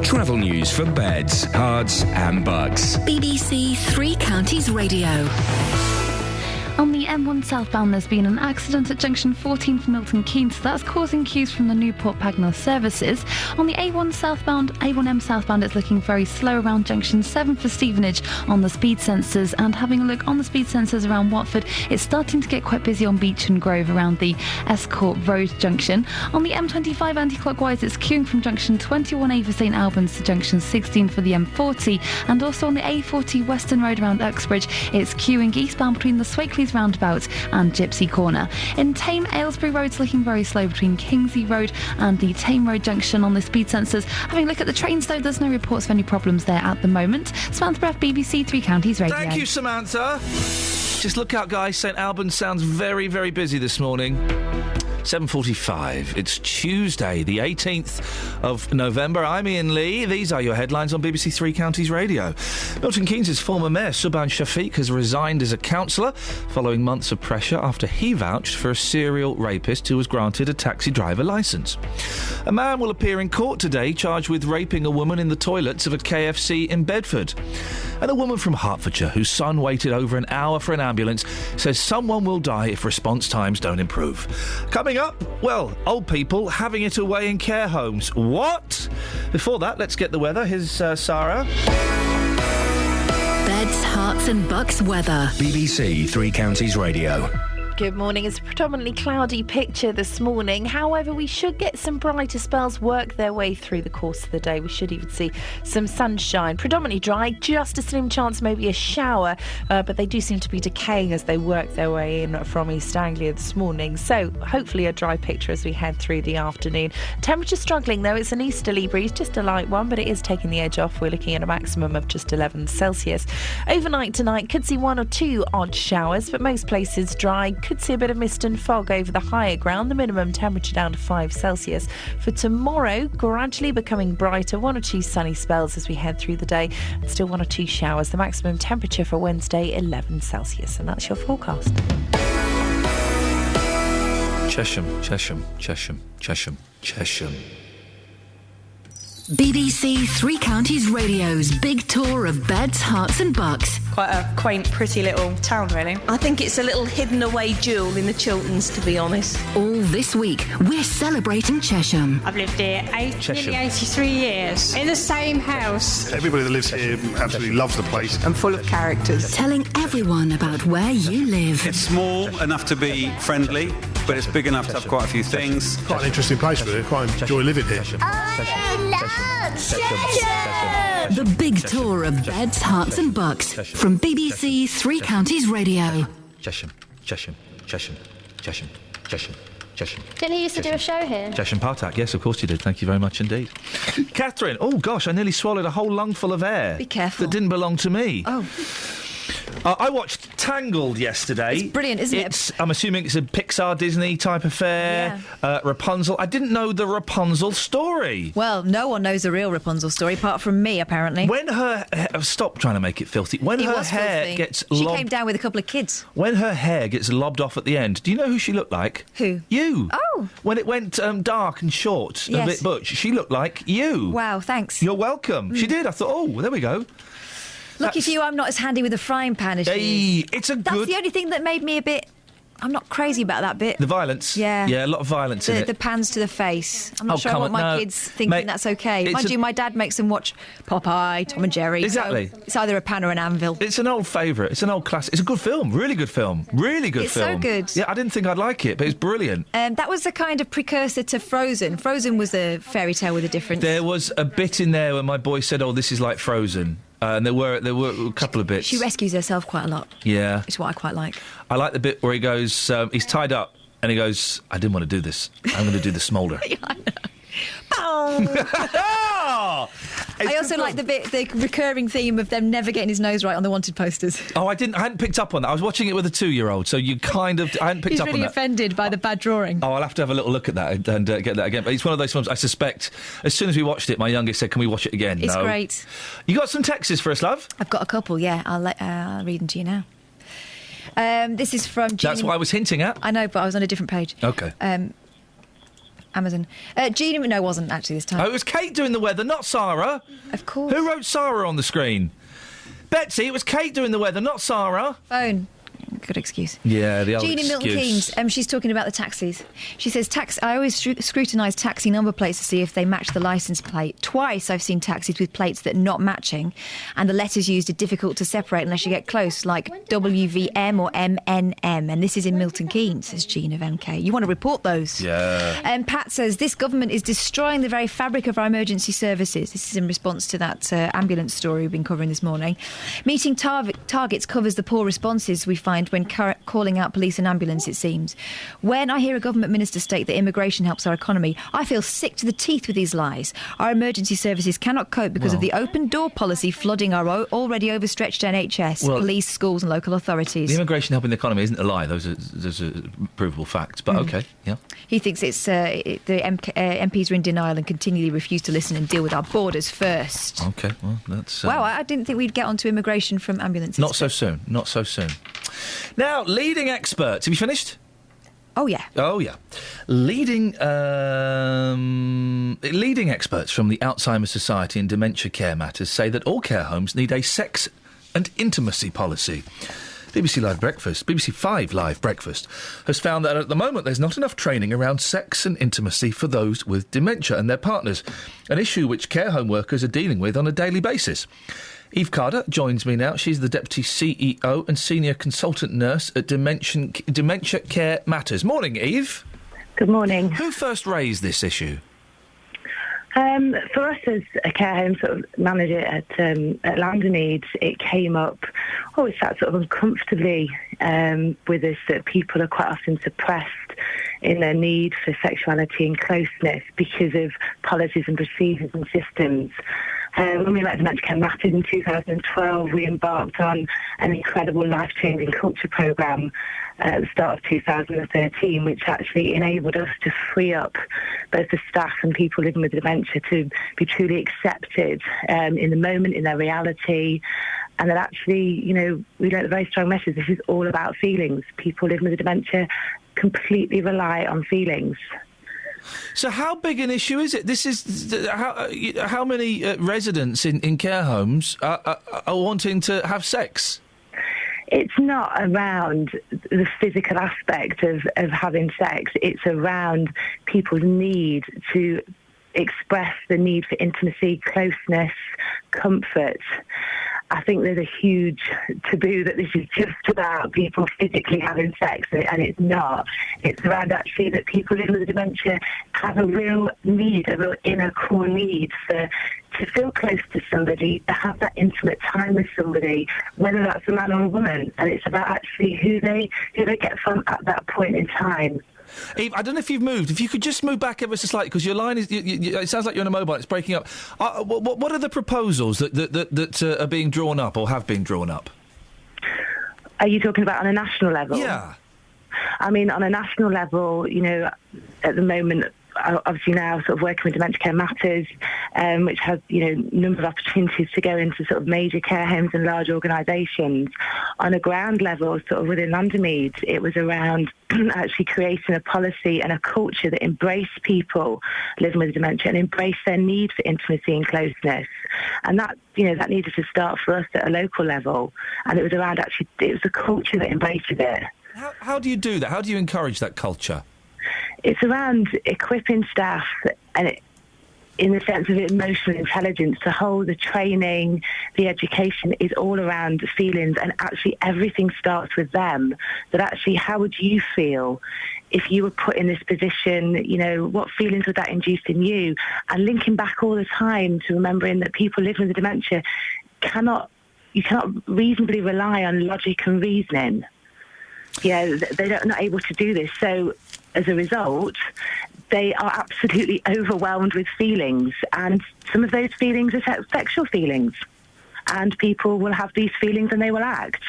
Speaker 5: Travel news for beds, cards and bugs.
Speaker 4: BBC Three Counties Radio.
Speaker 16: On the M1 southbound, there's been an accident at junction 14 for Milton Keynes, so that's causing queues from the Newport Pagnell services. On the A1 southbound, A1M southbound, it's looking very slow around junction 7 for Stevenage on the speed sensors. And having a look on the speed sensors around Watford, it's starting to get quite busy on Beach and Grove around the Escort Road junction. On the M25 anti-clockwise, it's queuing from junction 21A for St Albans to junction 16 for the M40. And also on the A40 Western Road around Uxbridge, it's queuing eastbound between the Swakeleys roundabout and Gypsy Corner. In Tame, Aylesbury Road's looking very slow between Kingsley Road and the Tame Road junction on the speed sensors. Having a look at the trains though, there's no reports of any problems there at the moment. Samantha Breath, BBC Three Counties Radio.
Speaker 10: Thank you, Samantha. Just look out, guys. St Albans sounds very, very busy this morning. 7:45. It's Tuesday, the 18th of November. I'm Iain Lee. These are your headlines on BBC Three Counties Radio. Milton Keynes' former mayor, Subhan Shafiq, has resigned as a councillor following months of pressure after he vouched for a serial rapist who was granted a taxi driver licence. A man will appear in court today charged with raping a woman in the toilets of a KFC in Bedford. And a woman from Hertfordshire whose son waited over an hour for an ambulance says someone will die if response times don't improve. Coming up, well, old people having it away in care homes. What? Before that, let's get the weather. Here's Sarah.
Speaker 4: Beds, Hearts and Bucks weather.
Speaker 5: BBC Three Counties Radio.
Speaker 9: Good morning. It's a predominantly cloudy picture this morning. However, we should get some brighter spells work their way through the course of the day. We should even see some sunshine. Predominantly dry, just a slim chance maybe a shower, but they do seem to be decaying as they work their way in from East Anglia this morning. So hopefully a dry picture as we head through the afternoon. Temperature struggling though. It's an easterly breeze, just a light one, but it is taking the edge off. We're looking at a maximum of just 11 Celsius. Overnight tonight, could see one or two odd showers, but most places dry. Could see a bit of mist and fog over the higher ground. The minimum temperature down to 5 Celsius. For tomorrow, gradually becoming brighter, one or two sunny spells as we head through the day, and still one or two showers. The maximum temperature for Wednesday, 11 Celsius. And that's your forecast.
Speaker 10: Chesham, Chesham, Chesham, Chesham, Chesham.
Speaker 4: BBC Three Counties Radio's big tour of Beds, Hearts and Bucks.
Speaker 15: Quite a quaint, pretty little town, really. I think it's a little hidden away jewel in the Chilterns, to be honest.
Speaker 4: All this week, we're celebrating Chesham.
Speaker 17: I've lived here nearly 83 years, in the same house.
Speaker 21: Everybody that lives here absolutely loves the place.
Speaker 15: And full of characters.
Speaker 4: Telling everyone about where you live.
Speaker 22: It's small enough to be friendly, but it's big enough to have quite a few things.
Speaker 21: Quite an interesting place, really. Quite enjoy living here.
Speaker 4: The big tour of Beds, Hearts and Bucks from BBC Three Counties Radio.
Speaker 10: Chesham, Chesham, Chesham, Chesham, Chesham, Chesham.
Speaker 23: Didn't he used to do a show here?
Speaker 10: Chesham Partak, yes, of course you did. Thank you very much indeed. Catherine, oh gosh, I nearly swallowed a whole lungful of air.
Speaker 11: Be careful.
Speaker 10: That didn't belong to me.
Speaker 11: Oh.
Speaker 10: I watched Tangled yesterday.
Speaker 11: It's brilliant, isn't it?
Speaker 10: I'm assuming it's a Pixar Disney type affair. Yeah. Rapunzel. I didn't know the Rapunzel story.
Speaker 11: Well, no one knows the real Rapunzel story apart from me, apparently.
Speaker 10: When her stop trying to make it filthy. When her hair gets
Speaker 11: she came down with a couple of kids.
Speaker 10: When her hair gets lobbed off at the end, do you know who she looked like?
Speaker 11: Who?
Speaker 10: You.
Speaker 11: Oh.
Speaker 10: When it went dark and short, a bit butch, she looked like you.
Speaker 11: Wow, thanks.
Speaker 10: You're welcome. She did. I thought, oh, there we go.
Speaker 11: Lucky for you, I'm not as handy with a frying pan as she is. That's the only thing that made me a bit... I'm not crazy about that bit.
Speaker 10: The violence?
Speaker 11: Yeah.
Speaker 10: Yeah, a lot of violence in it.
Speaker 11: The pans to the face. I'm not sure I want my kids thinking that's okay. Mind you, my dad makes them watch Popeye, Tom and Jerry.
Speaker 10: Exactly.
Speaker 11: So it's either a pan or an anvil.
Speaker 10: It's an old favourite. It's an old classic. It's a good film. Really good film. Really good film.
Speaker 11: It's so good.
Speaker 10: Yeah, I didn't think I'd like it, but it's brilliant.
Speaker 11: That was a kind of precursor to Frozen. Frozen was a fairy tale with a difference.
Speaker 10: There was a bit in there where my boy said, oh, this is like Frozen. And there were a couple of bits.
Speaker 11: She rescues herself quite a lot.
Speaker 10: Yeah.
Speaker 11: It's what I quite like.
Speaker 10: I like the bit where he goes, he's tied up, and he goes, I didn't want to do this. I'm going to do the smolder.
Speaker 11: I also like the recurring theme of them never getting his nose right on the wanted posters.
Speaker 10: Oh, I hadn't picked up on that. I was watching it with a 2-year-old, so I hadn't picked up on that.
Speaker 11: He's really offended by the bad drawing.
Speaker 10: Oh, I'll have to have a little look at that and get that again. But it's one of those films, I suspect, as soon as we watched it, my youngest said, can we watch it again?
Speaker 11: It's great.
Speaker 10: You got some texts for us, love?
Speaker 11: I've got a couple, yeah. I'll read them to you now. This is from Jean...
Speaker 10: That's what I was hinting at.
Speaker 11: I know, but I was on a different page.
Speaker 10: OK.
Speaker 11: Amazon. Jean... No, it wasn't actually this time.
Speaker 10: Oh, it was Kate doing the weather, not Sarah.
Speaker 11: Of course.
Speaker 10: Who wrote Sarah on the screen? Betsy, it was Kate doing the weather, not Sarah.
Speaker 11: Phone. Good excuse.
Speaker 10: Yeah, the old
Speaker 11: Jean in Milton
Speaker 10: excuse.
Speaker 11: Keynes, she's talking about the taxis. She says, I always scrutinise taxi number plates to see if they match the licence plate. Twice I've seen taxis with plates that are not matching, and the letters used are difficult to separate unless you get close, like WVM or MNM. And this is in Milton Keynes, says Jean of MK. You want to report those?
Speaker 10: Yeah.
Speaker 11: And Pat says, this government is destroying the very fabric of our emergency services. This is in response to that ambulance story we've been covering this morning. Meeting targets covers the poor responses we find when calling out police and ambulance, it seems. When I hear a government minister state that immigration helps our economy, I feel sick to the teeth with these lies. Our emergency services cannot cope because of the open door policy flooding our already overstretched NHS, police, schools and local authorities.
Speaker 10: The immigration helping the economy isn't a lie. Those are provable facts. But OK, yeah.
Speaker 11: He thinks it's the MPs are in denial and continually refuse to listen and deal with our borders first.
Speaker 10: OK, well, that's...
Speaker 11: Wow, I didn't think we'd get onto immigration from ambulances.
Speaker 10: Not so soon. Not so soon. Now, leading experts. Have you finished?
Speaker 11: Oh, yeah.
Speaker 10: Oh, yeah. Leading experts from the Alzheimer's Society and Dementia Care Matters say that all care homes need a sex and intimacy policy. BBC 5 Live Breakfast has found that at the moment there's not enough training around sex and intimacy for those with dementia and their partners, an issue which care home workers are dealing with on a daily basis. Eve Carter joins me now. She's the Deputy CEO and Senior Consultant Nurse at Dementia Care Matters. Morning, Eve.
Speaker 7: Good morning.
Speaker 10: Who first raised this issue?
Speaker 7: For us as a care home sort of manager at Landerneed, it came up, it sat sort of uncomfortably with us that people are quite often suppressed in their need for sexuality and closeness because of policies and procedures and systems. When we met Dementia Care Matters in 2012, we embarked on an incredible life-changing culture programme at the start of 2013, which actually enabled us to free up both the staff and people living with dementia to be truly accepted in the moment, in their reality, and that actually, we learned a very strong message. This is all about feelings. People living with dementia completely rely on feelings.
Speaker 10: So how big an issue is it? This is how many residents in care homes are wanting to have sex?
Speaker 7: It's not around the physical aspect of having sex. It's around people's need to express the need for intimacy, closeness, comfort. I think there's a huge taboo that this is just about people physically having sex, and it's not. It's around actually that people living with dementia have a real need, a real inner core need to feel close to somebody, to have that intimate time with somebody, whether that's a man or a woman. And it's about actually who they get from at that point in time.
Speaker 10: Eve, I don't know if you've moved. If you could just move back ever so slightly, because your line is... it sounds like you're on a mobile. It's breaking up. What are the proposals that are being drawn up or have been drawn up?
Speaker 7: Are you talking about on a national level?
Speaker 10: Yeah.
Speaker 7: I mean, on a national level, at the moment, obviously now sort of working with Dementia Care Matters, which has, a number of opportunities to go into sort of major care homes and large organisations. On a ground level, sort of within Landerneed, it was around actually creating a policy and a culture that embraced people living with dementia and embraced their need for intimacy and closeness. And that, that needed to start for us at a local level. And it was around it was a culture that embraced it.
Speaker 10: How do you do that? How do you encourage that culture?
Speaker 7: It's around equipping staff and in the sense of emotional intelligence to hold the training, the education is all around feelings, and actually everything starts with them. That actually, how would you feel if you were put in this position? What feelings would that induce in you? And linking back all the time to remembering that people living with dementia you cannot reasonably rely on logic and reasoning. They're not able to do this. So as a result, they are absolutely overwhelmed with feelings, and some of those feelings are sexual feelings. And people will have these feelings and they will act.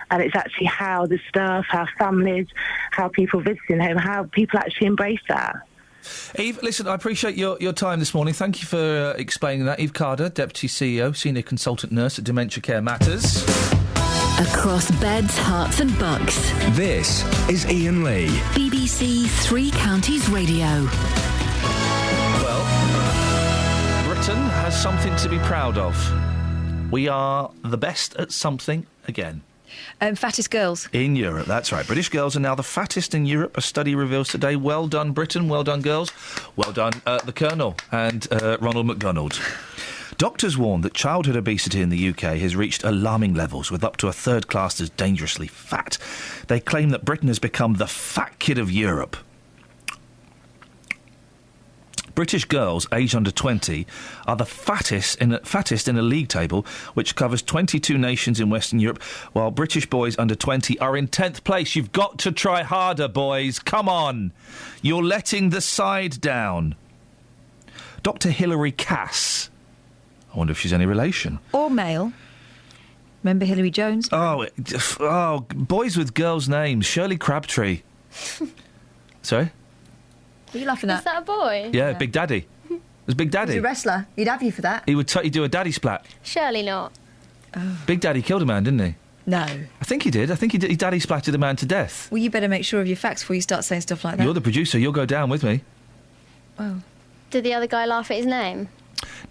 Speaker 7: And it's actually how the staff, how families, how people visiting home, how people actually embrace that.
Speaker 10: Eve, listen, I appreciate your time this morning. Thank you for explaining that. Eve Carter, Deputy CEO, Senior Consultant Nurse at Dementia Care Matters.
Speaker 4: Across beds, hearts and bucks.
Speaker 5: This is Iain Lee.
Speaker 4: BBC Three Counties Radio.
Speaker 10: Well, Britain has something to be proud of. We are the best at something again.
Speaker 11: Fattest girls.
Speaker 10: In Europe, that's right. British girls are now the fattest in Europe, a study reveals today. Well done, Britain. Well done, girls. Well done, the Colonel and Ronald McDonald. Doctors warn that childhood obesity in the UK has reached alarming levels, with up to a third classed as dangerously fat. They claim that Britain has become the fat kid of Europe. British girls aged under 20 are the fattest in a league table which covers 22 nations in Western Europe, while British boys under 20 are in 10th place. You've got to try harder, boys. Come on. You're letting the side down. Dr. Hilary Cass. I wonder if she's any relation.
Speaker 11: Or male. Remember Hilary Jones?
Speaker 10: Oh, boys with girls' names. Shirley Crabtree. Sorry?
Speaker 11: What are you laughing at?
Speaker 14: Is that a boy?
Speaker 10: Yeah, Big Daddy. It was Big Daddy.
Speaker 11: He's a wrestler. He'd have you for that.
Speaker 10: He would he'd do a daddy splat.
Speaker 14: Surely not.
Speaker 11: Oh.
Speaker 10: Big Daddy killed a man, didn't he?
Speaker 11: No.
Speaker 10: I think he did. He daddy splattered a man to death.
Speaker 11: Well, you better make sure of your facts before you start saying stuff like that.
Speaker 10: You're the producer. You'll go down with me.
Speaker 11: Oh.
Speaker 14: Did the other guy laugh at his name?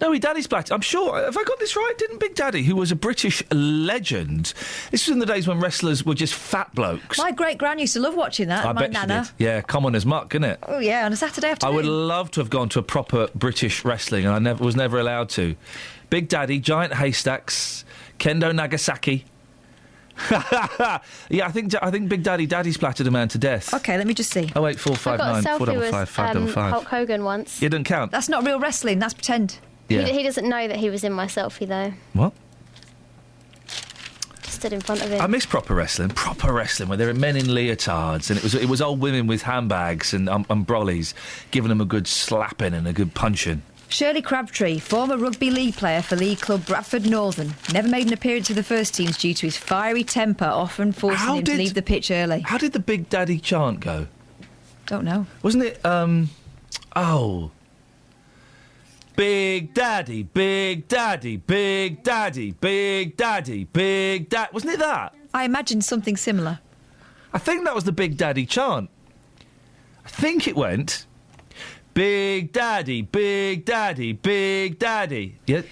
Speaker 10: No, he daddy splattered. I'm sure. Have I got this right? Didn't Big Daddy, who was a British legend... This was in the days when wrestlers were just fat blokes.
Speaker 11: My great-gran used to love watching that.
Speaker 10: I
Speaker 11: my
Speaker 10: bet
Speaker 11: nana.
Speaker 10: she did. Yeah, common as muck, isn't it?
Speaker 11: Oh, yeah, on a Saturday afternoon.
Speaker 10: I would love to have gone to a proper British wrestling, and I was never allowed to. Big Daddy, Giant Haystacks, Kendo Nagasaki. Yeah, I think Big Daddy splattered a man to death.
Speaker 11: OK, let me just see.
Speaker 10: 08459 455 555.
Speaker 14: Hulk Hogan once.
Speaker 10: It doesn't count.
Speaker 11: That's not real wrestling, that's pretend.
Speaker 10: Yeah.
Speaker 14: He doesn't know that he was in my selfie, though.
Speaker 10: What?
Speaker 14: Stood in front of him.
Speaker 10: I miss proper wrestling, where there are men in leotards, and it was old women with handbags and brollies giving them a good slapping and a good punching.
Speaker 11: Shirley Crabtree, former rugby league player for league club Bradford Northern, never made an appearance with the first teams due to his fiery temper, often forcing him to leave the pitch early.
Speaker 10: How did the Big Daddy chant go?
Speaker 11: Don't know.
Speaker 10: Wasn't it, Big Daddy, Big Daddy, Big Daddy, Big Daddy, Big Daddy. Wasn't it that?
Speaker 11: I imagined something similar.
Speaker 10: I think that was the Big Daddy chant. I think it went... Big Daddy, Big Daddy, Big Daddy. Yeah.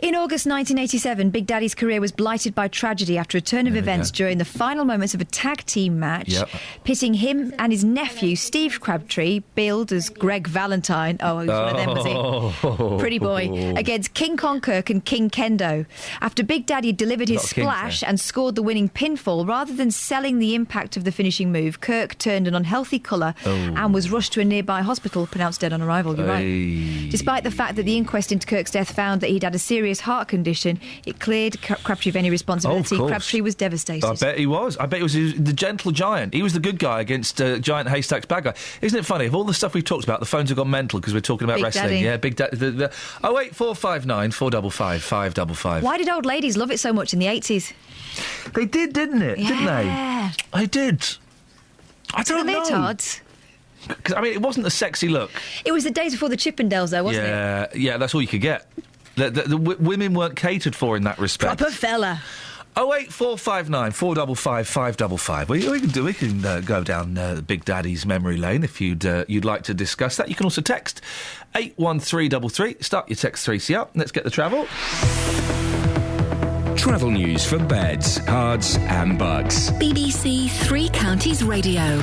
Speaker 11: In August 1987, Big Daddy's career was blighted by tragedy after a turn of events during the final moments of a tag team match, pitting him and his nephew, Steve Crabtree, billed as Greg Valentine. Oh, he was one of them, was he? Pretty boy. Against King Kong Kirk and King Kendo. After Big Daddy delivered his splash and scored the winning pinfall, rather than selling the impact of the finishing move, Kirk turned an unhealthy colour and was rushed to a nearby hospital, pronounced dead on arrival. You're right. Despite the fact that the inquest into Kirk's death found that he'd had a serious heart condition, it cleared Crabtree of any responsibility. Crabtree was devastated.
Speaker 10: I bet he was. I bet he was the gentle giant. He was the good guy against Giant Haystacks bad guy. Isn't it funny? Of all the stuff we've talked about, the phones have gone mental because we're talking about
Speaker 11: Big
Speaker 10: wrestling.
Speaker 11: Daddy.
Speaker 10: Yeah, Big Daddy. 08459 455 555.
Speaker 11: Why did old ladies love it so much in the 80s?
Speaker 10: They did, didn't it?
Speaker 11: Yeah.
Speaker 10: Didn't they? They did. I don't know.
Speaker 11: Leotards.
Speaker 10: I mean, it wasn't a sexy look.
Speaker 11: It was the days before the Chippendales, though, wasn't it?
Speaker 10: Yeah, that's all you could get. The women weren't catered for in that respect.
Speaker 11: Proper fella.
Speaker 10: 08459 455 555. We can go down Big Daddy's memory lane if you'd like to discuss that. You can also text 81333. Start your text 3CR. Let's get the travel.
Speaker 5: Travel news for beds, cards and bugs.
Speaker 4: BBC Three Counties Radio.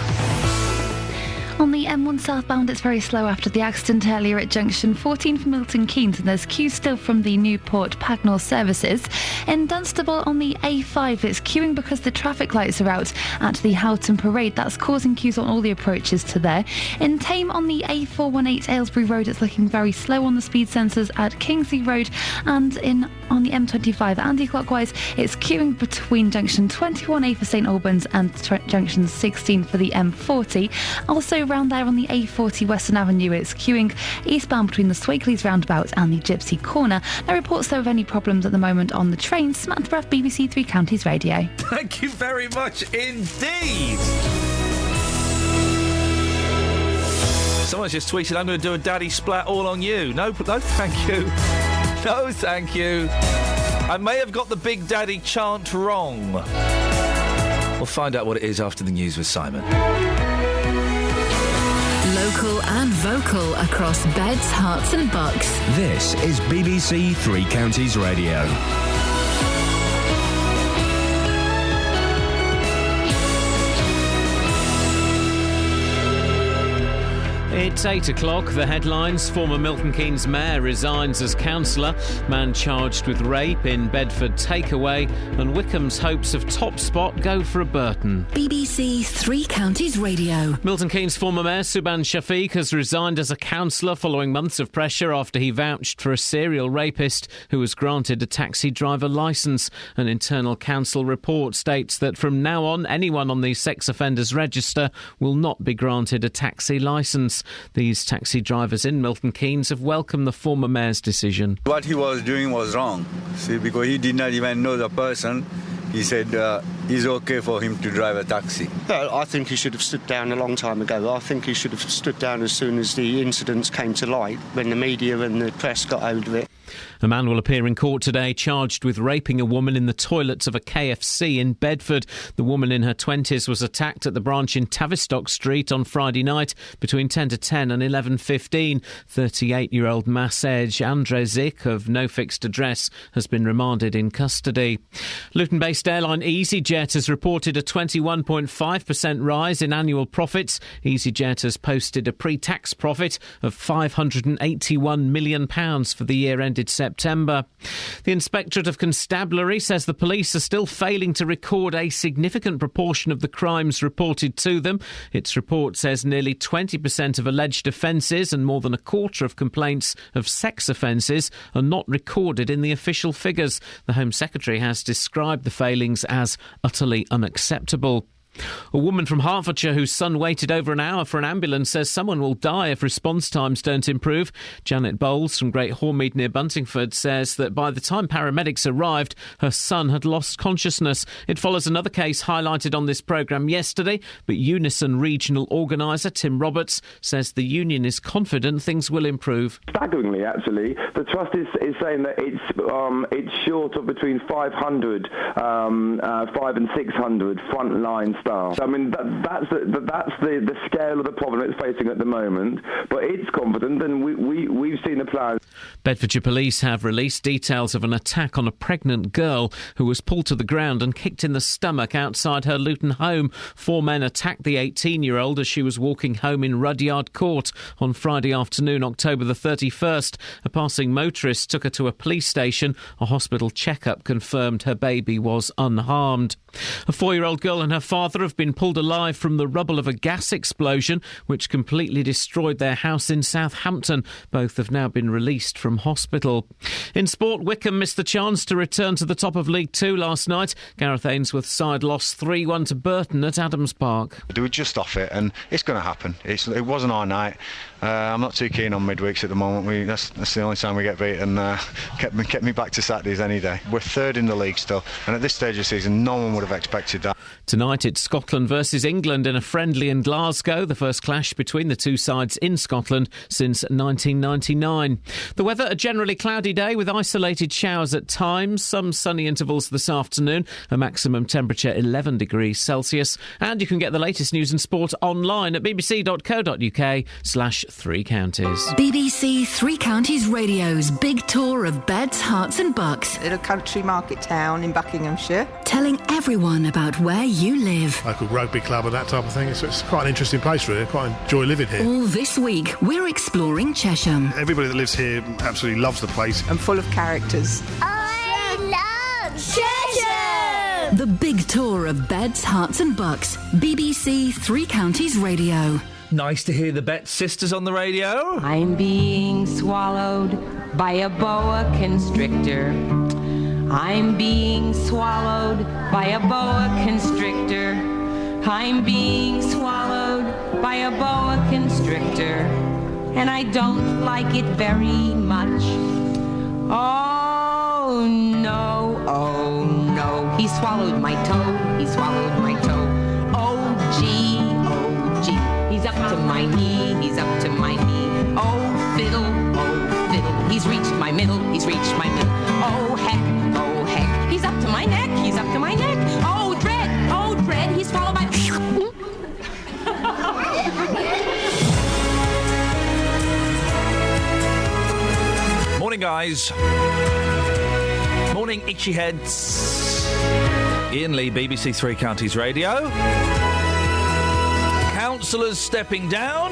Speaker 16: On the M1 southbound, it's very slow after the accident earlier at junction 14 for Milton Keynes, and there's queues still from the Newport Pagnell services. In Dunstable on the A5, it's queuing because the traffic lights are out at the Houghton Parade. That's causing queues on all the approaches to there. In Tame on the A418 Aylesbury Road, it's looking very slow on the speed sensors at Kingsley Road, and on the M25 anti-clockwise, it's queuing between junction 21A for St Albans and junction 16 for the M40. Also around there on the A40 Western Avenue, it's queuing eastbound between the Swakeleys roundabout and the Gypsy Corner. No reports though of any problems at the moment on the trains. Samantha Braff, BBC Three Counties Radio.
Speaker 10: Thank you very much indeed. Someone's just tweeted, I'm going to do a daddy splat all on you. No, thank you. No, thank you. I may have got the Big Daddy chant wrong. We'll find out what it is after the news with Simon.
Speaker 4: Local and vocal across beds, hearts and bucks.
Speaker 5: This is BBC Three Counties Radio.
Speaker 6: It's 8 o'clock. The headlines. Former Milton Keynes mayor resigns as councillor. Man charged with rape in Bedford takeaway. And Wickham's hopes of top spot go for a Burton.
Speaker 4: BBC Three Counties Radio.
Speaker 6: Milton Keynes former mayor Subhan Shafiq has resigned as a councillor following months of pressure after he vouched for a serial rapist who was granted a taxi driver licence. An internal council report states that from now on, anyone on the sex offenders register will not be granted a taxi licence. These taxi drivers in Milton Keynes have welcomed the former mayor's decision.
Speaker 18: What he was doing was wrong, see, because he did not even know the person. He said it's okay for him to drive a taxi.
Speaker 19: I think he should have stood down a long time ago. I think he should have stood down as soon as the incidents came to light, when the media and the press got hold of it.
Speaker 6: A man will appear in court today charged with raping a woman in the toilets of a KFC in Bedford. The woman in her 20s was attacked at the branch in Tavistock Street on Friday night between 10 to 10 and 11:15. 38-year-old Masej Andrezic of no fixed address has been remanded in custody. Luton-based airline EasyJet has reported a 21.5% rise in annual profits. EasyJet has posted a pre-tax profit of £581 million for the year ended September. The Inspectorate of Constabulary says the police are still failing to record a significant proportion of the crimes reported to them. Its report says nearly 20% of alleged offences and more than a quarter of complaints of sex offences are not recorded in the official figures. The Home Secretary has described the failings as utterly unacceptable. A woman from Hertfordshire whose son waited over an hour for an ambulance says someone will die if response times don't improve. Janet Bowles from Great Hormead near Buntingford says that by the time paramedics arrived, her son had lost consciousness. It follows another case highlighted on this programme yesterday, but Unison regional organiser Tim Roberts says the union is confident things will improve.
Speaker 20: Staggeringly, actually, the Trust is saying that it's short of between 500 and 600 frontline staff. I mean, that's the scale of the problem it's facing at the moment. But it's confident, and we've seen a plan.
Speaker 6: Bedfordshire Police have released details of an attack on a pregnant girl who was pulled to the ground and kicked in the stomach outside her Luton home. 4 men attacked the 18-year-old as she was walking home in Rudyard Court on Friday afternoon, October the 31st. A passing motorist took her to a police station. A hospital checkup confirmed her baby was unharmed. A 4-year-old girl and her father have been pulled alive from the rubble of a gas explosion which completely destroyed their house in Southampton. Both have now been released from hospital. In sport, Wickham missed the chance to return to the top of League Two last night. Gareth Ainsworth's side lost 3-1 to Burton at Adams Park.
Speaker 12: They were just off it, and it's going to happen. It wasn't our night. I'm not too keen on midweeks at the moment. That's the only time we get beaten. Kept me back to Saturdays any day. We're third in the league still, and at this stage of the season, no one would have expected that.
Speaker 6: Tonight it's Scotland versus England in a friendly in Glasgow, the first clash between the two sides in Scotland since 1999. The weather, a generally cloudy day with isolated showers at times, some sunny intervals this afternoon, a maximum temperature 11 degrees Celsius. And you can get the latest news and sport online at bbc.co.uk/3 counties.
Speaker 4: BBC Three Counties Radio's big tour of beds, hearts and bucks.
Speaker 23: In a country market town in Buckinghamshire.
Speaker 4: Telling everyone about where you live.
Speaker 21: Local rugby club and that type of thing. It's quite an interesting place, really. I quite enjoy living here.
Speaker 4: All this week, we're exploring Chesham.
Speaker 21: Everybody that lives here absolutely loves the place.
Speaker 23: And full of characters.
Speaker 4: I love Chesham! The big tour of beds, hearts and bucks. BBC Three Counties Radio.
Speaker 10: Nice to hear the Bet sisters on the radio.
Speaker 24: I'm being swallowed by a boa constrictor. I'm being swallowed by a boa constrictor. I'm being swallowed by a boa constrictor. And I don't like it very much. Oh no, he swallowed my toe, he swallowed my toe. Oh gee, he's up to my knee, he's up to my knee. Oh fiddle, he's reached my middle, he's reached my middle. Oh heck, he's up to my neck, he's up to my neck. Oh dread, he swallowed my...
Speaker 10: Morning, guys. Morning, itchy heads. Iain Lee, BBC Three Counties Radio. Councillors stepping down.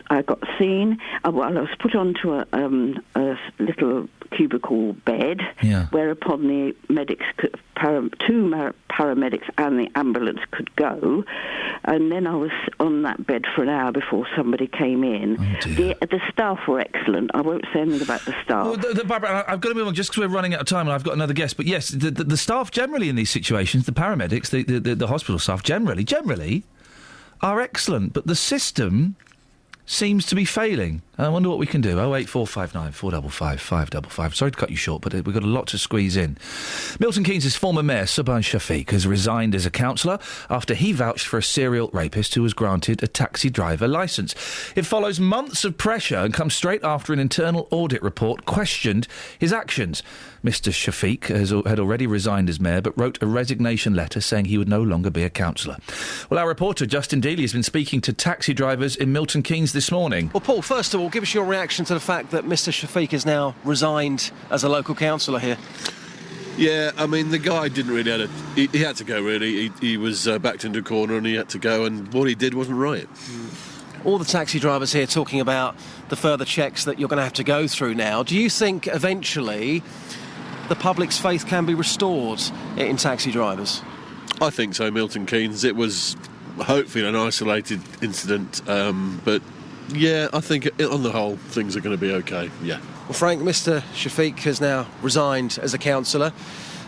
Speaker 1: I got seen. I was put onto a little cubicle bed, whereupon the medics, two paramedics and the ambulance could go, and then I was on that bed for an hour before somebody came in. The staff were excellent. I won't say anything about the staff.
Speaker 10: Well, Barbara, I've got to move on just because we're running out of time and I've got another guest. But yes, the staff generally in these situations, the paramedics, the hospital staff generally are excellent, but the system seems to be failing. I wonder what we can do. 08459 455 555. Sorry to cut you short, but we've got a lot to squeeze in. Milton Keynes' former mayor, Subhan Shafiq, has resigned as a councillor after he vouched for a serial rapist who was granted a taxi driver licence. It follows months of pressure and comes straight after an internal audit report questioned his actions. Mr Shafiq had already resigned as mayor, but wrote a resignation letter saying he would no longer be a councillor. Well, our reporter, Justin Dealey, has been speaking to taxi drivers in Milton Keynes this morning.
Speaker 2: Well, Paul, first of all, give us your reaction to the fact that Mr Shafiq has now resigned as a local councillor here.
Speaker 3: Yeah, I mean, the guy didn't really have he had to go, really. He was backed into a corner and he had to go, and what he did wasn't right.
Speaker 2: All the taxi drivers here talking about the further checks that you're going to have to go through now. Do you think eventually the public's faith can be restored in taxi drivers?
Speaker 3: I think so, Milton Keynes. It was hopefully an isolated incident, but yeah, I think on the whole things are going to be okay, yeah.
Speaker 2: Well, Frank, Mr Shafiq has now resigned as a councillor.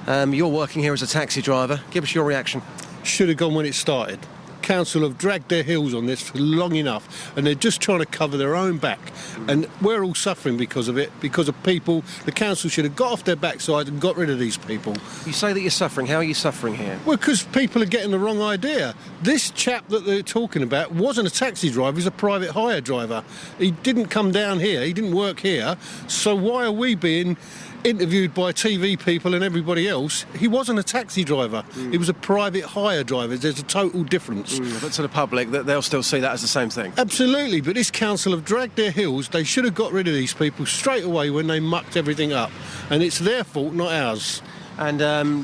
Speaker 2: You're working here as a taxi driver. Give us your reaction.
Speaker 3: Should have gone when it started. Council have dragged their heels on this for long enough, and they're just trying to cover their own back, and we're all suffering because of it, because of people. The council should have got off their backside and got rid of these people.
Speaker 2: You say that you're suffering. How are you suffering here?
Speaker 3: Well, because people are getting the wrong idea. This chap that they're talking about wasn't a taxi driver, he's a private hire driver. He didn't come down here, he didn't work here, so why are we being interviewed by TV people and everybody else? He wasn't a taxi driver. He was a private hire driver. There's a total difference.
Speaker 2: But to the public, they'll still see that as the same thing.
Speaker 3: Absolutely, but this council have dragged their heels. They should have got rid of these people straight away when they mucked everything up. And it's their fault, not ours.
Speaker 2: And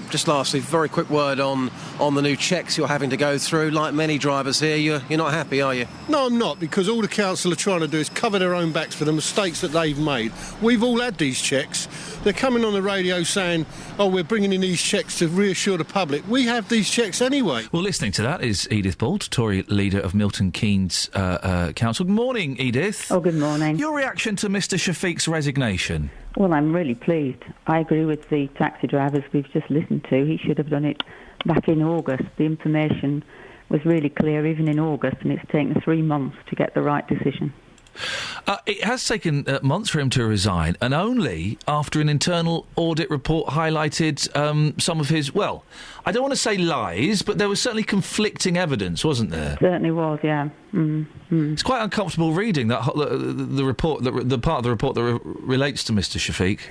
Speaker 2: just lastly, very quick word on the new checks you're having to go through. Like many drivers here, you're not happy, are you?
Speaker 3: No, I'm not, because all the council are trying to do is cover their own backs for the mistakes that they've made. We've all had these checks. They're coming on the radio saying, oh, we're bringing in these checks to reassure the public. We have these checks anyway.
Speaker 10: Well, listening to that is Edith Bolt, Tory leader of Milton Keynes Council. Good morning, Edith.
Speaker 8: Oh, good morning.
Speaker 10: Your reaction to Mr Shafiq's resignation?
Speaker 8: Well, I'm really pleased. I agree with the taxi drivers we've just listened to. He should have done it back in August. The information was really clear even in August, and it's taken 3 months to get the right decision.
Speaker 10: It has taken months for him to resign, and only after an internal audit report highlighted some of his, well, I don't want to say lies, but there was certainly conflicting evidence, wasn't there?
Speaker 8: Certainly was, yeah.
Speaker 10: It's quite uncomfortable reading that the report, the part of the report that relates to Mr Shafiq.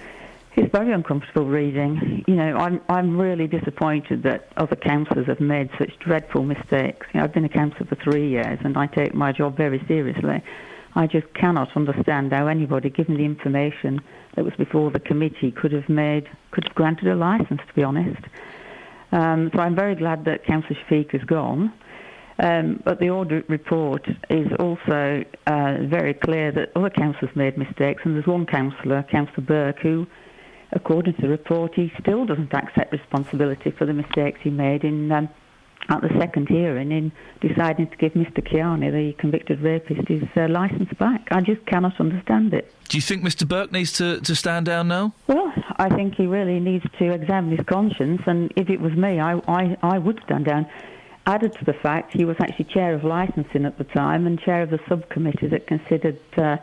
Speaker 8: It's very uncomfortable reading. You know, I'm really disappointed that other councillors have made such dreadful mistakes. You know, I've been a councillor for 3 years, and I take my job very seriously. I just cannot understand how anybody, given the information that was before the committee, could have granted a licence, to be honest. So I'm very glad that Councillor Shafiq has gone. But the audit report is also very clear that other councillors made mistakes, and there's one councillor, Councillor Burke, who, according to the report, he still doesn't accept responsibility for the mistakes he made at the second hearing in deciding to give Mr Kiani, the convicted rapist, his licence back. I just cannot understand it.
Speaker 10: Do you think Mr Burke needs to stand down now?
Speaker 8: Well, I think he really needs to examine his conscience, and if it was me, I would stand down. Added to the fact, he was actually chair of licensing at the time and chair of the subcommittee that considered the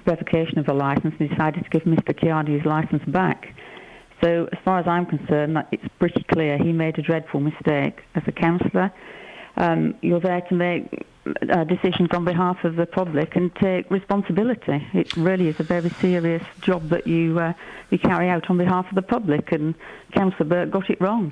Speaker 8: revocation of a licence and decided to give Mr Kiani his licence back. So as far as I'm concerned, it's pretty clear he made a dreadful mistake as a councillor. You're there to make decisions on behalf of the public and take responsibility. It really is a very serious job that you carry out on behalf of the public, and Councillor Burke got it wrong.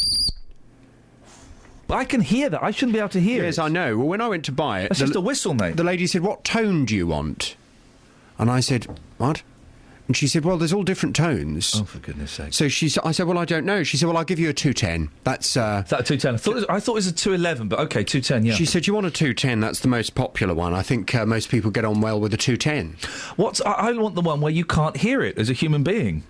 Speaker 10: But I can hear that. I shouldn't be able to hear it.
Speaker 26: Yes, I know. Well, when I went to buy it...
Speaker 10: That's just a whistle, mate.
Speaker 26: The lady said, what tone do you want? And I said, what? And she said, well, there's all different tones.
Speaker 10: Oh, for goodness sake.
Speaker 26: So I said, well, I don't know. She said, well, I'll give you a 210. That's...
Speaker 10: Is that a 210? I thought it was a 211, but OK, 210, yeah.
Speaker 26: She said, you want a 210? That's the most popular one. I think most people get on well with a 210.
Speaker 10: I want the one where you can't hear it as a human being.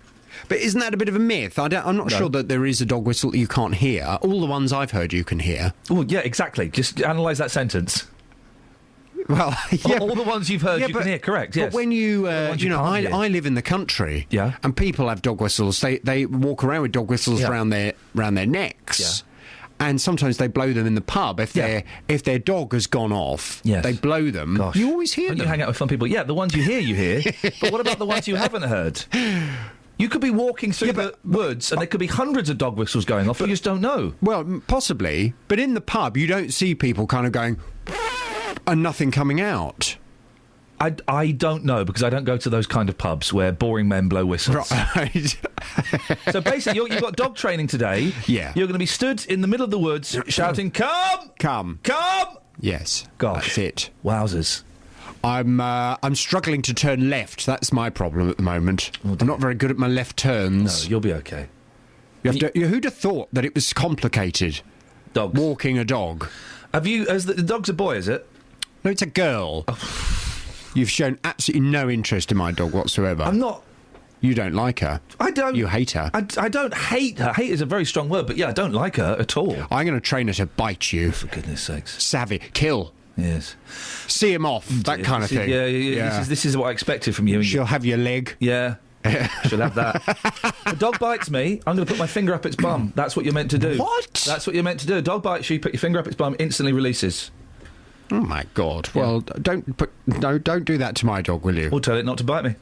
Speaker 26: But isn't that a bit of a myth? I'm not sure that there is a dog whistle that you can't hear. All the ones I've heard you can hear.
Speaker 10: Oh, yeah, exactly. Just analyse that sentence.
Speaker 26: Well, yeah,
Speaker 10: all the ones you've heard you can hear, correct, yes.
Speaker 26: But when I live in the country, and people have dog whistles, they walk around with dog whistles around their necks. Yeah. And sometimes they blow them in the pub. If their dog has gone off, they blow them.
Speaker 10: Gosh.
Speaker 26: You always hear them.
Speaker 10: You hang out with fun people. Yeah, the ones you hear. But what about the ones you haven't heard? You could be walking through the woods and there could be hundreds of dog whistles going off, you just don't know.
Speaker 26: Well, possibly. But in the pub, you don't see people kind of going... and nothing coming out.
Speaker 10: I don't know, because I don't go to those kind of pubs where boring men blow whistles.
Speaker 26: Right.
Speaker 10: So basically, you've got dog training today.
Speaker 26: Yeah.
Speaker 10: You're going to be stood in the middle of the woods shouting, come!
Speaker 26: Come.
Speaker 10: Come!
Speaker 26: Yes.
Speaker 10: Gosh.
Speaker 26: That's it.
Speaker 10: Wowzers.
Speaker 26: I'm struggling to turn left. That's my problem at the moment. I'm not very good at my left turns.
Speaker 10: No, you'll be okay.
Speaker 26: Who'd have thought that it was complicated?
Speaker 10: Dogs.
Speaker 26: Walking a dog.
Speaker 10: The dog's a boy, is it?
Speaker 26: No, it's a girl. You've shown absolutely no interest in my dog whatsoever.
Speaker 10: I'm not...
Speaker 26: You don't like her.
Speaker 10: I don't...
Speaker 26: You hate her.
Speaker 10: I don't hate her. Hate is a very strong word, but yeah, I don't like her at all.
Speaker 26: I'm going to train her to bite you.
Speaker 10: For goodness sakes.
Speaker 26: Savvy. Kill.
Speaker 10: Yes.
Speaker 26: See him off. That kind of thing.
Speaker 10: Yeah. This is what I expected from you.
Speaker 26: She'll have your leg.
Speaker 10: Yeah. She'll have that. A dog bites me, I'm going to put my finger up its bum. That's what you're meant to do.
Speaker 26: What?
Speaker 10: That's what you're meant to do. A dog bites you, put your finger up its bum, instantly releases.
Speaker 26: Oh, my God. Yeah. Well, don't do that to my dog, will you?
Speaker 10: Or tell it not to bite me.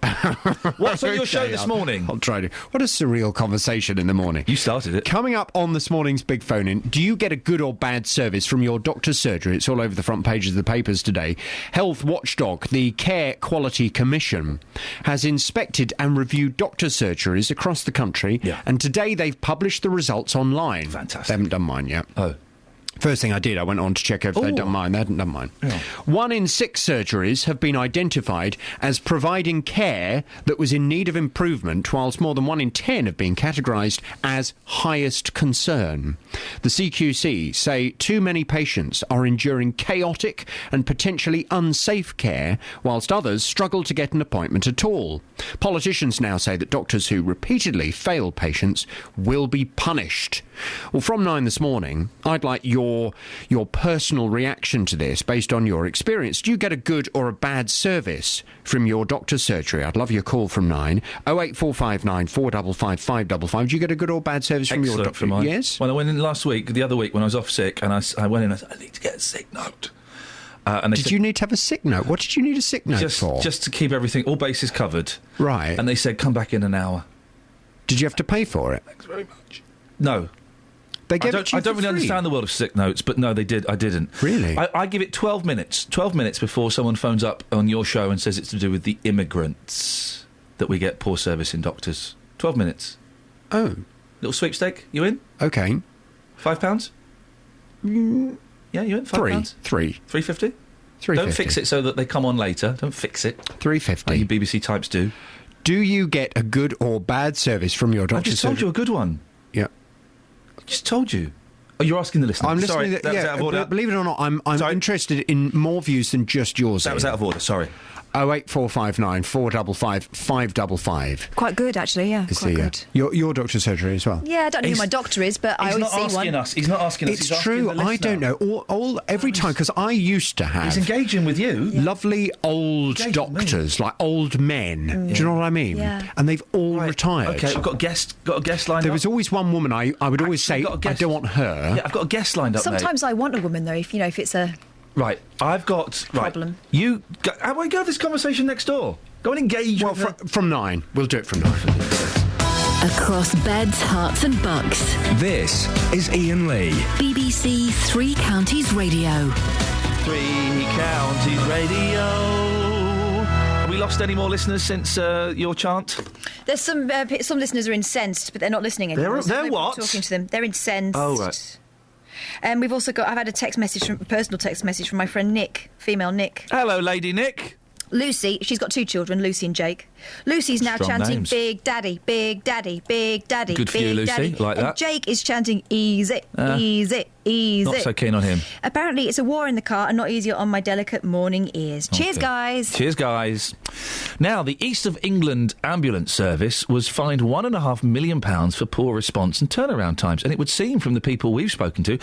Speaker 10: What's on your show this morning?
Speaker 26: I'll try to. What a surreal conversation in the morning.
Speaker 10: You started it.
Speaker 26: Coming up on this morning's Big Phone-In, do you get a good or bad service from your doctor's surgery? It's all over the front pages of the papers today. Health Watchdog, the Care Quality Commission, has inspected and reviewed doctor's surgeries across the country, and today they've published the results online.
Speaker 10: Fantastic.
Speaker 26: They haven't done mine yet.
Speaker 10: Oh.
Speaker 26: First thing I did, I went on to check if they'd done mine. They hadn't done mine.
Speaker 10: Yeah.
Speaker 26: 1 in 6 surgeries have been identified as providing care that was in need of improvement, whilst more than 1 in 10 have been categorised as highest concern. The CQC say too many patients are enduring chaotic and potentially unsafe care, whilst others struggle to get an appointment at all. Politicians now say that doctors who repeatedly fail patients will be punished. Well, from 9 this morning, I'd like your personal reaction to this based on your experience. Do you get a good or a bad service from your doctor's surgery? I'd love your call from 9. 08459 455 555. Do you get a good or bad service from your doctor?
Speaker 10: From mine.
Speaker 26: Yes?
Speaker 10: Well, I went in the other week when I was off sick, and I went in and I said, I need to get a sick note. And
Speaker 26: did you need to have a sick note? What did you need a sick note for?
Speaker 10: Just to keep everything, all bases covered.
Speaker 26: Right.
Speaker 10: And they said, come back in an hour.
Speaker 26: Did you have to pay for it?
Speaker 10: Thanks very much. No.
Speaker 26: They gave it to you
Speaker 10: I don't really understand the world of sick notes, but no, they did. I didn't.
Speaker 26: Really?
Speaker 10: I give it 12 minutes. 12 minutes before someone phones up on your show and says it's to do with the immigrants that we get poor service in doctors. 12 minutes.
Speaker 26: Oh.
Speaker 10: Little sweepstake. You in?
Speaker 26: Okay.
Speaker 10: £5? Yeah, you in? £5?
Speaker 26: Three.
Speaker 10: 350?
Speaker 26: 350.
Speaker 10: Don't fix it so that they come on later. Don't fix it.
Speaker 26: 350.
Speaker 10: Like you BBC types do.
Speaker 26: Do you get a good or bad service from your doctor?
Speaker 10: I just told you a good one.
Speaker 26: Yeah.
Speaker 10: I just told you. Oh, you're asking the listener.
Speaker 26: I'm
Speaker 10: sorry,
Speaker 26: listening.
Speaker 10: that was out of order.
Speaker 26: Believe it or not, I'm interested in more views than just yours.
Speaker 10: That was out of order, sorry.
Speaker 26: 08459 455 555.
Speaker 11: Quite good, actually, yeah. Quite good.
Speaker 26: Your doctor's surgery as well?
Speaker 11: Yeah, I don't know who my doctor is, but I always see one.
Speaker 10: He's not asking us.
Speaker 26: It's true. I don't know. Every time, because I used to have...
Speaker 10: He's engaging with you.
Speaker 26: Lovely old doctors, like old men. Do you know what I mean?
Speaker 11: Yeah.
Speaker 26: And they've all retired.
Speaker 10: OK, I've got a guest lined up.
Speaker 26: There was always one woman I would always say, I don't want her.
Speaker 10: Yeah, I've got a guest lined up,
Speaker 11: Sometimes I want a woman, though, if it's a...
Speaker 10: Right, I've got...
Speaker 11: problem.
Speaker 10: You... How about we go have this conversation next door? Go and engage with her.
Speaker 26: From 9. We'll do it from 9.
Speaker 4: Across beds, hearts and bucks.
Speaker 5: This is Iain Lee.
Speaker 4: BBC Three Counties Radio.
Speaker 10: 3 Counties Radio. Have we lost any more listeners since your chant?
Speaker 11: There's some listeners are incensed, but they're not listening anymore.
Speaker 10: They're what?
Speaker 11: Talking to them. They're incensed.
Speaker 10: Oh, right.
Speaker 11: And we've also I've had a personal text message from my friend Nick, female Nick.
Speaker 10: Hello, Lady Nick.
Speaker 11: Lucy, she's got 2 children, Lucy and Jake. Lucy's now
Speaker 10: Strong
Speaker 11: chanting,
Speaker 10: names.
Speaker 11: Big Daddy, Big Daddy, Big Daddy,
Speaker 10: Good for
Speaker 11: Big
Speaker 10: you, Lucy.
Speaker 11: Daddy.
Speaker 10: Like
Speaker 11: and
Speaker 10: that.
Speaker 11: Jake is chanting, easy, easy, easy.
Speaker 10: Not so keen on him.
Speaker 11: Apparently it's a war in the car and not easier on my delicate morning ears. Cheers,
Speaker 10: Okay.
Speaker 11: guys.
Speaker 10: Cheers, guys. Now, the East of England Ambulance Service was fined £1.5 million for poor response and turnaround times. And it would seem from the people we've spoken to,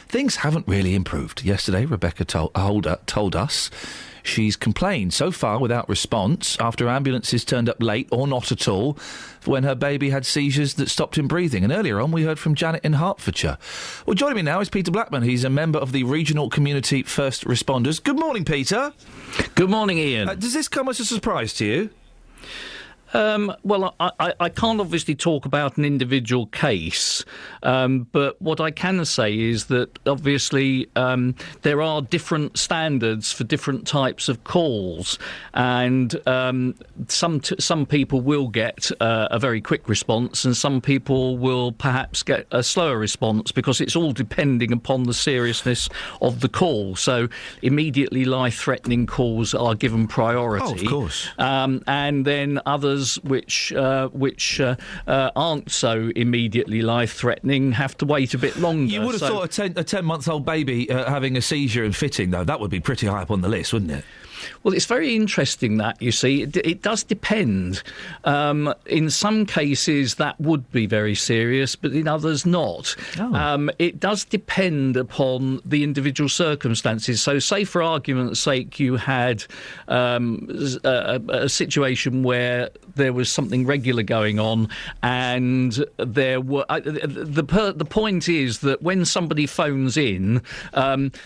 Speaker 10: things haven't really improved. Yesterday, Rebecca told us she's complained so far without response after ambulances turned up late or not at all when her baby had seizures that stopped him breathing. And earlier on, we heard from Janet in Hertfordshire. Well, joining me now is Peter Blackman. He's a member of the Regional Community First Responders. Good morning, Peter.
Speaker 7: Good morning, Ian.
Speaker 10: Does this come as a surprise to you?
Speaker 7: Well, I can't obviously talk about an individual case, but what I can say is that obviously there are different standards for different types of calls, and some people will get a very quick response, and some people will perhaps get a slower response because it's all depending upon the seriousness of the call. So immediately life-threatening calls are given priority.
Speaker 10: Oh, of course.
Speaker 7: And then others which aren't so immediately life-threatening have to wait a bit longer.
Speaker 10: You would have thought a 10-month-old baby having a seizure and fitting, though, that would be pretty high up on the list, wouldn't it?
Speaker 7: Well, it's very interesting that, you see. It does depend. In some cases, that would be very serious, but in others, not.
Speaker 10: Oh.
Speaker 7: It does depend upon the individual circumstances. So, say, for argument's sake, you had a situation where there was something regular going on, and there were... the point is that when somebody phones in,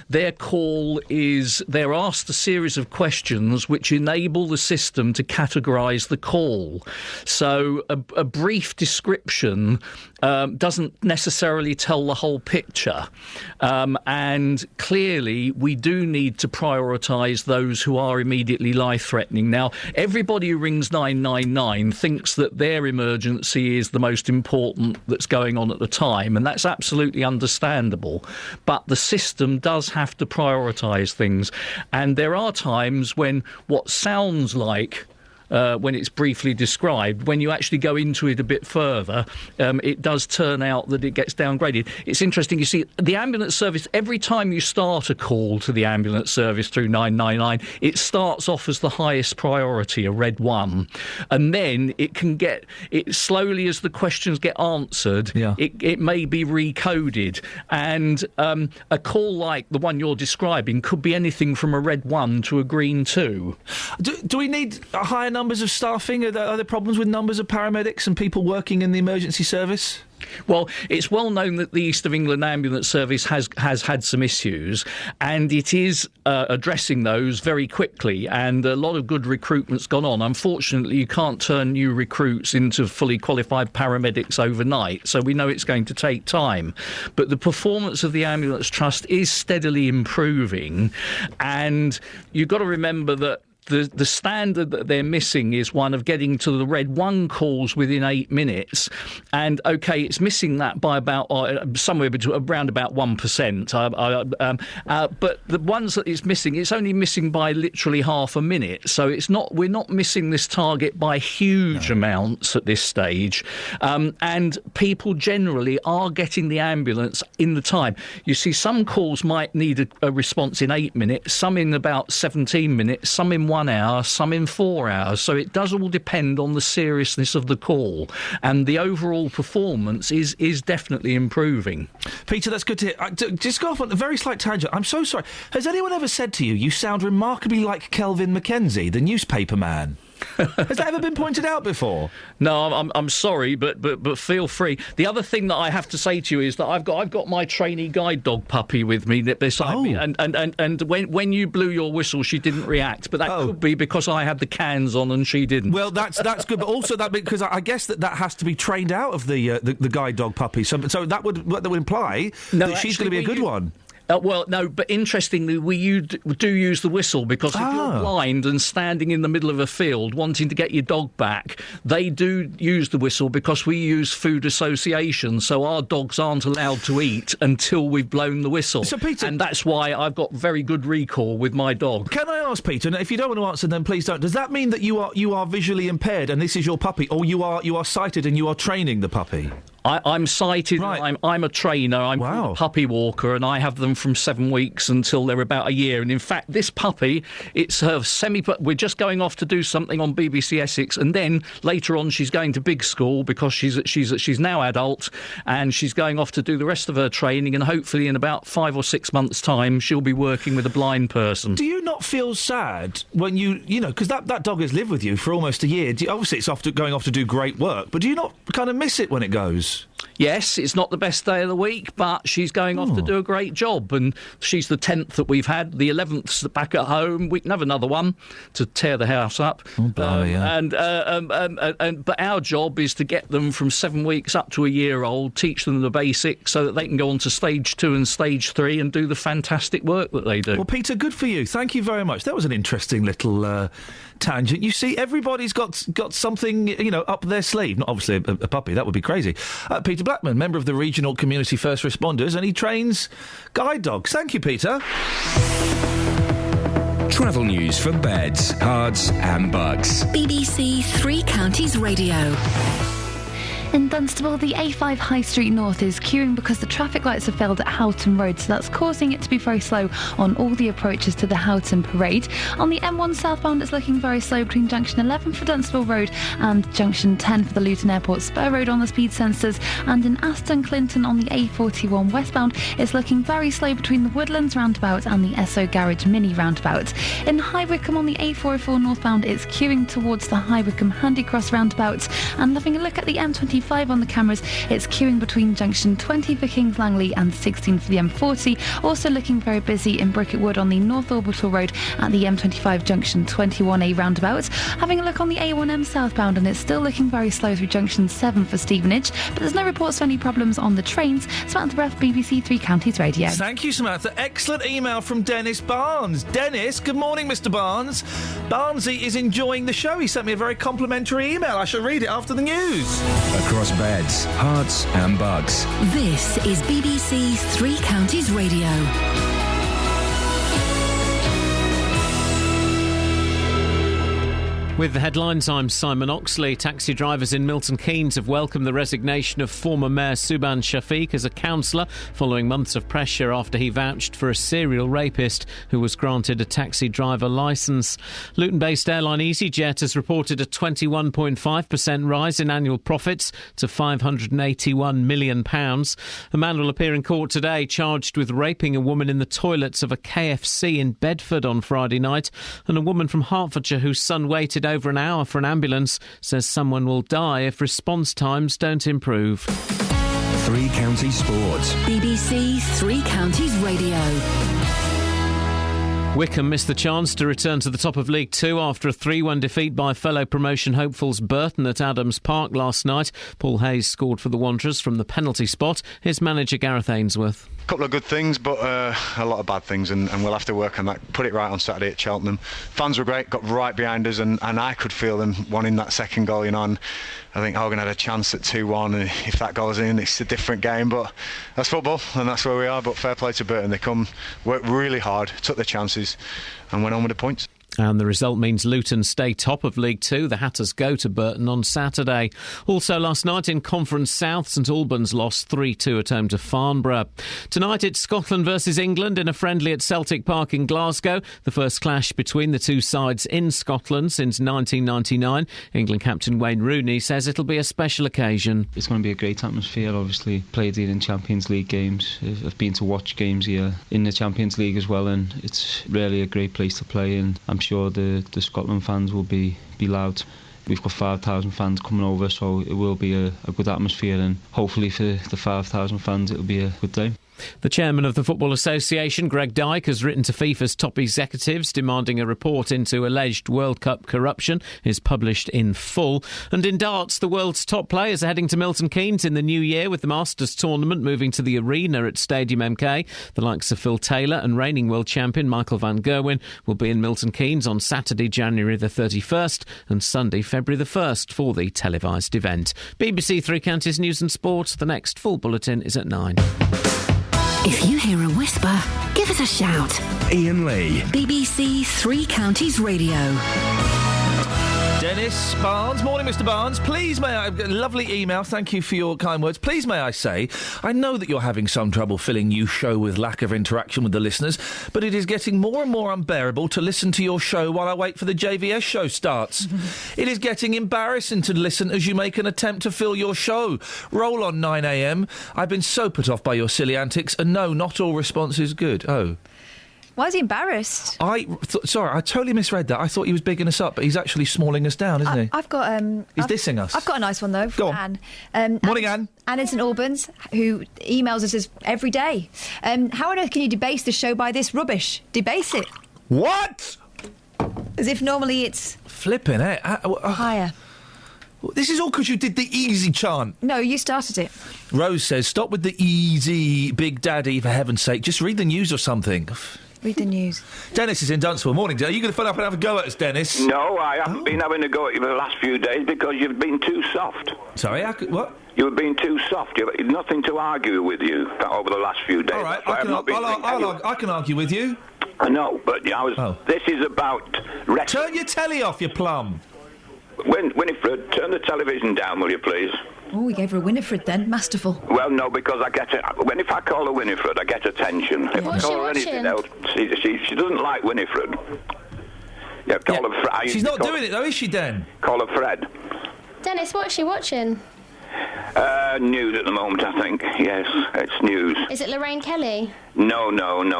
Speaker 7: their call is... They're asked a series of questions which enable the system to categorise the call. So a brief description doesn't necessarily tell the whole picture. And clearly, we do need to prioritise those who are immediately life-threatening. Now, everybody who rings 999 thinks that their emergency is the most important that's going on at the time, and that's absolutely understandable. But the system does have to prioritise things. And there are times when what sounds like when it's briefly described, when you actually go into it a bit further, it does turn out that it gets downgraded. It's interesting, you see, the ambulance service, every time you start a call to the ambulance service through 999, it starts off as the highest priority, a red 1. And then it can get, it slowly as the questions get answered, it may be recoded. And a call like the one you're describing could be anything from a red 1 to a green 2.
Speaker 10: Do we need a higher numbers of staffing? Are there problems with numbers of paramedics and people working in the emergency service?
Speaker 7: Well, it's well known that the East of England Ambulance Service has had some issues, and it is addressing those very quickly, and a lot of good recruitment's gone on. Unfortunately, you can't turn new recruits into fully qualified paramedics overnight, so we know it's going to take time. But the performance of the Ambulance Trust is steadily improving, and you've got to remember that the standard that they're missing is one of getting to the red 1 calls within 8 minutes. And, OK, it's missing that by about somewhere between around about 1%. But the ones that it's missing, it's only missing by literally half a minute. So we're not missing this target by huge amounts at this stage. And people generally are getting the ambulance in the time. You see, some calls might need a response in 8 minutes, some in about 17 minutes, some in 1 hour, some in 4 hours. So it does all depend on the seriousness of the call, and the overall performance is definitely improving.
Speaker 10: Peter, that's good to hear. Just go off on a very slight tangent. I'm so sorry. Has anyone ever said to you, you sound remarkably like Kelvin Mackenzie, the newspaper man? Has that ever been pointed out before?
Speaker 7: No, I'm sorry, but feel free. The other thing that I have to say to you is that I've got my trainee guide dog puppy with me beside me, and when you blew your whistle, she didn't react, but that could be because I had the cans on and she didn't.
Speaker 10: Well, that's good, but also that because I guess that has to be trained out of the guide dog puppy. So that would imply that she's going to be a good one.
Speaker 7: Well, no, but interestingly, we do use the whistle, because if you're blind and standing in the middle of a field wanting to get your dog back, they do use the whistle, because we use food association, so our dogs aren't allowed to eat until we've blown the whistle.
Speaker 10: So, Peter,
Speaker 7: and that's why I've got very good recall with my dog.
Speaker 10: Can I ask, Peter, and if you don't want to answer, then please don't, does that mean that you are visually impaired and this is your puppy, or you are sighted and you are training the puppy?
Speaker 7: I'm sighted. Right. I'm a trainer. I'm a puppy walker, and I have them from 7 weeks until they're about a year. And in fact, this puppy, it's her we're just going off to do something on BBC Essex, and then later on she's going to big school, because she's now adult, and she's going off to do the rest of her training, and hopefully in about 5 or 6 months' time she'll be working with a blind person.
Speaker 10: Do you not feel sad when you know, because that dog has lived with you for almost a year? Obviously it's going off to do great work, but do you not kind of miss it when it goes?
Speaker 7: Yes, it's not the best day of the week, but she's going off to do a great job, and she's the 10th that we've had. The 11th's back at home. We can have another one to tear the house up. But our job is to get them from 7 weeks up to a year old, teach them the basics, so that they can go on to stage 2 and stage 3 and do the fantastic work that they do.
Speaker 10: Well, Peter, good for you. Thank you very much. That was an interesting little tangent. You see, everybody's got something, you know, up their sleeve. Not obviously a puppy. That would be crazy. Peter Blackman, member of the Regional Community First Responders, and he trains guide dogs. Thank you, Peter.
Speaker 5: Travel news for beds, cards and bugs.
Speaker 4: BBC Three Counties Radio.
Speaker 16: In Dunstable, the A5 High Street North is queuing because the traffic lights have failed at Houghton Road, so that's causing it to be very slow on all the approaches to the Houghton Parade. On the M1 southbound, it's looking very slow between Junction 11 for Dunstable Road and Junction 10 for the Luton Airport Spur Road on the speed sensors. And in Aston Clinton on the A41 westbound, it's looking very slow between the Woodlands roundabout and the Esso Garage Mini roundabout. In High Wycombe on the A404 northbound, it's queuing towards the High Wycombe Handycross roundabout. And having a look at the M25 on the cameras, it's queuing between Junction 20 for Kings Langley and 16 for the M40. Also looking very busy in Bricket Wood on the North Orbital Road at the M25 Junction 21A roundabout. Having a look on the A1M southbound, and it's still looking very slow through Junction 7 for Stevenage, but there's no reports of any problems on the trains. Samantha Breath, BBC Three Counties Radio.
Speaker 10: Thank you, Samantha. Excellent email from Dennis Barnes. Dennis, good morning, Mr. Barnes. Barnesy is enjoying the show. He sent me a very complimentary email. I shall read it after the news.
Speaker 5: Across beds, hearts and bugs.
Speaker 4: This is BBC Three Counties Radio.
Speaker 26: With the headlines, I'm Simon Oxley. Taxi drivers in Milton Keynes have welcomed the resignation of former Mayor Subhan Shafiq as a councillor following months of pressure after he vouched for a serial rapist who was granted a taxi driver licence. Luton-based airline EasyJet has reported a 21.5% rise in annual profits to £581 million. A man will appear in court today charged with raping a woman in the toilets of a KFC in Bedford on Friday night, and a woman from Hertfordshire whose son waited over an hour for an ambulance says someone will die if response times don't improve.
Speaker 5: Three Counties Sports.
Speaker 4: BBC Three Counties Radio.
Speaker 26: Wycombe missed the chance to return to the top of League Two after a 3-1 defeat by fellow promotion hopefuls Burton at Adams Park last night. Paul Hayes scored for the Wanderers from the penalty spot. Here's manager Gareth Ainsworth.
Speaker 6: A couple of good things, but a lot of bad things, and we'll have to work on that. Put it right on Saturday at Cheltenham. Fans were great, got right behind us, and I could feel them wanting that second goal, you know, and I think Hogan had a chance at 2-1, and if that goes in, it's a different game, but that's football, and that's where we are. But fair play to Burton. They worked really hard, took their chances, and went on with the points.
Speaker 26: And the result means Luton stay top of League Two. The Hatters go to Burton on Saturday. Also last night in Conference South, St Albans lost 3-2 at home to Farnborough. Tonight it's Scotland versus England in a friendly at Celtic Park in Glasgow. The first clash between the two sides in Scotland since 1999. England captain Wayne Rooney says it'll be a special occasion.
Speaker 12: It's going to be a great atmosphere, obviously. Played here in Champions League games. I've been to watch games here in the Champions League as well, and it's really a great place to play, and I'm sure the Scotland fans will be loud. We've got 5,000 fans coming over, so it will be a good atmosphere, and hopefully for the 5,000 fans it'll be a good day.
Speaker 18: The chairman of the Football Association, Greg Dyke, has written to FIFA's top executives demanding a report into alleged World Cup corruption is published in full. And in darts, the world's top players are heading to Milton Keynes in the new year, with the Masters tournament moving to the arena at Stadium MK. The likes of Phil Taylor and reigning world champion Michael van Gerwen will be in Milton Keynes on Saturday, January the 31st and Sunday, February the 1st for the televised event. BBC Three Counties News and Sport. The next full bulletin is at 9.
Speaker 4: If you hear a whisper, give us a shout.
Speaker 5: Iain Lee.
Speaker 4: BBC Three Counties Radio.
Speaker 10: Dennis Barnes. Morning, Mr. Barnes. Please may I... Lovely email. Thank you for your kind words. Please may I say, I know that you're having some trouble filling your show with lack of interaction with the listeners, but it is getting more and more unbearable to listen to your show while I wait for the JVS show starts. It is getting embarrassing to listen as you make an attempt to fill your show. Roll on 9am. I've been so put off by your silly antics, and no, not all response is good. Oh.
Speaker 11: Why is he embarrassed?
Speaker 10: Sorry, I totally misread that. I thought he was bigging us up, but he's actually smalling us down, isn't he?
Speaker 11: I've got...
Speaker 10: He's dissing us.
Speaker 11: I've got a nice one, though, from
Speaker 10: Go on.
Speaker 11: Anne.
Speaker 10: Morning, Anne.
Speaker 11: Anne in St Albans, who emails us every day. How on earth can you debase the show by this rubbish? Debase it.
Speaker 10: What?
Speaker 11: As if normally it's...
Speaker 10: Flipping it.
Speaker 11: Higher.
Speaker 10: This is all because you did the easy chant.
Speaker 11: No, you started it.
Speaker 10: Rose says, stop with the easy, Big Daddy, for heaven's sake. Just read the news or something.
Speaker 11: Read the news.
Speaker 10: Dennis is in Dunstable. Morning, are you going to phone up and have a go at us, Dennis?
Speaker 19: No, I haven't been having a go at you for the last few days because you've been too soft.
Speaker 10: Sorry, what?
Speaker 19: You've been too soft. You've nothing to argue with you over the last few days.
Speaker 10: All right,
Speaker 19: I
Speaker 10: can argue with you.
Speaker 19: I know, but this is about...
Speaker 10: Turn your telly off, you plum.
Speaker 19: Winifred, turn the television down, will you, please?
Speaker 11: Oh, we gave her a Winifred then. Masterful.
Speaker 19: Well, no, because if I call her Winifred, I get attention. If I call her anything else, she doesn't like Winifred. Yeah, call her Fred.
Speaker 10: She's not doing it, though, is she, Den?
Speaker 19: Call her Fred.
Speaker 14: Dennis, what is she watching?
Speaker 19: News at the moment, I think. Yes, it's news.
Speaker 14: Is it Lorraine Kelly?
Speaker 19: No,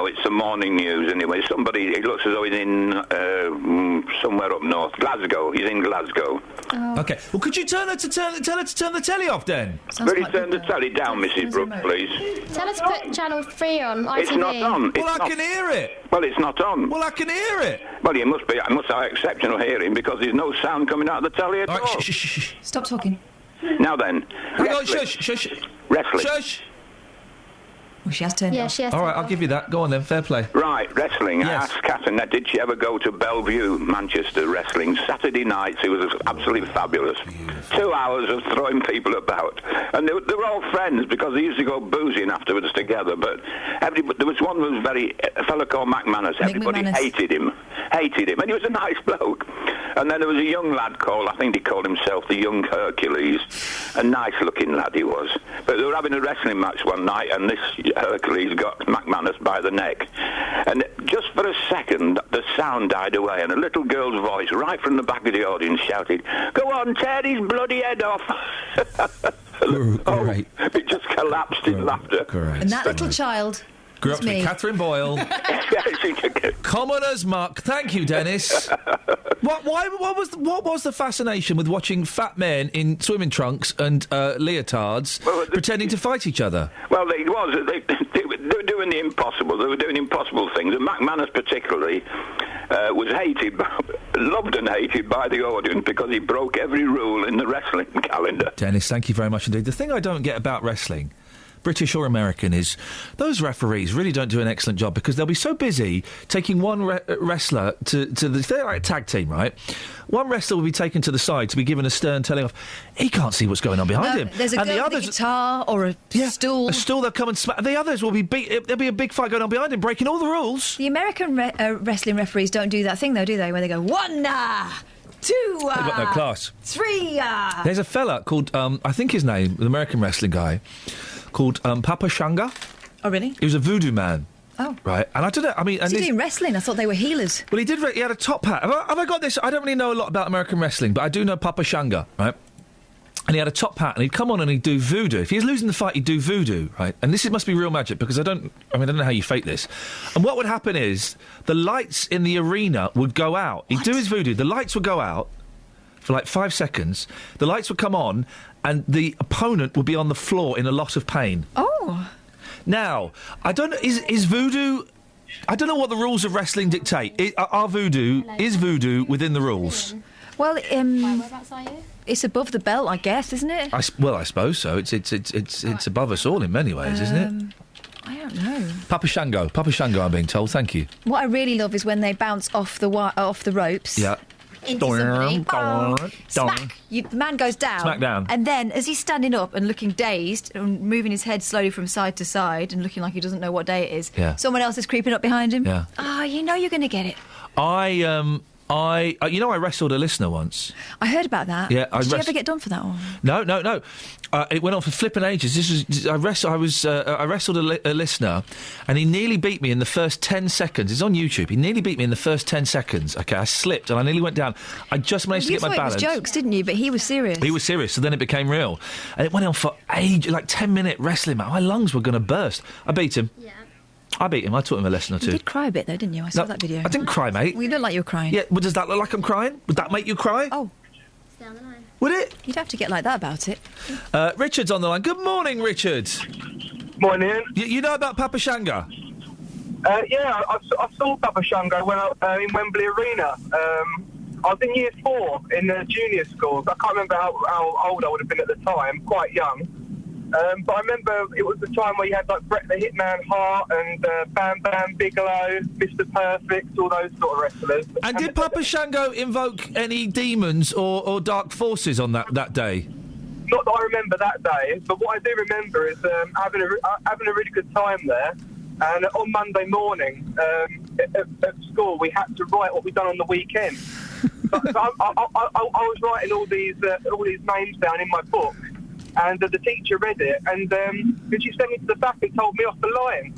Speaker 19: it's the morning news anyway. It looks as though he's in somewhere up north. Glasgow. He's in Glasgow.
Speaker 14: Oh.
Speaker 10: OK. Well, could you tell her to turn the telly off, then?
Speaker 19: Really turn the telly down, Mrs. Brooks, please.
Speaker 14: Tell her to put Channel 3 on ITV.
Speaker 19: It's not on.
Speaker 10: Well, I can hear it.
Speaker 19: Well, it's not on.
Speaker 10: Well, I can hear it.
Speaker 19: Well, I must have exceptional hearing because there's no sound coming out of the telly at all.
Speaker 10: Right, shh.
Speaker 11: Stop talking.
Speaker 19: Now then.
Speaker 10: Hang on, shush.
Speaker 19: Wrestling.
Speaker 10: Shush.
Speaker 11: Oh, she has turned
Speaker 14: Yeah,
Speaker 11: off.
Speaker 14: she has
Speaker 10: All
Speaker 14: turned
Speaker 10: right, I'll
Speaker 14: off.
Speaker 10: give you that. Go on then, fair play.
Speaker 19: Right, wrestling.
Speaker 10: Yes.
Speaker 19: I asked Catherine, did she ever go to Bellevue, Manchester wrestling? Saturday nights, it was absolutely fabulous. 2 hours of throwing people about. And they were all friends because they used to go boozing afterwards together. But there was one who was a fellow called McManus. Everybody hated him. And he was a nice bloke. And then there was a young lad I think he called himself the Young Hercules. A nice-looking lad he was. But they were having a wrestling match one night, and this Hercules got McManus by the neck. And just for a second, the sound died away, and a little girl's voice right from the back of the audience shouted, "Go on, tear his bloody head off."
Speaker 10: Great.
Speaker 19: It just collapsed in laughter.
Speaker 10: Great.
Speaker 11: And that little child...
Speaker 10: Grew up to be Catherine Boyle. Commoner's muck. Thank you, Dennis. What was the fascination with watching fat men in swimming trunks and leotards pretending to fight each other?
Speaker 19: Well, they were doing the impossible. They were doing impossible things. And McManus particularly was loved and hated by the audience because he broke every rule in the wrestling calendar.
Speaker 10: Dennis, thank you very much indeed. The thing I don't get about wrestling, British or American, is those referees really don't do an excellent job because they'll be so busy taking one wrestler to the... They're like a tag team, right? One wrestler will be taken to the side to be given a stern telling off. He can't see what's going on behind him.
Speaker 11: There's a girl with a guitar or a stool.
Speaker 10: A stool, they'll come and smack. The others will be there'll be a big fight going on behind him, breaking all the rules.
Speaker 11: The American wrestling referees don't do that thing, though, do they? Where they go, 1, 2,
Speaker 10: They've got no class.
Speaker 11: 3,
Speaker 10: There's a fella called, I think his name, the American wrestling guy, called Papa Shanga.
Speaker 11: Oh, really?
Speaker 10: He was a voodoo man.
Speaker 11: Oh.
Speaker 10: Right, and I don't know, I mean...
Speaker 11: Is he doing wrestling? I thought they were healers.
Speaker 10: Well, he had a top hat. Have I got this? I don't really know a lot about American wrestling, but I do know Papa Shanga, right? And he had a top hat, and he'd come on and he'd do voodoo. If he was losing the fight, he'd do voodoo, right? And this must be real magic, because I don't know how you fake this. And what would happen is, the lights in the arena would go out. He'd do his voodoo, the lights would go out for like 5 seconds, the lights would come on, and the opponent would be on the floor in a lot of pain.
Speaker 11: Oh.
Speaker 10: Now, I don't know, is voodoo... I don't know what the rules of wrestling dictate. Is voodoo within the rules?
Speaker 11: Well,
Speaker 14: Whereabouts are you?
Speaker 11: it's above the belt, I guess, isn't it?
Speaker 10: I suppose so. It's above us all in many ways, isn't it?
Speaker 11: I don't know.
Speaker 10: Papa Shango, I'm being told. Thank you.
Speaker 11: What I really love is when they bounce off the ropes.
Speaker 10: Yeah.
Speaker 11: Into somebody. Smack! The man goes down.
Speaker 10: Smack down.
Speaker 11: And then, as he's standing up and looking dazed and moving his head slowly from side to side and looking like he doesn't know what day it is, someone else is creeping up behind him.
Speaker 10: Yeah.
Speaker 11: Oh, you know you're going to get it.
Speaker 10: I wrestled a listener once.
Speaker 11: I heard about that.
Speaker 10: Yeah,
Speaker 11: Did you ever get done for that one?
Speaker 10: No. It went on for flipping ages. I wrestled a listener, and he nearly beat me in the first 10 seconds. It's on YouTube. He nearly beat me in the first 10 seconds. Okay, I slipped and I nearly went down. I just managed to get my balance.
Speaker 11: You thought it was jokes, didn't you? But he was serious.
Speaker 10: He was serious, so then it became real. And it went on for ages, like 10-minute wrestling. My lungs were going to burst. I beat him. Yeah. I beat him. I taught him a lesson or two.
Speaker 11: You did cry a bit, though, didn't you? I saw that video.
Speaker 10: I didn't cry, mate.
Speaker 11: Well, you look like you were crying.
Speaker 10: Yeah, well, does that look like I'm crying? Would that make you cry?
Speaker 11: Oh.
Speaker 14: Stay on the line.
Speaker 10: Would it?
Speaker 11: You'd have to get like that about it.
Speaker 10: Richard's on the line. Good morning, Richard.
Speaker 1: Morning.
Speaker 10: You know about Papa Shango?
Speaker 1: Yeah, I saw Papa Shango when in Wembley Arena. I was in year 4 in the junior schools. I can't remember how old I would have been at the time, quite young. But I remember it was the time where you had like Bret the Hitman Hart and Bam Bam Bigelow, Mr. Perfect, all those sort of wrestlers.
Speaker 10: And did Papa Shango invoke any demons or dark forces on that day?
Speaker 1: Not that I remember that day, but what I do remember is having a really good time there. And on Monday morning at school, we had to write what we'd done on the weekend. So I was writing all these names down in my book. And the teacher read it, and then she sent me to the back and told me off the line.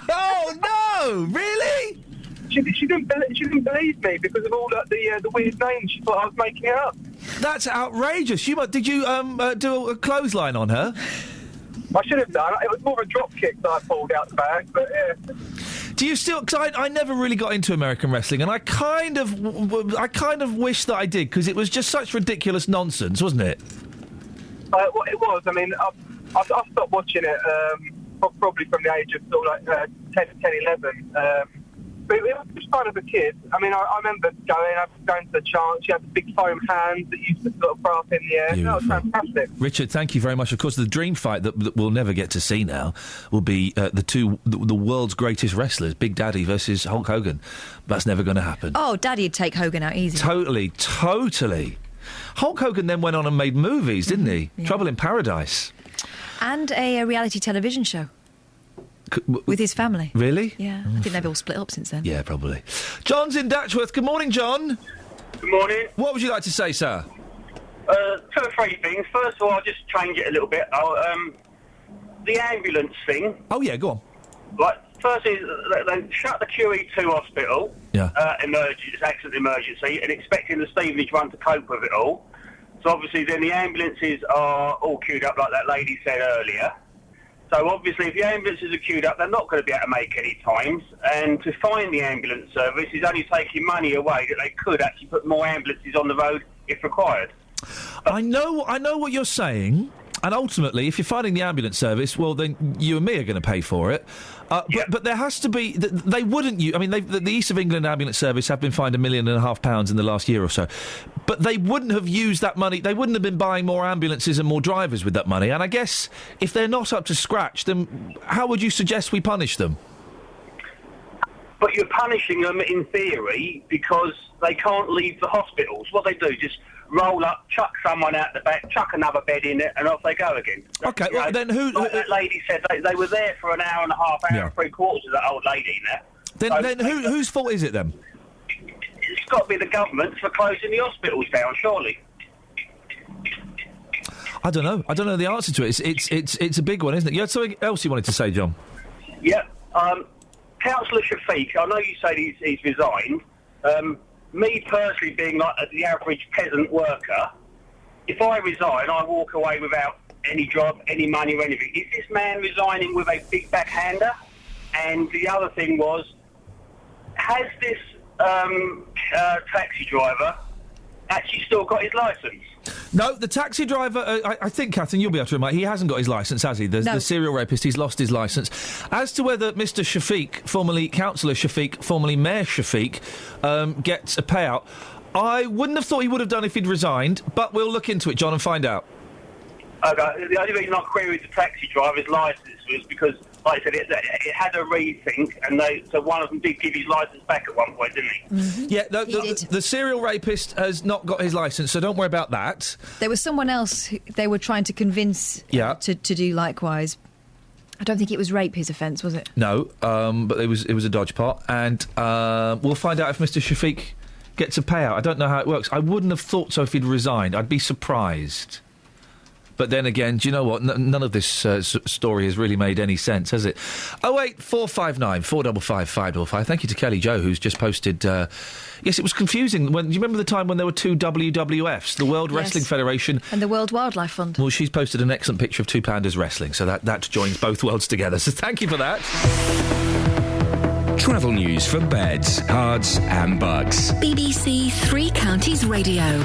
Speaker 10: Oh no! Really?
Speaker 1: She didn't believe me because of all the weird names. She thought I was making it up.
Speaker 10: That's outrageous. Did you do a clothesline on her?
Speaker 1: I should have done. It was more of a drop kick that I pulled out the bag, but yeah.
Speaker 10: Do you still? Because I never really got into American wrestling, and I kind of wish that I did because it was just such ridiculous nonsense, wasn't it?
Speaker 1: Well, it was. I mean, I stopped watching it probably from the age of sort of like 10, 11. But it was just fun as a kid. I mean, I remember going to the chance. You had the big foam hands that used to sort of throw up in the air. That was fantastic.
Speaker 10: Richard, thank you very much. Of course, the dream fight that we'll never get to see now will be the world's greatest wrestlers, Big Daddy versus Hulk Hogan. That's never going to happen.
Speaker 11: Oh, Daddy'd take Hogan out easy.
Speaker 10: Totally. Hulk Hogan then went on and made movies, didn't he? Yeah. Trouble in Paradise.
Speaker 11: And a reality television show. With his family.
Speaker 10: Really?
Speaker 11: Yeah. I think they've all split up since then.
Speaker 10: Yeah, probably. John's in Datchworth. Good morning, John.
Speaker 20: Good morning.
Speaker 10: What would you like to say, sir?
Speaker 20: 2 or 3 things. First of all, I'll just change it a little bit. The ambulance thing.
Speaker 10: Oh, yeah, go on.
Speaker 20: Right, first is they shut the QE2 hospital, accident emergency, and expecting the Stevenage one to cope with it all. So obviously then the ambulances are all queued up like that lady said earlier. So obviously if the ambulances are queued up, they're not going to be able to make any times. And to find the ambulance service is only taking money away that they could actually put more ambulances on the road if required.
Speaker 10: I know what you're saying. And ultimately, if you're finding the ambulance service, well, then you and me are going to pay for it. But there has to be... They wouldn't... I mean, the East of England Ambulance Service have been fined £1.5 million in the last year or so. But they wouldn't have used that money... They wouldn't have been buying more ambulances and more drivers with that money. And I guess if they're not up to scratch, then how would you suggest we punish them?
Speaker 20: But you're punishing them, in theory, because they can't leave the hospitals. What they do, just... roll up, chuck someone out the back, chuck another bed in it, and off they go again.
Speaker 10: Okay, well, then who...
Speaker 20: Like that lady said they were there for an hour and a half, hour and 3/4 of that old lady in there.
Speaker 10: Then whose fault is it, then?
Speaker 20: It's got to be the government for closing the hospitals down, surely.
Speaker 10: I don't know. I don't know the answer to it. It's a big one, isn't it? You had something else you wanted to say, John?
Speaker 20: Yeah. Councillor Shafiq, I know you said he's resigned. Me personally, being like the average peasant worker, if I resign, I walk away without any job, any money or anything. Is this man resigning with a big backhander? And the other thing was, has this taxi driver actually still got his licence?
Speaker 10: No, the taxi driver, I think, Catherine, you'll be able to remind, he hasn't got his licence, has he? The serial rapist, he's lost his licence. As to whether Mr Shafiq, formerly Councillor Shafiq, formerly Mayor Shafiq, gets a payout, I wouldn't have thought he would have done if he'd resigned, but we'll look into it, John, and find out.
Speaker 20: Okay, the only reason I queried the taxi driver's licence was because, like I said, it had a rethink, and so one of them did give his licence back at one point, didn't he?
Speaker 11: Mm-hmm.
Speaker 10: Yeah, the serial rapist has not got his licence, so don't worry about that.
Speaker 11: There was someone else who they were trying to convince to do likewise. I don't think it was rape, his offence, was it?
Speaker 10: No, but it was a dodge pot, and we'll find out if Mr Shafiq gets a payout. I don't know how it works. I wouldn't have thought so if he'd resigned. I'd be surprised. But then again, do you know what? None of this story has really made any sense, has it? 08459 455 555. Thank you to Kelly Jo, who's just posted... yes, it was confusing. Do you remember the time when there were two WWFs? The World Wrestling Federation...
Speaker 11: And the World Wildlife Fund.
Speaker 10: Well, she's posted an excellent picture of two pandas wrestling, so that joins both worlds together. So thank you for that.
Speaker 5: Travel news for beds, cards and bugs.
Speaker 4: BBC Three Counties Radio.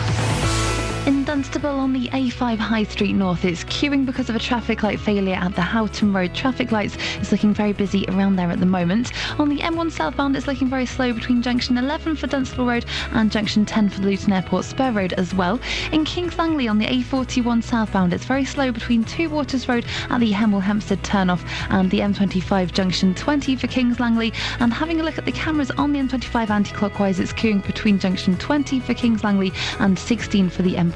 Speaker 16: In Dunstable on the A5 High Street North, it's queuing because of a traffic light failure at the Houghton Road traffic lights. It's looking very busy around there at the moment. On the M1 southbound, it's looking very slow between junction 11 for Dunstable Road and junction 10 for the Luton Airport Spur Road as well. In Kings Langley on the A41 southbound, it's very slow between Two Waters Road at the Hemel Hempstead turnoff and the M25 junction 20 for Kings Langley. And having a look at the cameras on the M25 anti-clockwise, it's queuing between junction 20 for Kings Langley and 16 for the M40.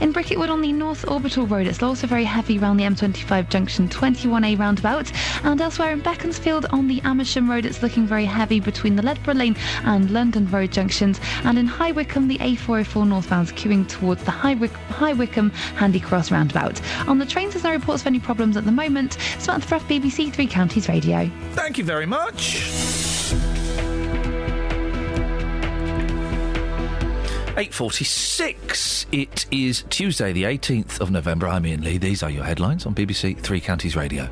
Speaker 16: In Bricketwood on the North Orbital Road, it's also very heavy around the M25 junction 21A roundabout, and elsewhere in Beaconsfield on the Amersham Road, it's looking very heavy between the Ledborough Lane and London Road junctions, and in High Wycombe the A404 northbound's queuing towards the High Wycombe Handy Cross roundabout. On the trains, there's no reports of any problems at the moment. Samantha Bruff, BBC Three Counties Radio.
Speaker 10: Thank you very much. 8:46. It is Tuesday, the 18th of November. I'm Iain Lee. These are your headlines on BBC Three Counties Radio.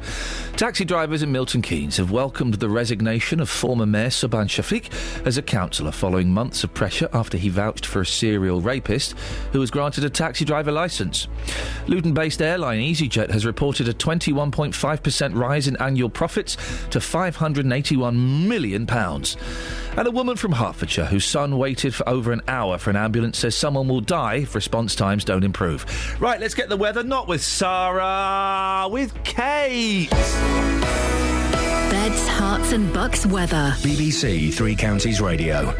Speaker 10: Taxi drivers in Milton Keynes have welcomed the resignation of former Mayor Subhan Shafiq as a councillor following months of pressure after he vouched for a serial rapist who was granted a taxi driver licence. Luton-based airline EasyJet has reported a 21.5% rise in annual profits to £581 million. And a woman from Hertfordshire whose son waited for over an hour for an ambulance says someone will die if response times don't improve. Right, let's get the weather, not with Sarah, with Kate.
Speaker 4: Beds, hearts and bucks weather.
Speaker 5: BBC Three Counties Radio.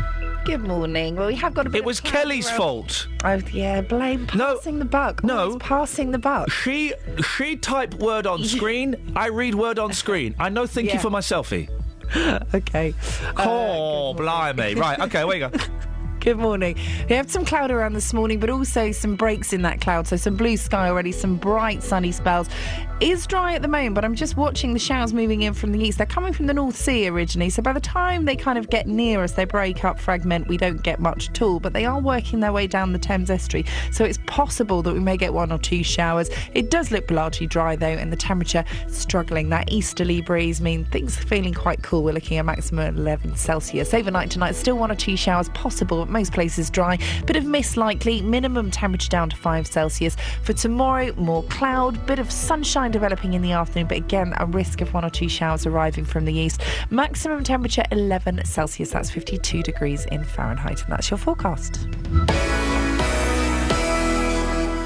Speaker 2: Good morning. Well, we have got a bit
Speaker 10: It was Kelly's fault.
Speaker 2: Oh, yeah, blame passing the buck.
Speaker 10: No.
Speaker 2: Passing the buck.
Speaker 10: She typed word on screen, I read word on screen. I know thank you for my selfie.
Speaker 2: Okay.
Speaker 10: Oh, blimey. Right, okay, where you go?
Speaker 2: Good morning. We have some cloud around this morning, but also some breaks in that cloud. So some blue sky already, some bright sunny spells. Is dry at the moment, but I'm just watching the showers moving in from the east. They're coming from the North Sea originally, so by the time they kind of get near us, they break up, fragment, we don't get much at all, but they are working their way down the Thames estuary, so it's possible that we may get one or two showers. It does look largely dry though, and the temperature struggling. That easterly breeze means things are feeling quite cool. We're looking at a maximum of 11 Celsius. Overnight tonight, still one or two showers possible, but most places dry. Bit of mist likely, minimum temperature down to 5 Celsius. For tomorrow, more cloud, bit of sunshine developing in the afternoon, but again a risk of one or two showers arriving from the east. Maximum temperature 11 Celsius, that's 52 degrees in Fahrenheit, and that's your forecast.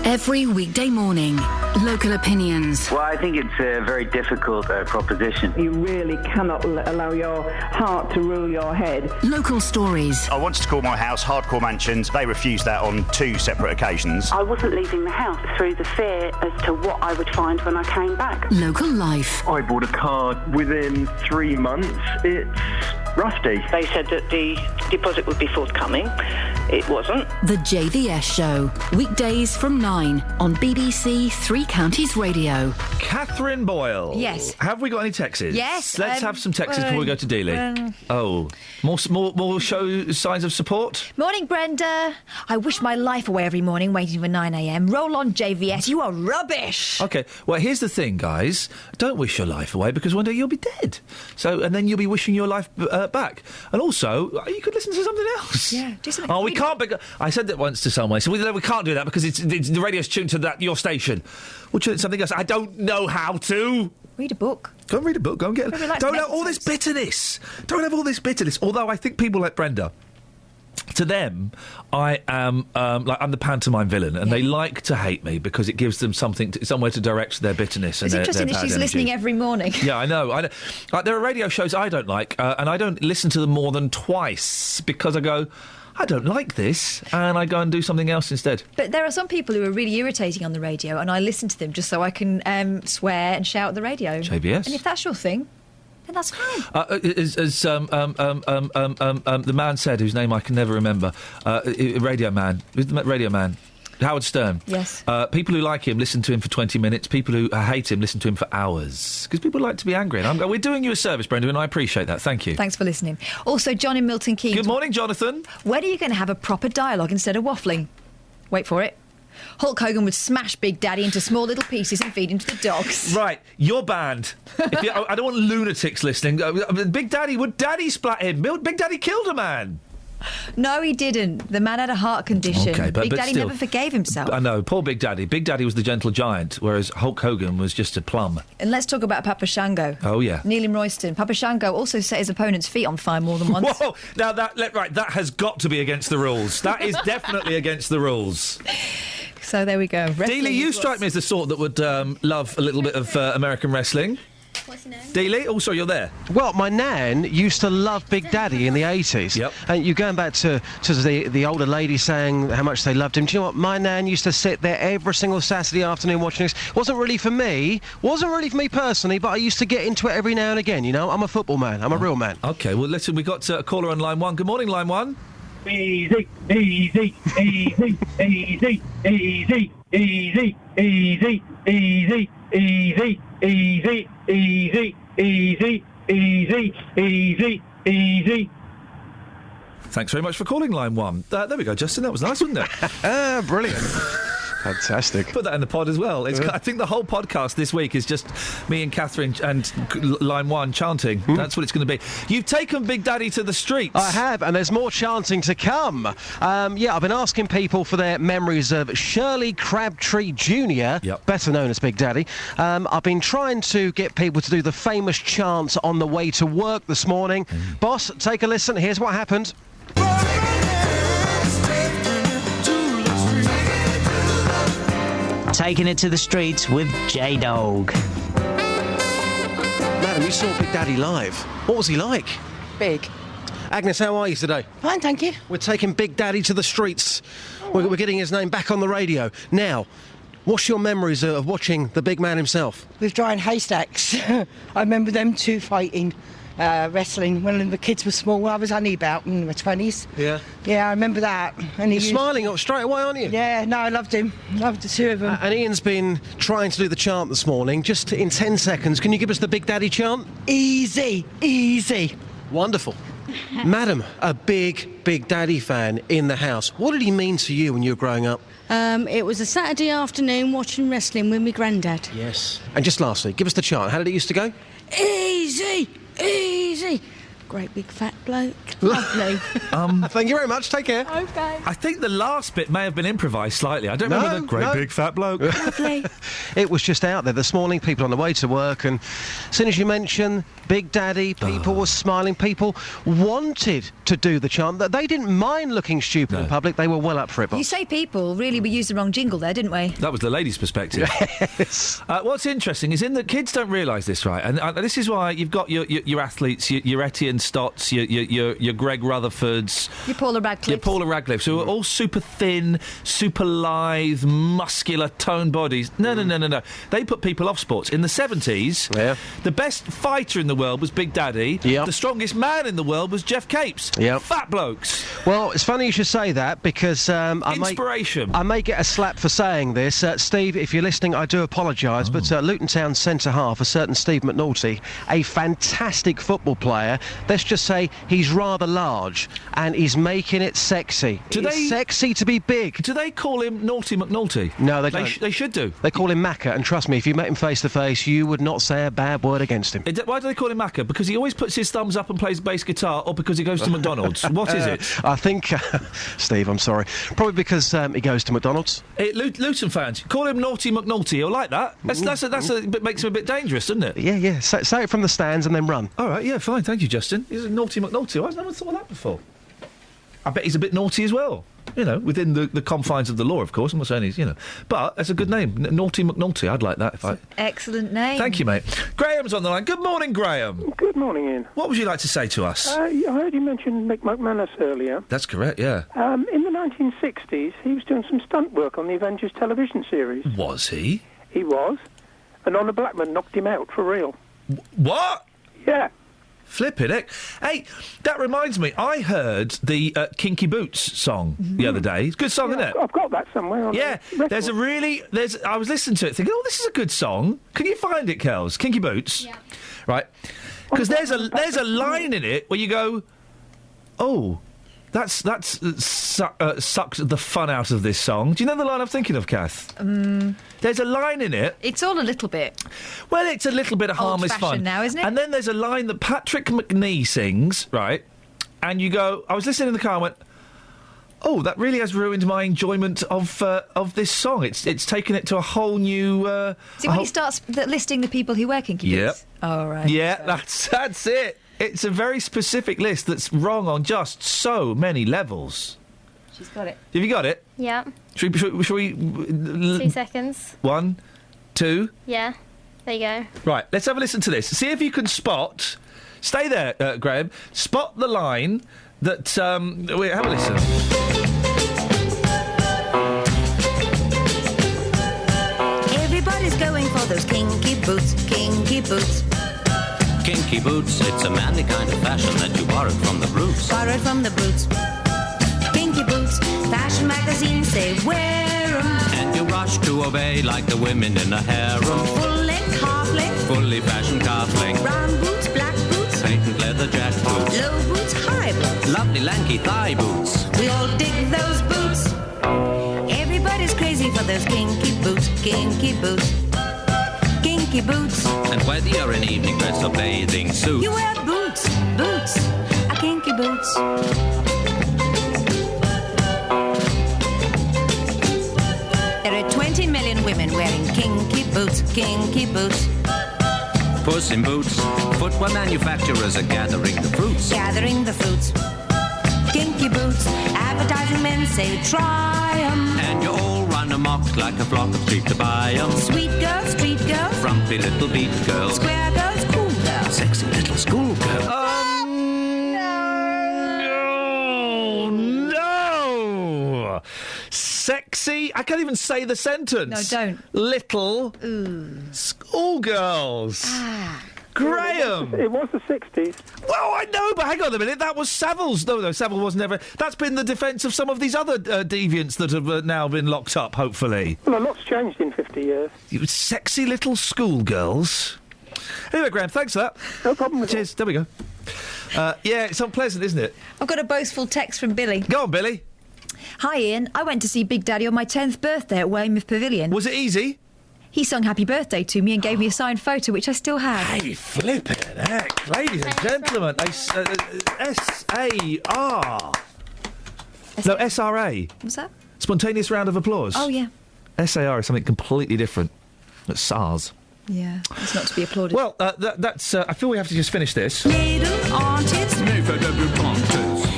Speaker 4: Every weekday morning, local opinions.
Speaker 3: Well, I think it's a very difficult proposition.
Speaker 21: You really cannot allow your heart to rule your head.
Speaker 4: Local stories.
Speaker 22: I wanted to call my house Hardcore Mansions. They refused that on 2 separate occasions.
Speaker 23: I wasn't leaving the house through the fear as to what I would find when I came back.
Speaker 4: Local life.
Speaker 24: I bought a car within 3 months. It's rusty.
Speaker 23: They said that the deposit would be forthcoming. It wasn't.
Speaker 4: The JVS Show. Weekdays from 9 on BBC Three Counties Radio.
Speaker 10: Catherine Boyle.
Speaker 11: Yes.
Speaker 10: Have we got any texts?
Speaker 11: Yes.
Speaker 10: Let's have some texts before we go to Dealey. More show signs of support?
Speaker 11: Morning, Brenda. I wish my life away every morning waiting for 9 a.m. Roll on, JVS. You are rubbish.
Speaker 10: OK, well, here's the thing, guys. Don't wish your life away because one day you'll be dead. And then you'll be wishing your life back. And also, you could listen to something else.
Speaker 11: Yeah, do something.
Speaker 10: We can't. I said that once to someone. I said, we can't do that because the radio's tuned to your station. We'll tune it to something else. I don't know how to.
Speaker 11: Read a book.
Speaker 10: Go and read a book. Go and get. Don't have all this bitterness. Don't have all this bitterness. Although I think people like Brenda. To them, I am I'm the pantomime villain, and they like to hate me because it gives them somewhere to direct their bitterness.
Speaker 11: It's interesting that she's listening every morning.
Speaker 10: Yeah, I know. There are radio shows I don't like, and I don't listen to them more than twice because I go, I don't like this, and I go and do something else instead.
Speaker 11: But there are some people who are really irritating on the radio, and I listen to them just so I can swear and shout at the radio.
Speaker 10: JVS.
Speaker 11: And if that's your thing, then that's fine.
Speaker 10: As the man said, whose name I can never remember, Radio Man. Who's the Radio Man? Howard Stern.
Speaker 11: Yes.
Speaker 10: People who like him listen to him for 20 minutes. People who hate him listen to him for hours. Because people like to be angry. And we're doing you a service, Brenda, and I appreciate that. Thank you.
Speaker 11: Thanks for listening. Also, John in Milton Keynes.
Speaker 10: Good morning, Jonathan.
Speaker 11: When are you going to have a proper dialogue instead of waffling? Wait for it. Hulk Hogan would smash Big Daddy into small little pieces and feed him to the dogs.
Speaker 10: Right, you're banned. I don't want lunatics listening. Big Daddy, would Daddy splat him? Big Daddy killed a man.
Speaker 11: No, he didn't. The man had a heart condition.
Speaker 10: Okay,
Speaker 11: Big Daddy
Speaker 10: still,
Speaker 11: never forgave himself.
Speaker 10: I know, poor Big Daddy. Big Daddy was the gentle giant, whereas Hulk Hogan was just a plum.
Speaker 11: And let's talk about Papa Shango.
Speaker 10: Oh, yeah.
Speaker 11: Neelam Royston. Papa Shango also set his opponent's feet on fire more than once.
Speaker 10: Whoa! Now, that has got to be against the rules. That is definitely against the rules.
Speaker 11: So there we go.
Speaker 10: Dealey, you strike me as the sort that would love a little bit of American wrestling.
Speaker 14: What's your name?
Speaker 10: Dealey? Oh, sorry, you're there.
Speaker 8: Well, my nan used to love Big Daddy in the 80s.
Speaker 10: Yep.
Speaker 8: And you're going back to the older lady saying how much they loved him. Do you know what? My nan used to sit there every single Saturday afternoon watching this. Wasn't really for me personally, but I used to get into it every now and again, you know? I'm a football man. I'm a real man.
Speaker 10: OK, well, listen, we've got a caller on line 1. Good morning, line 1.
Speaker 9: Easy, easy, easy, easy, easy, easy, easy, easy, easy, easy, easy, easy, easy, easy, easy.
Speaker 10: Thanks very much for calling line 1. There we go, Justin. That was nice, wasn't it?
Speaker 8: Brilliant. Fantastic.
Speaker 10: Put that in the pod as well. I think the whole podcast this week is just me and Catherine and line 1 chanting. That's what it's going to be. You've taken Big Daddy to the streets.
Speaker 8: I have, and there's more chanting to come. I've been asking people for their memories of Shirley Crabtree Jr., better known as Big Daddy. I've been trying to get people to do the famous chant on the way to work this morning. Boss, take a listen. Here's what happened.
Speaker 13: Taking it to the streets with J-Dog.
Speaker 8: Madam, you saw Big Daddy live. What was he like?
Speaker 15: Big.
Speaker 8: Agnes, how are you today?
Speaker 15: Fine, thank you.
Speaker 8: We're taking Big Daddy to the streets. We're getting his name back on the radio. Now, what's your memories of watching the big man himself?
Speaker 15: With drying haystacks. I remember them two fighting. Wrestling when the kids were small. I was only about in my 20s.
Speaker 8: Yeah? Yeah,
Speaker 15: I remember that. And
Speaker 8: you're smiling straight away, aren't you?
Speaker 15: Yeah, no, I loved him. Loved the two of them.
Speaker 8: And Ian's been trying to do the chant this morning. Just in 10 seconds, can you give us the Big Daddy chant?
Speaker 15: Easy, easy.
Speaker 8: Wonderful. Madam, a Big Daddy fan in the house. What did he mean to you when you were growing up?
Speaker 17: It was a Saturday afternoon watching wrestling with my granddad.
Speaker 8: Yes. And just lastly, give us the chant. How did it used to go?
Speaker 17: Easy, easy. Great big fat bloke. Lovely.
Speaker 8: Thank you very much. Take care.
Speaker 17: Okay.
Speaker 10: I think the last bit may have been improvised slightly. I don't remember the great big fat bloke.
Speaker 17: Lovely.
Speaker 8: It was just out there this morning, people on the way to work, and as soon as you mention Big Daddy, people were smiling. People wanted to do the chant. They didn't mind looking stupid in public. They were well up for it, boss.
Speaker 11: You say people, really, we used the wrong jingle there, didn't we?
Speaker 10: That was the lady's perspective.
Speaker 8: Yes.
Speaker 10: What's interesting is that kids don't realise this, right? And this is why you've got your athletes, your Etienne Stotts, your Greg Rutherfords,
Speaker 11: your Paula Radcliffes,
Speaker 10: who are all super thin, super lithe, muscular, toned bodies. No. They put people off sports. In the 70s, the best fighter in the world was Big Daddy. The strongest man in the world was Jeff Capes. Fat blokes.
Speaker 8: Well, it's funny you should say that because
Speaker 10: inspiration.
Speaker 8: I may get a slap for saying this. Steve, if you're listening, I do apologise, but Luton Town centre half, a certain Steve McNulty, a fantastic football player, let's just say he's rather large, and he's making it sexy. It's sexy to be big.
Speaker 10: Do they call him Naughty McNaughty?
Speaker 8: No, they don't.
Speaker 10: They should do.
Speaker 8: They call him Macca, and trust me, if you met him face to face, you would not say a bad word against him.
Speaker 10: Why do they call him Macca? Because he always puts his thumbs up and plays bass guitar, or because he goes to McDonald's? What is it?
Speaker 8: I think, Steve, I'm sorry. Probably because he goes to McDonald's.
Speaker 10: Luton fans, call him Naughty McNaughty. You'll like that. That makes him a bit dangerous, doesn't it?
Speaker 8: Yeah. Say it from the stands and then run.
Speaker 10: All right, yeah, fine. Thank you, Justin. He's a Naughty McNaughty. I've never thought of that before. I bet he's a bit naughty as well. You know, within the confines of the law, of course. I'm not saying he's, but that's a good name. Naughty McNaughty. I'd like that
Speaker 11: Excellent name.
Speaker 10: Thank you, mate. Graham's on the line. Good morning, Graham.
Speaker 6: Good morning, Ian.
Speaker 10: What would you like to say to us?
Speaker 6: I heard you mention Mick McManus earlier.
Speaker 10: That's correct, yeah.
Speaker 6: In the 1960s, he was doing some stunt work on the Avengers television series.
Speaker 10: Was he?
Speaker 6: He was. And Honor Blackman knocked him out for real.
Speaker 10: What?
Speaker 6: Yeah.
Speaker 10: Flippin' heck. Hey, that reminds me, I heard the Kinky Boots song the other day. It's a good song, isn't it?
Speaker 6: I've got that somewhere.
Speaker 10: I was listening to it thinking, this is a good song. Can you find it, Kels? Kinky Boots? Yeah. Right. Because there's a line in it where you go, oh, that's sucked the fun out of this song. Do you know the line I'm thinking of, Kath? There's a line in it.
Speaker 11: It's all a little bit.
Speaker 10: Well, it's a little bit of harmless fun
Speaker 11: now, isn't it?
Speaker 10: And then there's a line that Patrick McNee sings, right? And you go, I was listening in the car and went, oh, that really has ruined my enjoyment of this song. It's taken it to a whole new...
Speaker 11: See, when he starts listing the people who wear kinky boots? Oh, right.
Speaker 10: Yeah, that's it. It's a very specific list that's wrong on just so many levels.
Speaker 11: She's got it.
Speaker 10: Have you got it?
Speaker 14: Yeah.
Speaker 10: Should we
Speaker 14: 2 seconds.
Speaker 10: 1, 2...
Speaker 14: Yeah. There you go.
Speaker 10: Right, let's have a listen to this. See if you can spot... Stay there, Graham. Spot the line that... wait, have a listen.
Speaker 7: Everybody's going for those kinky boots, kinky boots.
Speaker 12: Kinky boots, it's a manly kind of fashion that you borrowed from the brutes.
Speaker 7: Borrowed from the brutes. Kinky boots, fashion magazines say wear 'em.
Speaker 12: And you rush to obey like the women in a harem.
Speaker 7: Full length, half length.
Speaker 12: Fully fashioned calf length.
Speaker 7: Brown boots, black boots.
Speaker 12: Patent leather jack boots.
Speaker 7: Low boots, high boots.
Speaker 12: Lovely lanky thigh boots.
Speaker 7: We all dig those boots. Everybody's crazy for those kinky boots, kinky boots. Kinky boots.
Speaker 12: And whether you're in evening dress or bathing suit,
Speaker 7: you wear boots, boots, a kinky boots. There are 20 million women wearing kinky boots, kinky boots.
Speaker 12: Puss in Boots, footwear manufacturers are gathering the fruits.
Speaker 7: Gathering the fruits. Kinky boots, advertising men say try 'em.
Speaker 12: And you all run amok like a flock of sheep to buy 'em.
Speaker 7: Sweet girls, street girls.
Speaker 12: Frumpy little beat girls.
Speaker 7: Square girls, cool girls.
Speaker 12: Sexy little school girls.
Speaker 10: No! Sexy... I can't even say the sentence.
Speaker 11: No, don't.
Speaker 10: Little... schoolgirls. Graham!
Speaker 6: It was the 60s.
Speaker 10: Well, I know, but hang on a minute. That was Savile's... No, Savile was never... That's been the defence of some of these other deviants that have now been locked up, hopefully.
Speaker 6: Well, a lot's changed in 50 years.
Speaker 10: You sexy little schoolgirls. Anyway, Graham, thanks for that.
Speaker 6: No problem with
Speaker 10: Cheers. There we go. Yeah, it's unpleasant, isn't it?
Speaker 11: I've got a boastful text from Billy.
Speaker 10: Go on, Billy.
Speaker 11: Hi, Ian. I went to see Big Daddy on my 10th birthday at Weymouth Pavilion.
Speaker 10: Was it easy?
Speaker 11: He sung Happy Birthday to me and gave me a signed photo, which I still have.
Speaker 10: Hey, flippin' heck. Ladies and gentlemen, S-A-R. No, S-R-A.
Speaker 11: What's that?
Speaker 10: Spontaneous round of applause.
Speaker 11: Oh, yeah.
Speaker 10: S-A-R is something completely different. That's SARS.
Speaker 11: Yeah, it's not to be applauded.
Speaker 10: Well, that's... I feel we have to just finish this.
Speaker 7: Little aunties.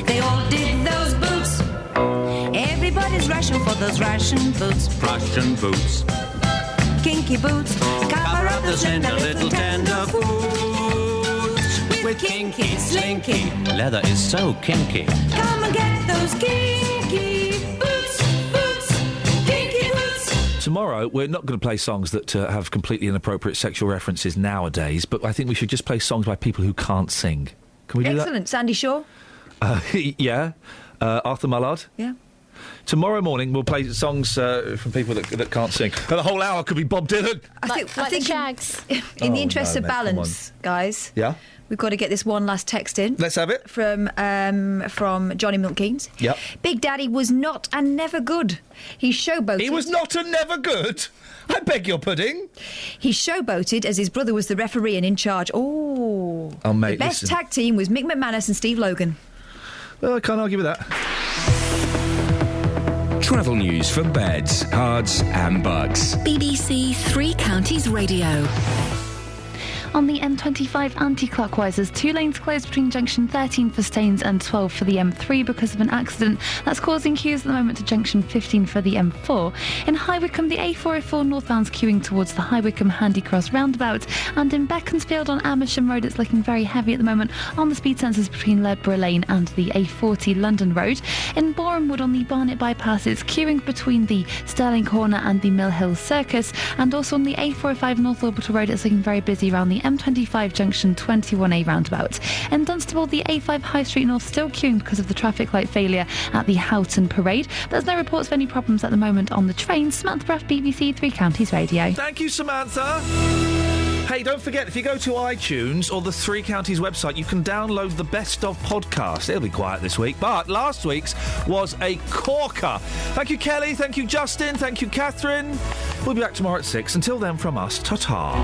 Speaker 7: They all dig those boots. Everybody's rushing for those Russian boots.
Speaker 12: Russian boots.
Speaker 7: Kinky boots. Cover up the slender little tender boots. With kinky, slinky.
Speaker 12: Leather is so kinky.
Speaker 7: Come and get those kinky boots, boots, kinky boots.
Speaker 10: Tomorrow, we're not going to play songs that have completely inappropriate sexual references nowadays, but I think we should just play songs by people who can't sing. Can we do that?
Speaker 11: Excellent. Sandy Shaw?
Speaker 10: Yeah. Arthur Mullard?
Speaker 11: Yeah.
Speaker 10: Tomorrow morning we'll play songs from people that can't sing. And the whole hour could be Bob Dylan.
Speaker 11: I think
Speaker 14: Shags.
Speaker 11: In the interest of balance, guys.
Speaker 10: Yeah.
Speaker 11: We've got to get this one last text in.
Speaker 10: Let's have it.
Speaker 11: From Johnny Milkins.
Speaker 10: Yep.
Speaker 11: Big Daddy was not and never good. He showboated.
Speaker 10: He was not and never good? I beg your pudding.
Speaker 11: He showboated as his brother was the referee and in charge. Oh,
Speaker 10: mate,
Speaker 11: the best
Speaker 10: listen.
Speaker 11: tag team was Mick McManus and Steve Logan.
Speaker 10: Well, I can't argue with that.
Speaker 5: Travel news for beds, cards and bugs.
Speaker 4: BBC Three Counties Radio.
Speaker 16: On the M25 anti-clockwise, there's 2 lanes closed between junction 13 for Staines and 12 for the M3 because of an accident that's causing queues at the moment to junction 15 for the M4. In High Wycombe, the A404 northbound's queuing towards the High Wycombe Handy Cross roundabout, and in Beaconsfield on Amersham Road, it's looking very heavy at the moment on the speed sensors between Ledborough Lane and the A40 London Road. In Borehamwood on the Barnet bypass, it's queuing between the Stirling Corner and the Mill Hill Circus, and also on the A405 North Orbital Road, it's looking very busy around the M25 junction 21A roundabout. In Dunstable, the A5 High Street North still queuing because of the traffic light failure at the Houghton Parade. There's no reports of any problems at the moment on the train. Samantha Bruff, BBC Three Counties Radio.
Speaker 10: Thank you, Samantha. Hey, don't forget, if you go to iTunes or the Three Counties website, you can download the Best of podcast. It'll be quiet this week, but last week's was a corker. Thank you, Kelly. Thank you, Justin. Thank you, Catherine. We'll be back tomorrow at 6. Until then, from us, ta-ta.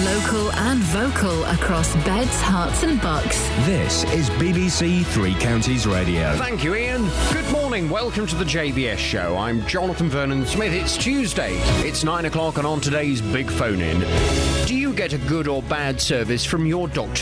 Speaker 4: Local and vocal across beds, hearts and bucks.
Speaker 5: This is BBC Three Counties Radio.
Speaker 1: Thank you, Ian. Good morning. Welcome to the JVS show. I'm Jonathan Vernon Smith. It's Tuesday. It's 9 o'clock, and on today's Big Phone In, do you get a good or bad service from your doctor?